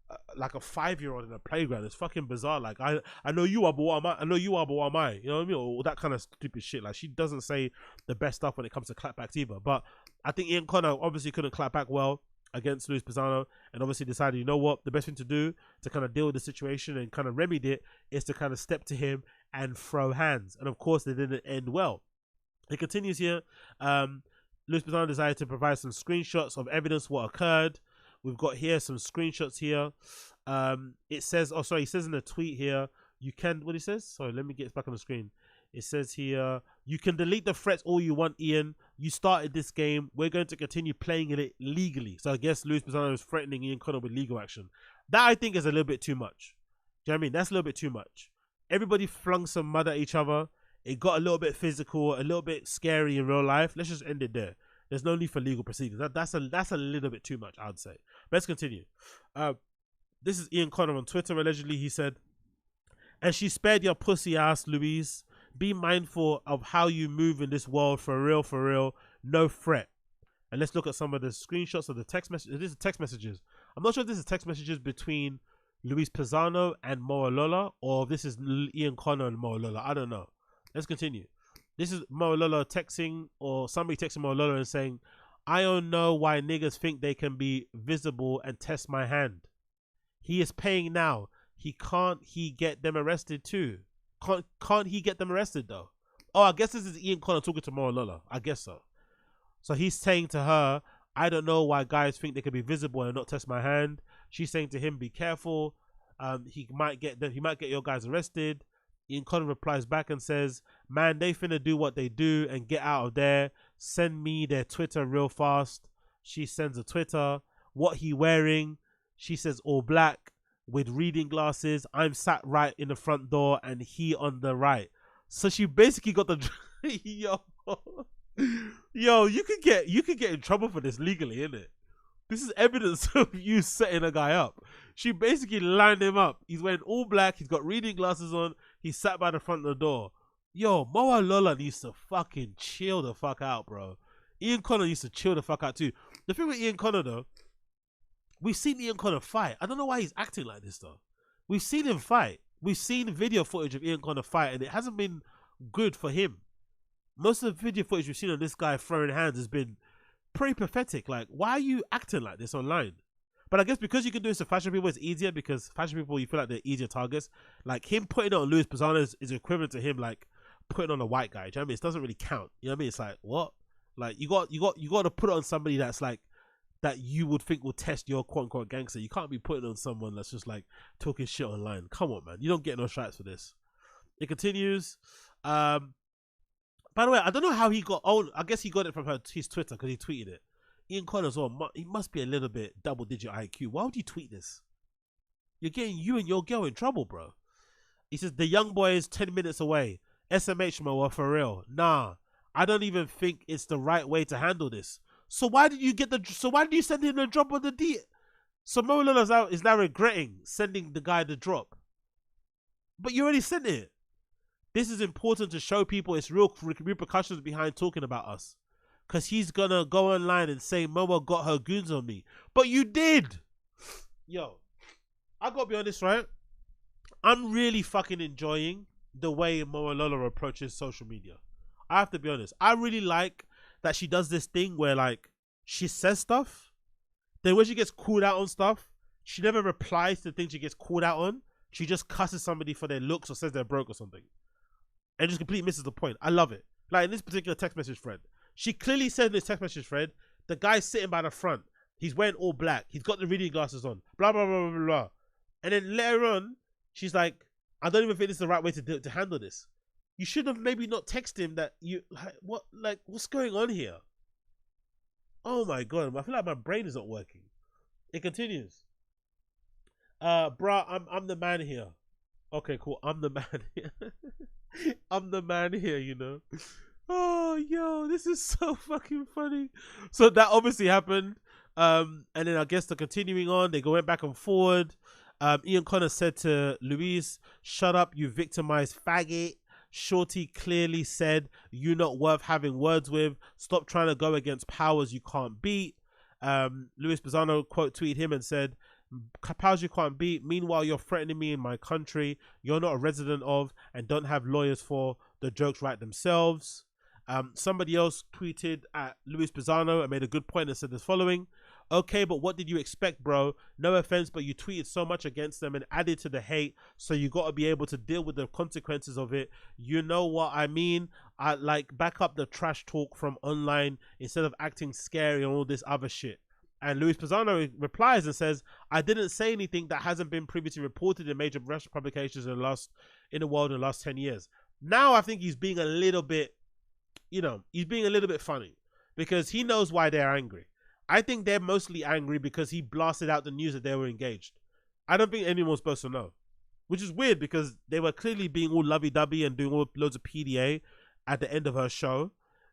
a 5-year-old in a playground. It's fucking bizarre. Like, I know you are, but what am I? I know you are, but what am I? You know what I mean? Or that kind of stupid shit. Like, she doesn't say the best stuff when it comes to clapbacks either. But I think Ian Connor obviously couldn't clap back well against Louis Pisano, and obviously decided, you know what, the best thing to do to kind of deal with the situation and kind of remedy it is to kind of step to him and throw hands. And of course, they didn't end well. It continues here. Louis Pisano decided to provide some screenshots of evidence what occurred. We've got here some screenshots here. It says, oh sorry, he says in the tweet here, you can, what he says? Sorry, let me get it back on the screen. It says here, you can delete the threats all you want, Ian. You started this game. We're going to continue playing it legally. So I guess Louis Pisano is threatening Ian Connor with legal action. That I think is a little bit too much. Do you know what I mean? That's a little bit too much. Everybody flung some mud at each other. It got a little bit physical, a little bit scary in real life. Let's just end it there. There's no need for legal proceedings. That's a little bit too much, I'd say. Let's continue. This is Ian Connor on Twitter. Allegedly, he said, and she spared your pussy ass, Louise. Be mindful of how you move in this world, for real, no threat. And let's look at some of the screenshots of the text messages. This is text messages. I'm not sure if this is text messages between Louis Pisano and Mowalola, or if this is Ian Connor and Mowalola. I don't know. Let's continue. This is Mowalola texting, or somebody texting Mowalola and saying, I don't know why niggas think they can be visible and test my hand. He is paying now. Can't he get them arrested too? Can't he get them arrested though? Oh, I guess this is Ian Connor talking to Mowalola. I guess so. So he's saying to her, I don't know why guys think they can be visible and not test my hand. She's saying to him, be careful. He might get your guys arrested. Ian Connor replies back and says, man, they finna do what they do and get out of there. Send me their Twitter real fast. She sends a Twitter. What he wearing? She says all black with reading glasses. I'm sat right in the front door and he on the right. So she basically got the yo, you could get in trouble for this legally, innit? This is evidence of you setting a guy up. She basically lined him up. He's wearing all black. He's got reading glasses on. He sat by the front of the door. Yo, Mowalola needs to fucking chill the fuck out, bro. Ian Connor needs to chill the fuck out too. The thing with Ian Connor though, we've seen Ian Connor fight. I don't know why he's acting like this though. We've seen him fight. We've seen video footage of Ian Connor fight and it hasn't been good for him. Most of the video footage we've seen of this guy throwing hands has been pretty pathetic. Like, why are you acting like this online? But I guess because you can do this to fashion people, it's easier because fashion people, you feel like they're easier targets. Like him putting it on Louis Pisano is equivalent to him like putting on a white guy. Do you know what I mean? It doesn't really count. You know what I mean? It's like, what? Like you got to put it on somebody that's like that you would think will test your quote unquote gangster. You can't be putting on someone that's just like talking shit online. Come on, man. You don't get no stripes for this. It continues. By the way, I don't know how he got. Oh, I guess he got it from his Twitter because he tweeted it. Ian Connor as well. He must be a little bit double-digit IQ. Why would you tweet this? You're getting you and your girl in trouble, bro. He says the young boy is 10 minutes away. SMH Moa for real. Nah, I don't even think it's the right way to handle this. So why did you send him the drop on the D? So Mowalola is now regretting sending the guy the drop. But you already sent it. This is important to show people it's real repercussions behind talking about us. Because he's going to go online and say, Momo got her goons on me. But you did. Yo, I got to be honest, right? I'm really fucking enjoying the way Mowalola approaches social media. I have to be honest. I really like that she does this thing where, like, she says stuff. Then when she gets called out on stuff, she never replies to the things she gets called out on. She just cusses somebody for their looks or says they're broke or something. And just completely misses the point. I love it. Like in this particular text message thread, she clearly said in this text message thread, the guy's sitting by the front. He's wearing all black. He's got the reading glasses on. Blah, blah, blah, blah, blah. And then later on, she's like, I don't even think this is the right way to handle this. You should have maybe not texted him that you, what's going on here? Oh my God. I feel like my brain is not working. It continues. Bruh, I'm the man here. Okay, cool. I'm the man here. I'm the man here, you know. Oh, yo, this is so fucking funny. So that obviously happened. And then I guess they're continuing on. They went back and forward. Ian Connor said to Louise, shut up, you victimized faggot. Shorty clearly said, you're not worth having words with. Stop trying to go against powers you can't beat. Louis Pisano quote tweeted him and said, powers you can't beat. Meanwhile, you're threatening me in my country you're not a resident of and don't have lawyers for. The jokes write themselves. Somebody else tweeted at Louis Pisano and made a good point and said the following: okay, but what did you expect, bro? No offense, but you tweeted so much against them and added to the hate, so you got to be able to deal with the consequences of it. You know what I mean? I like back up the trash talk from online instead of acting scary and all this other shit. And Louis Pisano replies and says, I didn't say anything that hasn't been previously reported in major Russian publications in the world in the last 10 years. Now I think he's being a little bit, he's being a little bit funny because he knows why they're angry. I think they're mostly angry because he blasted out the news that they were engaged. I don't think anyone's supposed to know, which is weird because they were clearly being all lovey-dovey and doing all loads of PDA at the end of her show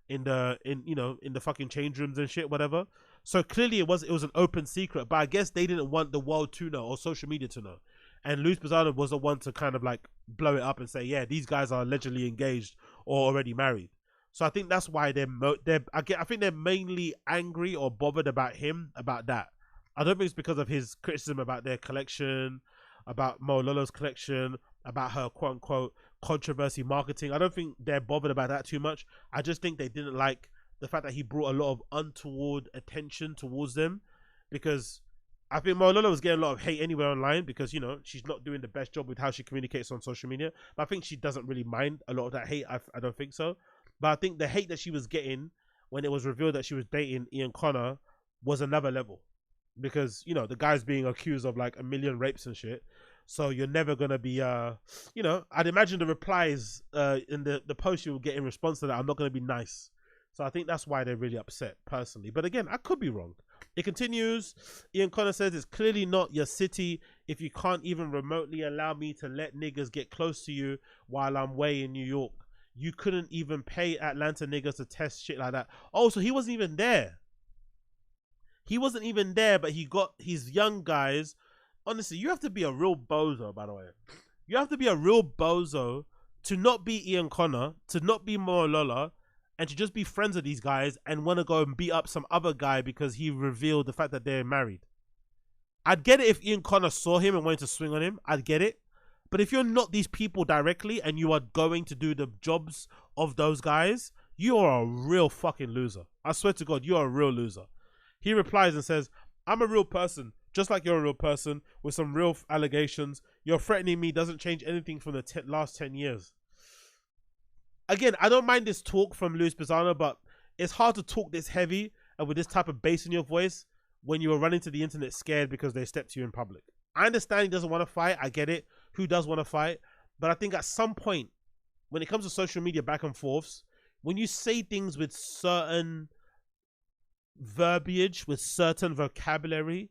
in the fucking change rooms and shit, whatever. So clearly it was an open secret, but I guess they didn't want the world to know or social media to know. And Louis Pisano was the one to kind of like blow it up and say, yeah, these guys are allegedly engaged or already married. So I think that's why I think they're mainly angry or bothered about him, about that. I don't think it's because of his criticism about their collection, about Mowalola's collection, about her quote unquote controversy marketing. I don't think they're bothered about that too much. I just think they didn't like the fact that he brought a lot of untoward attention towards them, because I think Mowalola was getting a lot of hate anywhere online because, you know, she's not doing the best job with how she communicates on social media. But I think she doesn't really mind a lot of that hate. I don't think so. But I think the hate that she was getting when it was revealed that she was dating Ian Connor was another level, because, you know, the guy's being accused of like 1 million rapes and shit. So you're never gonna be, you know, I'd imagine the replies in the post you will get in response to that are not gonna be nice. So I think that's why they're really upset personally. But again, I could be wrong. It continues. Ian Connor says, it's clearly not your city if you can't even remotely allow me to let niggas get close to you while I'm way in New York. You couldn't even pay Atlanta niggas to test shit like that. Oh, so he wasn't even there. He wasn't even there, but he got his young guys. Honestly, you have to be a real bozo, by the way. You have to be a real bozo to not be Ian Connor, to not be Mowalola, and to just be friends with these guys and want to go and beat up some other guy because he revealed the fact that they're married. I'd get it if Ian Connor saw him and wanted to swing on him. I'd get it. But if you're not these people directly and you are going to do the jobs of those guys, you are a real fucking loser. I swear to God, you are a real loser. He replies and says, I'm a real person, just like you're a real person, with some real allegations. You're threatening me doesn't change anything from the last 10 years. Again, I don't mind this talk from Louis Pisano, but it's hard to talk this heavy and with this type of bass in your voice when you are running to the internet scared because they stepped you in public. I understand he doesn't want to fight. I get it. Who does want to fight? But I think at some point, when it comes to social media back and forths, when you say things with certain verbiage, with certain vocabulary,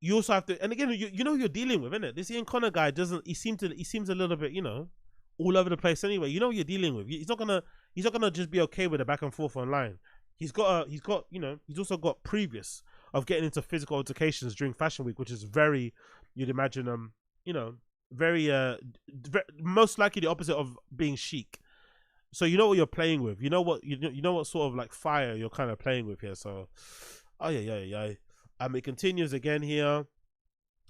you also have to, and again, you know who you're dealing with, innit? This Ian Connor guy he seems a little bit, you know, all over the place anyway. You know what you're dealing with. He's not gonna just be okay with a back and forth online. He's you know, he's also got previous of getting into physical altercations during Fashion Week, which is very, you'd imagine, you know, very most likely the opposite of being chic. So you know what you're playing with. You know what sort of like fire you're kind of playing with here. So, yeah. It continues again here.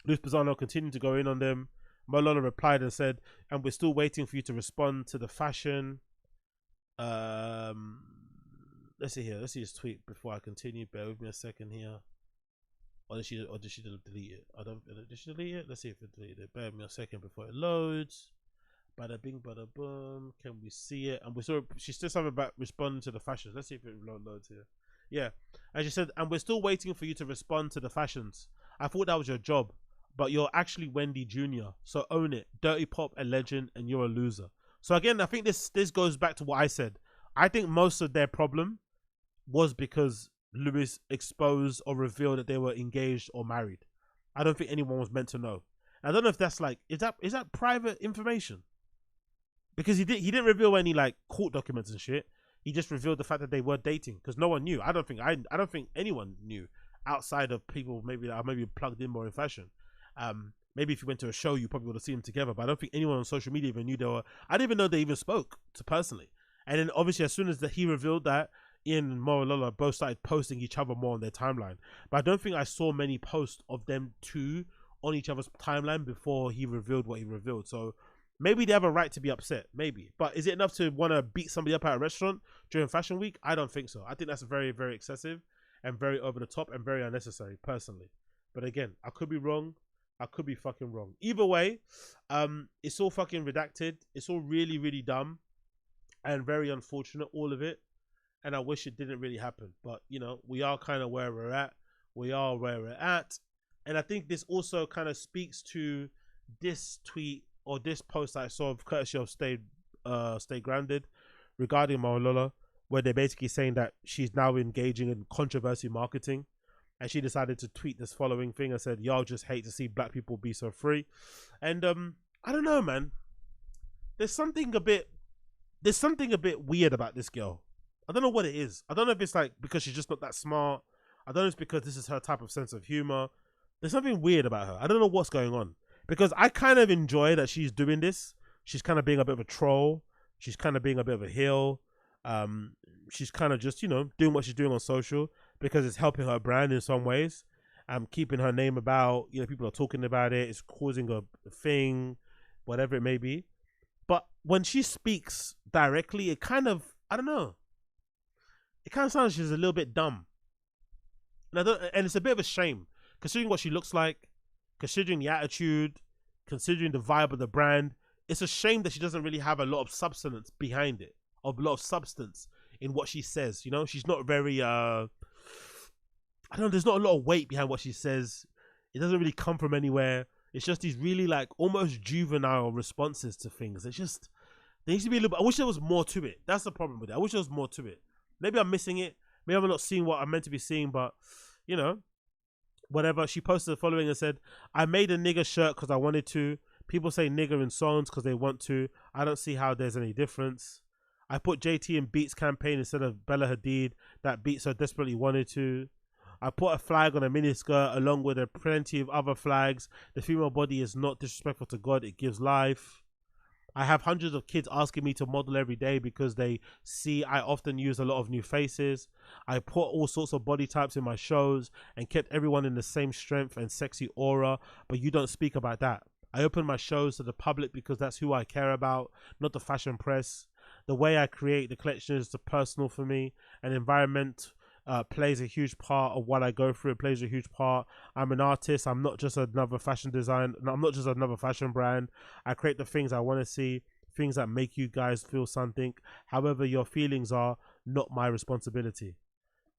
Louis Pisano continued to go in on them. Mowalola replied and said, and we're still waiting for you to respond to the fashion. Let's see here. Let's see his tweet before I continue. Bear with me a second here. Or did she delete it? Did she delete it? Let's see if it deleted it. Bear with me a second before it loads. Bada bing, bada boom. Can we see it? And she still something about responding to the fashions. Let's see if it loads here. Yeah. And she said, and we're still waiting for you to respond to the fashions. I thought that was your job, but you're actually Wendy Jr. So own it. Dirty Pop, a legend, and you're a loser. So again, I think this goes back to what I said. I think most of their problem was because Louis exposed or revealed that they were engaged or married. I don't think anyone was meant to know. I don't know if that's like, is that private information? Because he didn't reveal any like court documents and shit. He just revealed the fact that they were dating because no one knew. I don't think anyone knew outside of people maybe that are maybe plugged in more in fashion. Maybe if you went to a show, you probably would have seen them together. But I don't think anyone on social media even knew they were. I didn't even know they even spoke personally. And then obviously as soon as he revealed that, Ian and Mowalola both started posting each other more on their timeline. But I don't think I saw many posts of them two on each other's timeline before he revealed what he revealed. So maybe they have a right to be upset, maybe. But is it enough to want to beat somebody up at a restaurant during Fashion Week? I don't think so. I think that's very, very excessive and very over the top and very unnecessary, personally. But again, I could be wrong. I could be fucking wrong. Either way, it's all fucking redacted. It's all really, really dumb and very unfortunate, all of it. And I wish it didn't really happen. But, you know, we are kind of where we're at. We are where we're at. And I think this also kind of speaks to this tweet or this post I saw of courtesy of Stay Grounded regarding Mowalola, where they're basically saying that she's now engaging in controversy marketing. And she decided to tweet this following thing and said, y'all just hate to see black people be so free. And I don't know, man. There's something a bit weird about this girl. I don't know what it is. I don't know if it's like because she's just not that smart. I don't know if it's because this is her type of sense of humor. There's something weird about her. I don't know what's going on. Because I kind of enjoy that she's doing this. She's kind of being a bit of a troll. She's kind of being a bit of a heel. She's kind of just, you know, doing what she's doing on social because it's helping her brand in some ways. Keeping her name about, you know, people are talking about it. It's causing a thing, whatever it may be. But when she speaks directly, it kind of, I don't know. it kind of sounds like she's a little bit dumb. And it's a bit of a shame, considering what she looks like, considering the attitude, considering the vibe of the brand. It's a shame that she doesn't really have a lot of substance behind it, a lot of substance in what she says. You know, she's not very, I don't know, there's not a lot of weight behind what she says. It doesn't really come from anywhere. It's just these really like almost juvenile responses to things. It's just, there needs to be a little bit, I wish there was more to it. That's the problem with it. I wish there was more to it. Maybe I'm missing it. Maybe I'm not seeing what I'm meant to be seeing, but you know, whatever. She posted the following and said, I made a nigger shirt because I wanted to. People say nigger in songs because they want to. I don't see how there's any difference. I put JT in Beats campaign instead of Bella Hadid that Beats so desperately wanted to. I put a flag on a miniskirt along with plenty of other flags. The female body is not disrespectful to God. It gives life. I have hundreds of kids asking me to model every day because they see I often use a lot of new faces. I put all sorts of body types in my shows and kept everyone in the same strength and sexy aura, but you don't speak about that. I open my shows to the public because that's who I care about, not the fashion press. The way I create the collection is personal for me, and environment plays a huge part of what I go through. It plays a huge part. I'm an artist. I'm not just another fashion design. I'm not just another fashion brand. I create the things I want to see, things that make you guys feel something. However your feelings are, not my responsibility.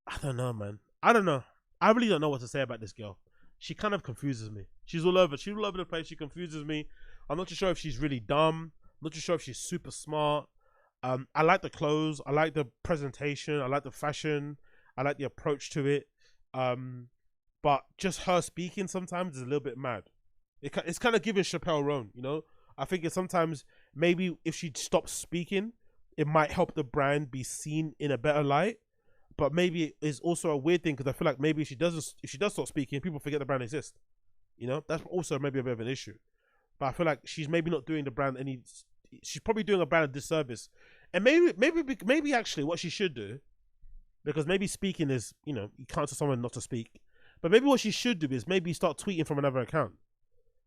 I don't know, man. I don't know. I really don't know what to say about this girl. She kind of confuses me. She's all over the place. She confuses me. I'm not too sure if she's really dumb. I'm not too sure if she's super smart. I like the clothes. I like the presentation. I like the fashion. I like the approach to it. But just her speaking sometimes is a little bit mad. It's kind of giving Chappelle Roan, you know? I think it's sometimes maybe if she stops speaking, it might help the brand be seen in a better light. But maybe it's also a weird thing because I feel like maybe if she does stop speaking, people forget the brand exists. You know, that's also maybe a bit of an issue. But I feel like she's maybe not doing the brand any. She's probably doing a brand a disservice. And maybe actually what she should do, because maybe speaking is, you know, you can't tell someone not to speak. But maybe what she should do is maybe start tweeting from another account.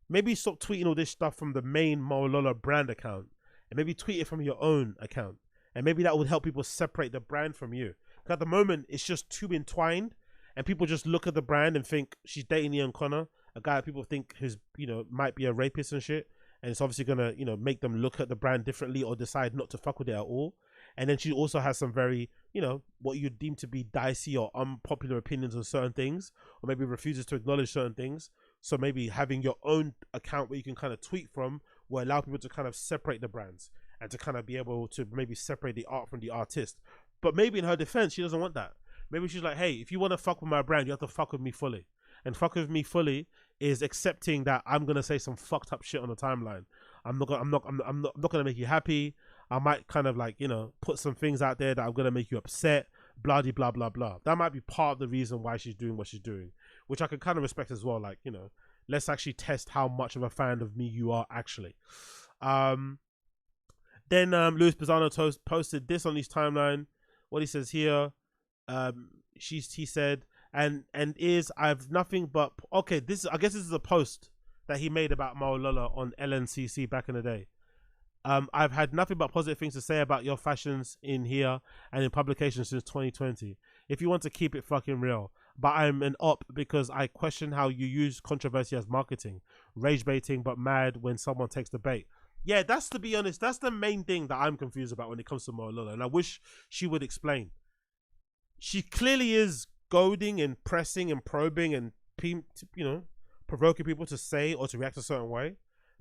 Maybe stop tweeting all this stuff from the main Mowalola brand account, and maybe tweet it from your own account. And maybe that would help people separate the brand from you. At the moment, it's just too entwined, and people just look at the brand and think she's dating Ian Connor, a guy that people think who's, you know, might be a rapist and shit, and it's obviously gonna, you know, make them look at the brand differently or decide not to fuck with it at all. And then she also has some very, you know, what you deem to be dicey or unpopular opinions on certain things, or maybe refuses to acknowledge certain things. So maybe having your own account where you can kind of tweet from will allow people to kind of separate the brands and to kind of be able to maybe separate the art from the artist. But maybe in her defense, she doesn't want that. Maybe she's like, hey, if you want to fuck with my brand, you have to fuck with me fully. And fuck with me fully is accepting that I'm gonna say some fucked up shit on the timeline. I'm not gonna make you happy. I might kind of like, you know, put some things out there that I'm gonna make you upset. Blah blah blah blah. That might be part of the reason why she's doing what she's doing, which I can kind of respect as well. Like, you know, let's actually test how much of a fan of me you are actually. Then Louis Pisano posted this on his timeline. What he says here, he said, and I've nothing but, okay, I guess this is a post that he made about Mowalola on LNCC back in the day. I've had nothing but positive things to say about your fashions in here and in publications since 2020. If you want to keep it fucking real. But I'm an op because I question how you use controversy as marketing. Rage baiting, but mad when someone takes the bait. Yeah, that's, to be honest, that's the main thing that I'm confused about when it comes to Mowalola, and I wish she would explain. She clearly is goading and pressing and probing and, you know, provoking people to say or to react a certain way.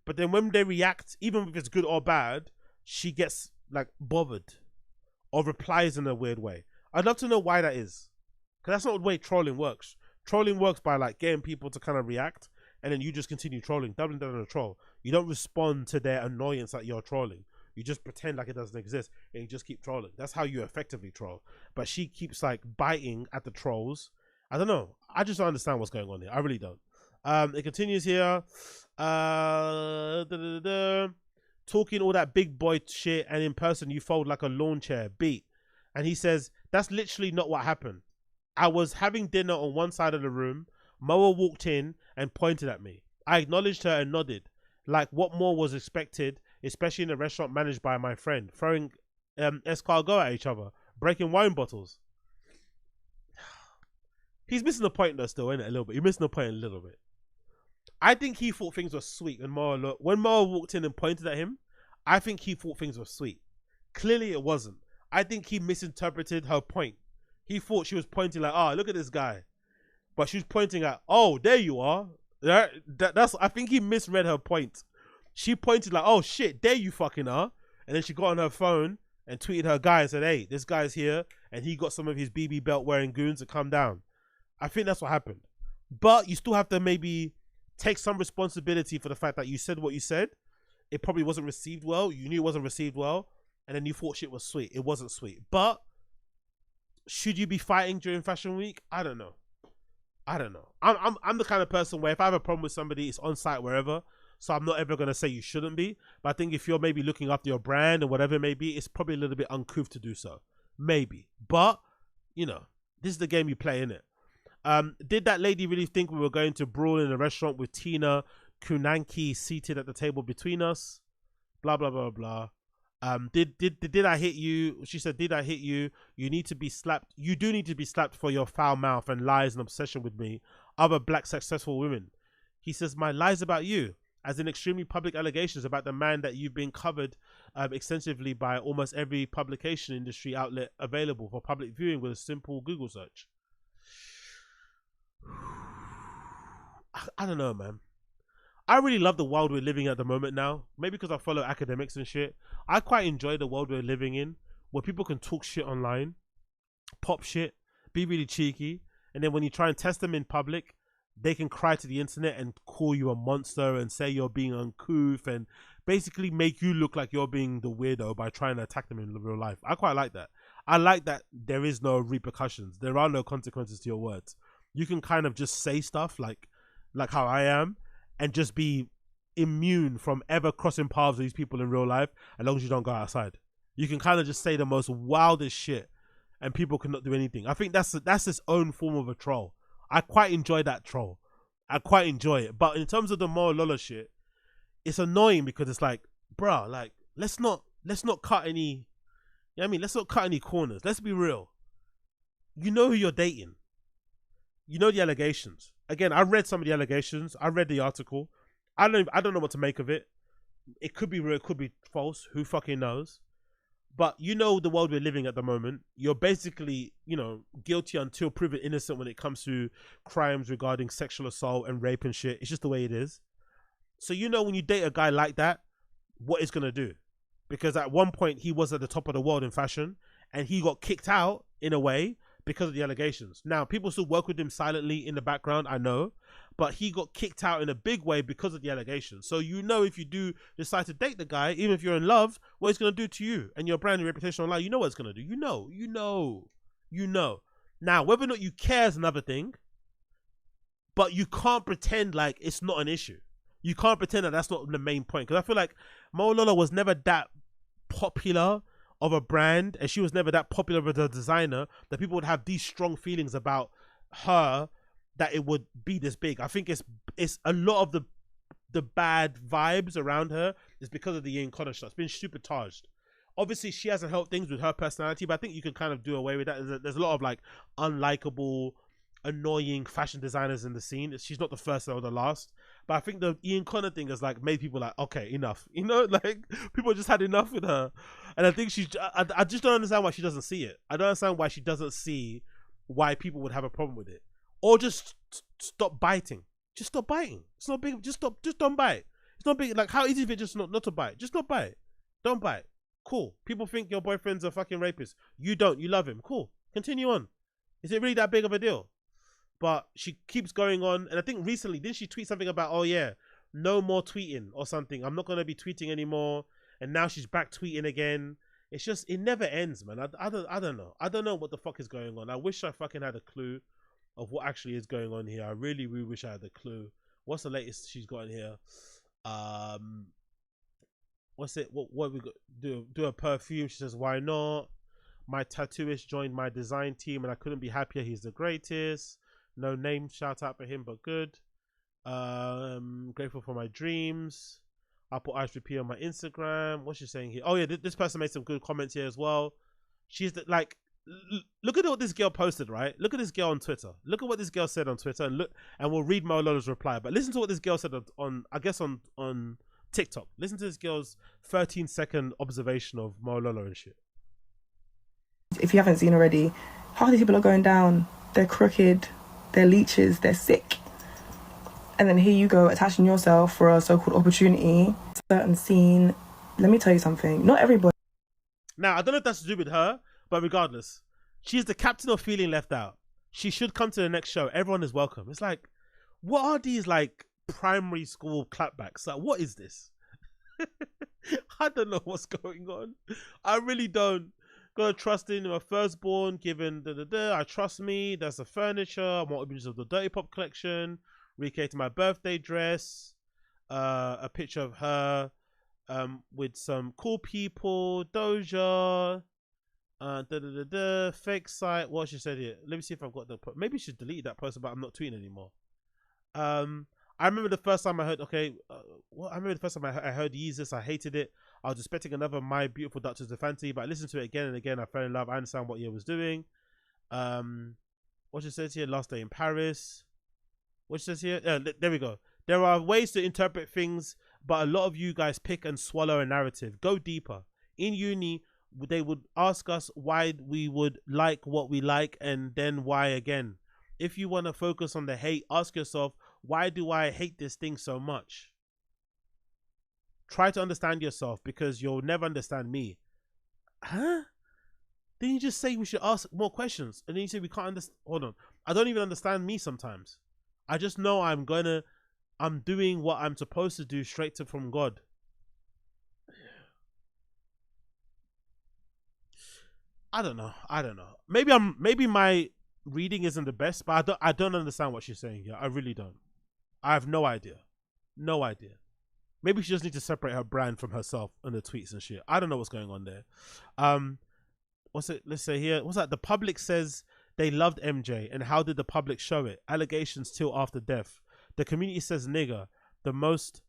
But then when they react, even if it's good or bad, she gets like bothered or replies in a weird way. I'd love to know why that is, because that's not the way trolling works. Trolling works by like getting people to kind of react, and then you just continue trolling, doubling down on the troll. You don't respond to their annoyance that you're trolling. You just pretend like it doesn't exist, and you just keep trolling. That's how you effectively troll. But she keeps like biting at the trolls. I don't know. I just don't understand what's going on here. I really don't. It continues here. Talking all that big boy shit, and in person you fold like a lawn chair. Beat. And he says, that's literally not what happened. I was having dinner on one side of the room. Moa walked in and pointed at me. I acknowledged her and nodded. Like, what more was expected, especially in a restaurant managed by my friend, throwing escargot at each other, breaking wine bottles. He's missing the point though, still, isn't it? A little bit. He's missing the point a little bit. I think he thought things were sweet when Mowalola walked in and pointed at him. I think he thought things were sweet. Clearly, it wasn't. I think he misinterpreted her point. He thought she was pointing like, "Oh, look at this guy," but she was pointing at, "Oh, there you are." That's. I think he misread her point. She pointed like, "Oh shit, there you fucking are," and then she got on her phone and tweeted her guy and said, "Hey, this guy's here, and he got some of his BB belt wearing goons to come down." I think that's what happened. But you still have to maybe take some responsibility for the fact that you said what you said. It probably wasn't received well. You knew it wasn't received well, and then you thought shit was sweet. It wasn't sweet. But should you be fighting during Fashion Week? I don't know. I'm the kind of person where if I have a problem with somebody, it's on site wherever. So I'm not ever gonna say you shouldn't be. But I think if you're maybe looking after your brand or whatever it may be, it's probably a little bit uncouth to do so. Maybe. But you know, this is the game you play, innit? Did that lady really think we were going to brawl in a restaurant with Tina Kunanki seated at the table between us? Blah blah blah blah. Did I hit you? She said, "Did I hit you? You need to be slapped. You do need to be slapped for your foul mouth and lies and obsession with me, other black successful women." He says, "My lies about you, as in extremely public allegations about the man that you've been covered extensively by almost every publication industry outlet available for public viewing with a simple Google search." I don't know, man. I really love the world we're living at the moment now. Maybe because I follow academics and shit. I quite enjoy the world we're living in, where people can talk shit online, pop shit, be really cheeky, and then when you try and test them in public, they can cry to the internet and call you a monster and say you're being uncouth and basically make you look like you're being the weirdo by trying to attack them in real life. I quite like that. I like that there is no repercussions. There are no consequences to your words. You can kind of just say stuff like how I am and just be immune from ever crossing paths with these people in real life as long as you don't go outside. You can kind of just say the most wildest shit and people cannot do anything. I think that's its own form of a troll. I quite enjoy that troll. I quite enjoy it. But in terms of the Mowalola shit, it's annoying because it's like, bruh, like, let's not cut any, you know what I mean? Let's not cut any corners. Let's be real. You know who you're dating. You know the allegations. Again, I read some of the allegations. I read the article. I don't know what to make of it. It could be real, it could be false. Who fucking knows? But you know the world we're living at the moment. You're basically, you know, guilty until proven innocent when it comes to crimes regarding sexual assault and rape and shit. It's just the way it is. So you know when you date a guy like that, what it's gonna do. Because at one point he was at the top of the world in fashion and he got kicked out in a way because of the allegations. Now, people still work with him silently in the background, I know, but he got kicked out in a big way because of the allegations. So you know if you do decide to date the guy, even if you're in love, what he's going to do to you and your brand and reputation online, you know what it's going to do. You know. Now, whether or not you care is another thing, but you can't pretend like it's not an issue. You can't pretend that that's not the main point. Because I feel like Mowalola was never that popular of a brand, and she was never that popular as a designer that people would have these strong feelings about her that it would be this big. I think it's a lot of the bad vibes around her is because of the Ian Connor stuff. It's been supercharged. Obviously, she hasn't helped things with her personality, but I think you can kind of do away with that. There's a lot of like unlikable, annoying fashion designers in the scene. She's not the first or the last, but I think the Ian Connor thing has like made people like, okay, enough. You know, like people just had enough with her, and I think I just don't understand why she doesn't see it. I don't understand why she doesn't see why people would have a problem with it, or just stop biting. Just stop biting. It's not big. Just don't bite. It's not big. Like how easy is it just not to bite? Just not bite. Don't bite. Cool. People think your boyfriend's a fucking rapist. You don't. You love him. Cool. Continue on. Is it really that big of a deal? But she keeps going on, and I think recently didn't she tweet something about, oh yeah, no more tweeting or something. I'm not gonna be tweeting anymore. And now she's back tweeting again. It's just, it never ends, man. I don't know. I don't know what the fuck is going on. I wish I fucking had a clue of what actually is going on here. I really, really wish I had a clue. What's the latest she's got in here? What's it? What we got? Do a perfume? She says, why not? My tattooist joined my design team, and I couldn't be happier. He's the greatest. No name shout out for him, but good. Grateful for my dreams. I'll put ISVP on my Instagram. What's she saying here? Oh yeah, this person made some good comments here as well. She's like, look at what this girl posted, right? Look at this girl on Twitter. Look at what this girl said on Twitter, and we'll read Mowalola's reply. But listen to what this girl said on TikTok. Listen to this girl's 13-second observation of Mowalola and shit. If you haven't seen already, half these people are going down. They're crooked, they're leeches, they're sick. And then here you go attaching yourself for a so-called opportunity, certain scene. Let me tell you something. Not everybody. Now, I don't know if that's to do with her, but regardless, she's the captain of feeling left out. She should come to the next show. Everyone is welcome. It's like, what are these like primary school clapbacks? Like, what is this? I don't know what's going on. I really don't. Gonna trust in my firstborn, given I trust me. That's the furniture. I want images of the Dirty Pop collection. Recreating my birthday dress. A picture of her with some cool people. Doja. Fake site. What she said here. Let me see if I've got the. Maybe she deleted that post, but I'm not tweeting anymore. I remember the first time I heard. I remember the first time I heard Yeezus. I hated it. I was expecting another My Beautiful Dark Twisted Fantasy, but I listened to it again and again. I fell in love. I understand what Ye was doing. What she says here. Last Day in Paris. What she says here. There we go. There are ways to interpret things, but a lot of you guys pick and swallow a narrative. Go deeper. In uni, they would ask us why we would like what we like, and then why again. If you want to focus on the hate, ask yourself, why do I hate this thing so much? Try to understand yourself, because you'll never understand me. Huh? Then you just say we should ask more questions, and then you say we can't understand. Hold on. I don't even understand me sometimes. I just know I'm doing what I'm supposed to do straight from God. I don't know. Maybe my reading isn't the best, but I don't understand what she's saying here. I really don't. I have no idea. No idea. Maybe she just needs to separate her brand from herself and the tweets and shit. I don't know what's going on there. What's it? Let's say here. What's that? The public says they loved MJ, and how did the public show it? Allegations till after death. The community says nigger. The most,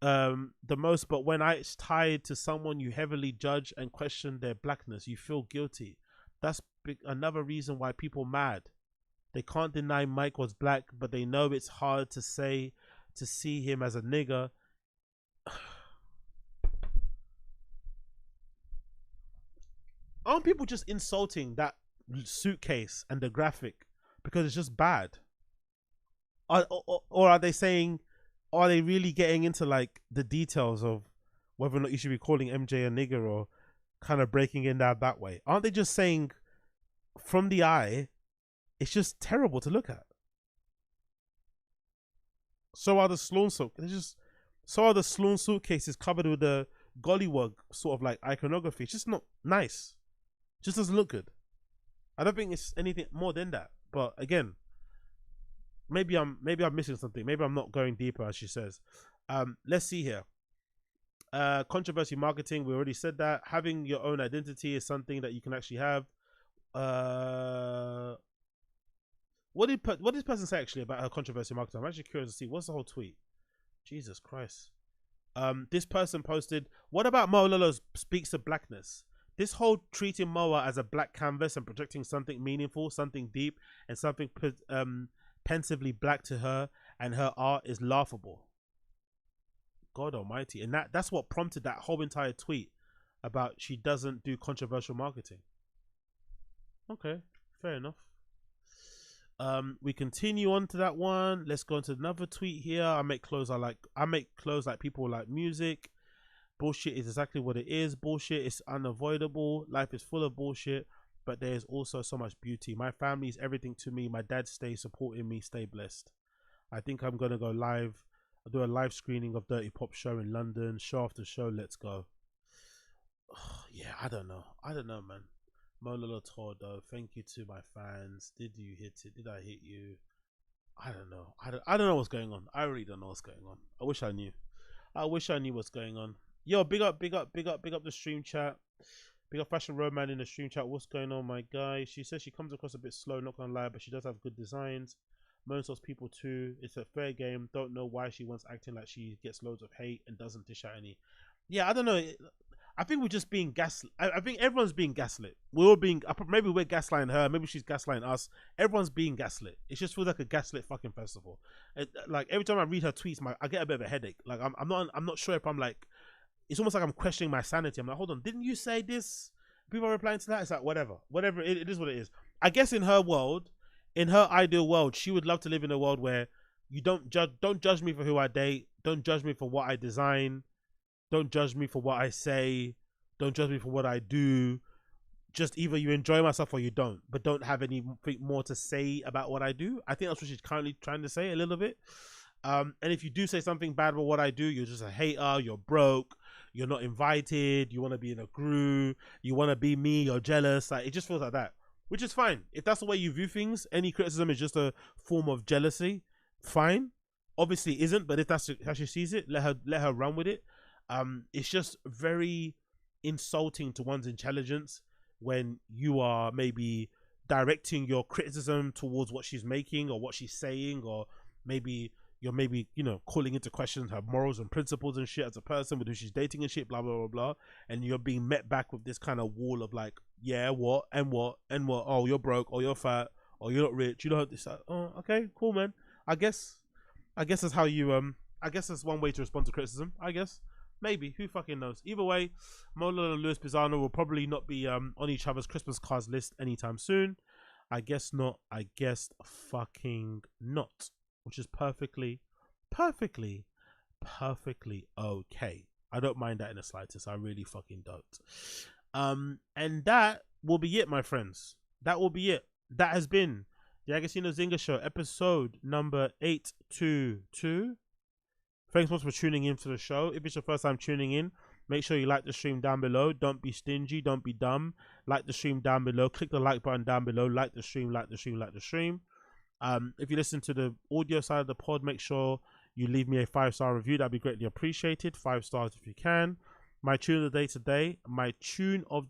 but when it's tied to someone you heavily judge and question their blackness, you feel guilty. That's another reason why people mad. They can't deny Mike was black, but they know it's hard to see him as a nigger. Aren't people just insulting that suitcase and the graphic because it's just bad? Or are they saying, are they really getting into like the details of whether or not you should be calling MJ a nigger, or kind of breaking in that way? Aren't they just saying from the eye, it's just terrible to look at? So are the Sloan suitcases covered with the gollywog sort of like iconography. It's just not nice. Just doesn't look good. I don't think it's anything more than that. But again, maybe I'm missing something. Maybe I'm not going deeper, as she says. Let's see here. Controversy marketing, we already said that. Having your own identity is something that you can actually have. What did this person say actually about her controversy marketing? I'm actually curious to see. What's the whole tweet? Jesus Christ. This person posted, what about Mowalola speaks of blackness? This whole treating Moa as a black canvas and projecting something meaningful, something deep, and something pensively black to her and her art is laughable. God almighty. And that's what prompted that whole entire tweet about she doesn't do controversial marketing. Okay, fair enough. We continue on to that one. Let's go into another tweet here. I make clothes like people like music. Bullshit is exactly what it is. Bullshit is unavoidable. Life is full of bullshit, but there is also so much beauty. My family is everything to me. My dad stays supporting me. Stay blessed. I think I'm gonna go live. I'll do a live screening of Dirty Pop show in London. Show after show. Let's go. Oh, yeah, I don't know, man. Mowalola tour though. Thank you to my fans. Did you hit it? Did I hit you? I don't know. I don't know what's going on. I really don't know what's going on. I wish I knew. I wish I knew what's going on. Yo, big up the stream chat. Big up Fashion Roman in the stream chat. What's going on, my guy? She says she comes across a bit slow, not gonna lie, but she does have good designs. Most of those people too. It's a fair game. Don't know why she wants acting like she gets loads of hate and doesn't dish out any. Yeah, I don't know. I think we're just being gaslit. I think everyone's being gaslit. We're all being, maybe we're gaslighting her, maybe she's gaslighting us. Everyone's being gaslit. It just feels like a gaslit fucking festival. Like every time I read her tweets, I get a bit of a headache. Like I'm not sure if I'm like, it's almost like I'm questioning my sanity. I'm like, hold on, didn't you say this? People are replying to that. It's like whatever. It is what it is. I guess in her world, in her ideal world, she would love to live in a world where you don't judge me for who I date. Don't judge me for what I design. Don't judge me for what I say. Don't judge me for what I do. Just either you enjoy myself or you don't, but don't have anything more to say about what I do. I think that's what she's currently trying to say a little bit. And if you do say something bad about what I do, you're just a hater, you're broke, you're not invited, you want to be in a group, you want to be me, you're jealous. Like, it just feels like that, which is fine. If that's the way you view things, any criticism is just a form of jealousy, fine. Obviously it isn't, but if that's how she sees it, let her run with it. It's just very insulting to one's intelligence when you are maybe directing your criticism towards what she's making or what she's saying, or maybe you're calling into question her morals and principles and shit as a person with who she's dating and shit, blah blah blah blah, and you're being met back with this kind of wall of like, yeah, what and what and what, oh, you're broke, or you're fat, or you're not rich, you don't have this. Oh, okay, cool, man. I guess that's how you I guess that's one way to respond to criticism, I guess. Maybe, who fucking knows? Either way, Mowalola and Louis Pisano will probably not be on each other's Christmas cards list anytime soon. I guess not. I guess fucking not. Which is perfectly okay. I don't mind that in the slightest. I really fucking don't. And that will be it, my friends. That will be it. That has been the Agostino Zinga Show, episode number 822. Thanks so much for tuning in to the show. If it's your first time tuning in, make sure you like the stream down below. Don't be stingy. Don't be dumb. Like the stream down below. Click the like button down below. Like the stream. If you listen to the audio side of the pod, make sure you leave me a 5-star review. That'd be greatly appreciated. 5 stars if you can. My tune of the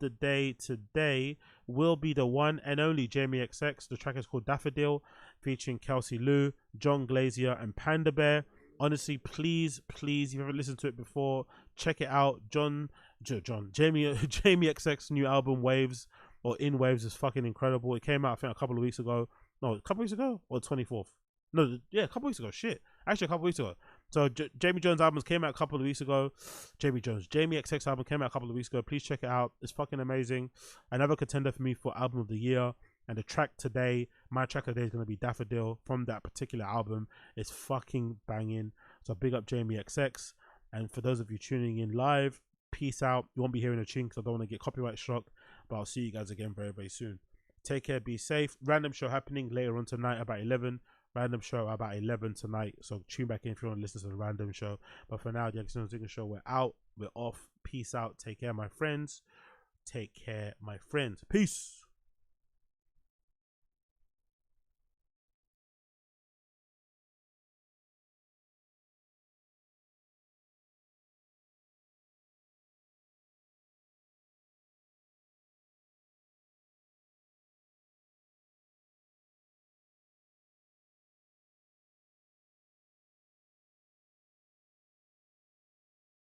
day today will be the one and only Jamie XX. The track is called Daffodil, featuring Kelsey Lou, John Glazier, and Panda Bear. Honestly, please, if you haven't listened to it before, check it out. Jamie XX new album Waves, or In Waves, is fucking incredible. It came out, I think, a couple of weeks ago, or the 24th. No, yeah, a couple of weeks ago. Shit, actually, a couple of weeks ago. So Jamie Jones' albums came out a couple of weeks ago. Jamie XX album came out a couple of weeks ago. Please check it out. It's fucking amazing. Another contender for me for album of the year. And the track today, my track of the day, is going to be Daffodil from that particular album. It's fucking banging. So big up Jamie XX. And for those of you tuning in live, peace out. You won't be hearing a chink because I don't want to get copyright struck. But I'll see you guys again very, very soon. Take care, be safe. Random show happening later on tonight about 11. Random show about 11 tonight. So tune back in if you want to listen to the random show. But for now, the Agostino Zinga Show, we're out. We're off. Peace out. Take care, my friends. Peace.